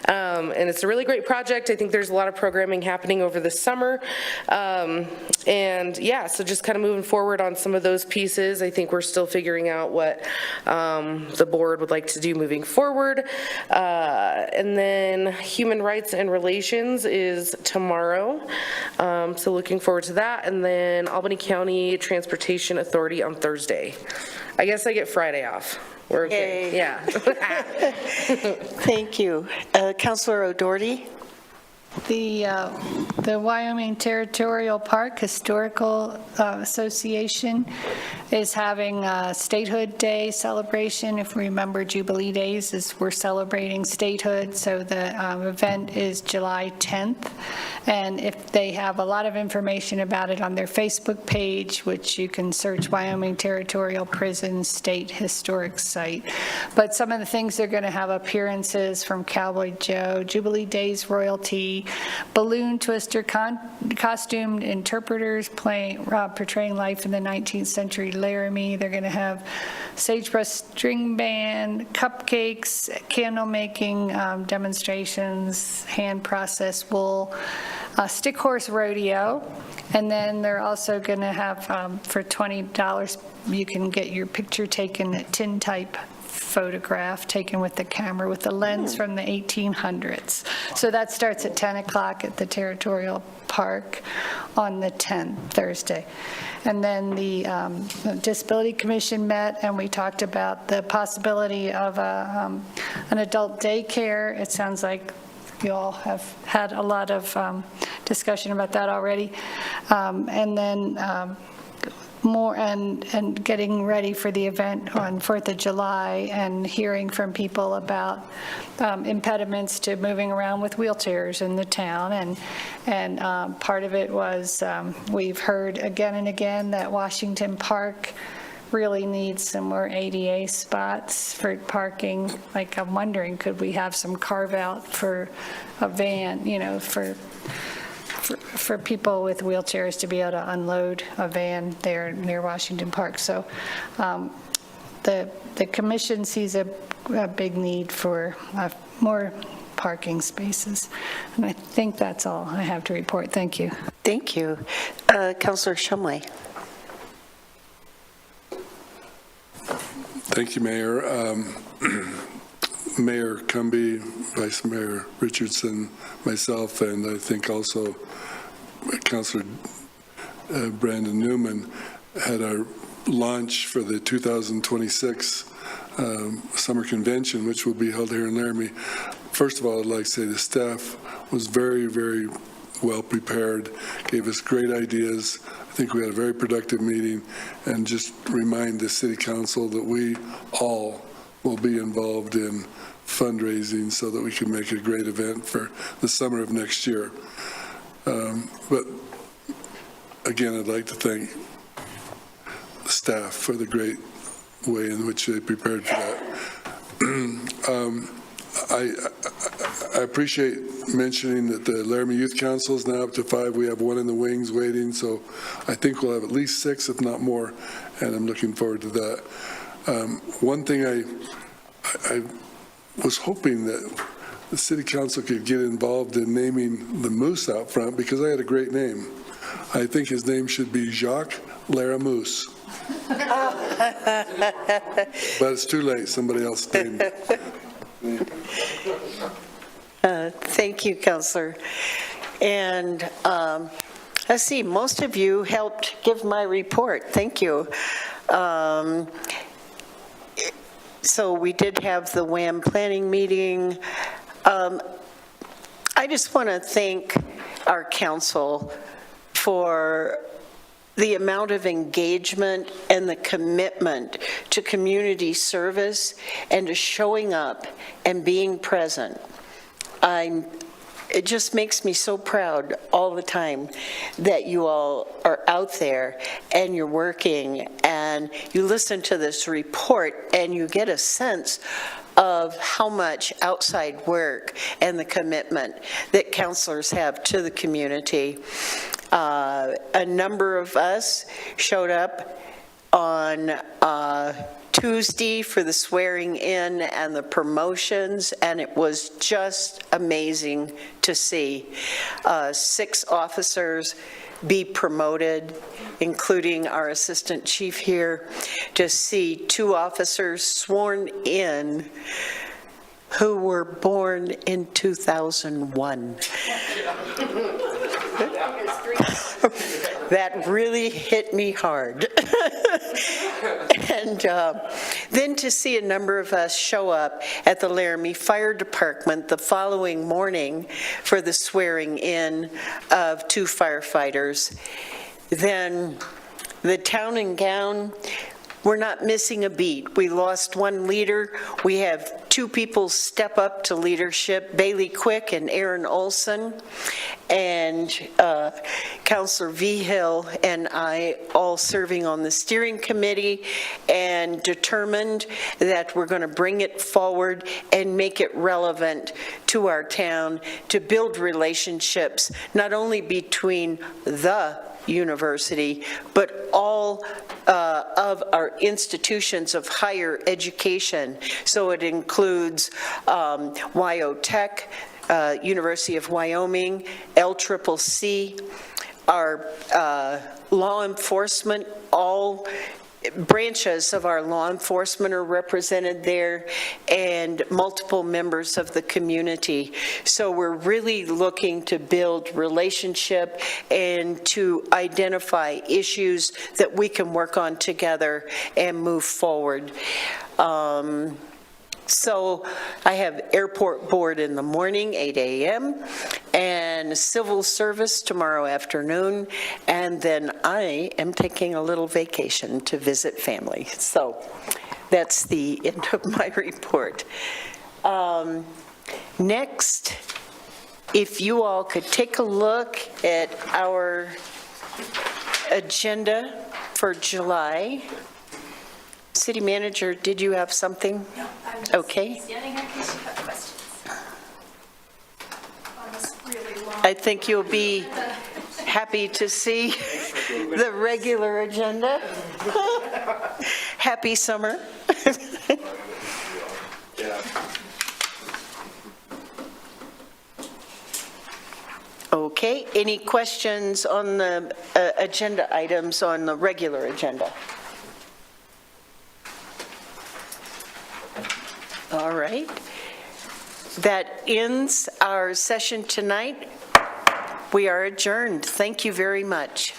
And it's a really great project. I think there's a lot of programming happening over the summer. So just kind of moving forward on some of those pieces. I think we're still figuring out what the board would like to do moving forward. And then Human Rights and Relations is tomorrow, so looking forward to that. And then Albany County Transportation Authority on Thursday. I guess I get Friday off. We're okay. Yay. Yeah. Thank you. Councilor O'Doherty. The Wyoming Territorial Park Historical Association is having a Statehood Day celebration. If we remember, Jubilee Days is we're celebrating statehood, so the event is July 10th. And if they have a lot of information about it on their Facebook page, which you can search Wyoming Territorial Prison State Historic Site. But some of the things they're going to have appearances from Cowboy Joe, Jubilee Days royalty, balloon twister costumed interpreters portraying life in the 19th century Laramie. They're going to have sagebrush string band, cupcakes, candle making demonstrations, hand processed wool, stick horse rodeo, and then they're also going to have for $20 you can get your picture taken at tintype photograph taken with the camera with the lens from the 1800s. So that starts at 10 o'clock at the Territorial Park on the 10th, Thursday. And then the Disability Commission met and we talked about the possibility of an adult daycare. It sounds like you all have had a lot of discussion about that already. And then more and getting ready for the event on 4th of July and hearing from people about impediments to moving around with wheelchairs in the town. And part of it was we've heard again and again that Washington Park really needs some more ADA spots for parking. Like I'm wondering, could we have some carve out for a van, for people with wheelchairs to be able to unload a van there near Washington Park. So the commission sees a big need for more parking spaces. And I think that's all I have to report. Thank you. Thank you. Councilor Shumway. Thank you, Mayor. Mayor Cumby, Vice Mayor Richardson, myself, and I think also Councilor Brandon Newman had our launch for the 2026 Summer Convention, which will be held here in Laramie. First of all, I'd like to say the staff was very, very well prepared, gave us great ideas. I think we had a very productive meeting, and just remind the City Council that we all will be involved in fundraising so that we can make a great event for the summer of next year. But again, I'd like to thank the staff for the great way in which they prepared for that. I appreciate mentioning that the Laramie Youth Council is now up to 5. We have 1 in the wings waiting, so I think we'll have at least 6, if not more, and I'm looking forward to that. One thing I was hoping that the City Council could get involved in naming the moose out front, because I had a great name. I think his name should be Jacques Laramousse. But it's too late. Somebody else named it. Thank you, Councilor. And let's see, most of you helped give my report. Thank you. So we did have the WAM planning meeting. I just want to thank our council for the amount of engagement and the commitment to community service and to showing up and being present. It just makes me so proud all the time that you all are out there and you're working and you listen to this report and you get a sense of how much outside work and the commitment that counselors have to the community. A number of us showed up on Tuesday for the swearing in and the promotions, and it was just amazing to see 6 officers be promoted, including our assistant chief here, to see 2 officers sworn in who were born in 2001. That really hit me hard. And then to see a number of us show up at the Laramie Fire Department the following morning for the swearing in of 2 firefighters. Then the town and gown, we're not missing a beat. We lost 1 leader. We have 2 people step up to leadership, Bailey Quick and Aaron Olson. And Councilor Vigil and I all serving on the steering committee and determined that we're going to bring it forward and make it relevant to our town to build relationships, not only between the university, but all of our institutions of higher education. So it includes WyoTech, University of Wyoming, LCCC, our law enforcement, all branches of our law enforcement are represented there, and multiple members of the community. So we're really looking to build relationship and to identify issues that we can work on together and move forward. So I have airport board in the morning, 8 a.m., and civil service tomorrow afternoon, and then I am taking a little vacation to visit family. So that's the end of my report. Next, if you all could take a look at our agenda for July. City Manager, did you have something? No, I'm just okay. standing here in case you have questions. On this really long. I think you'll be happy to see the regular agenda. Happy summer. Okay, any questions on the agenda items on the regular agenda? All right. That ends our session tonight. We are adjourned. Thank you very much.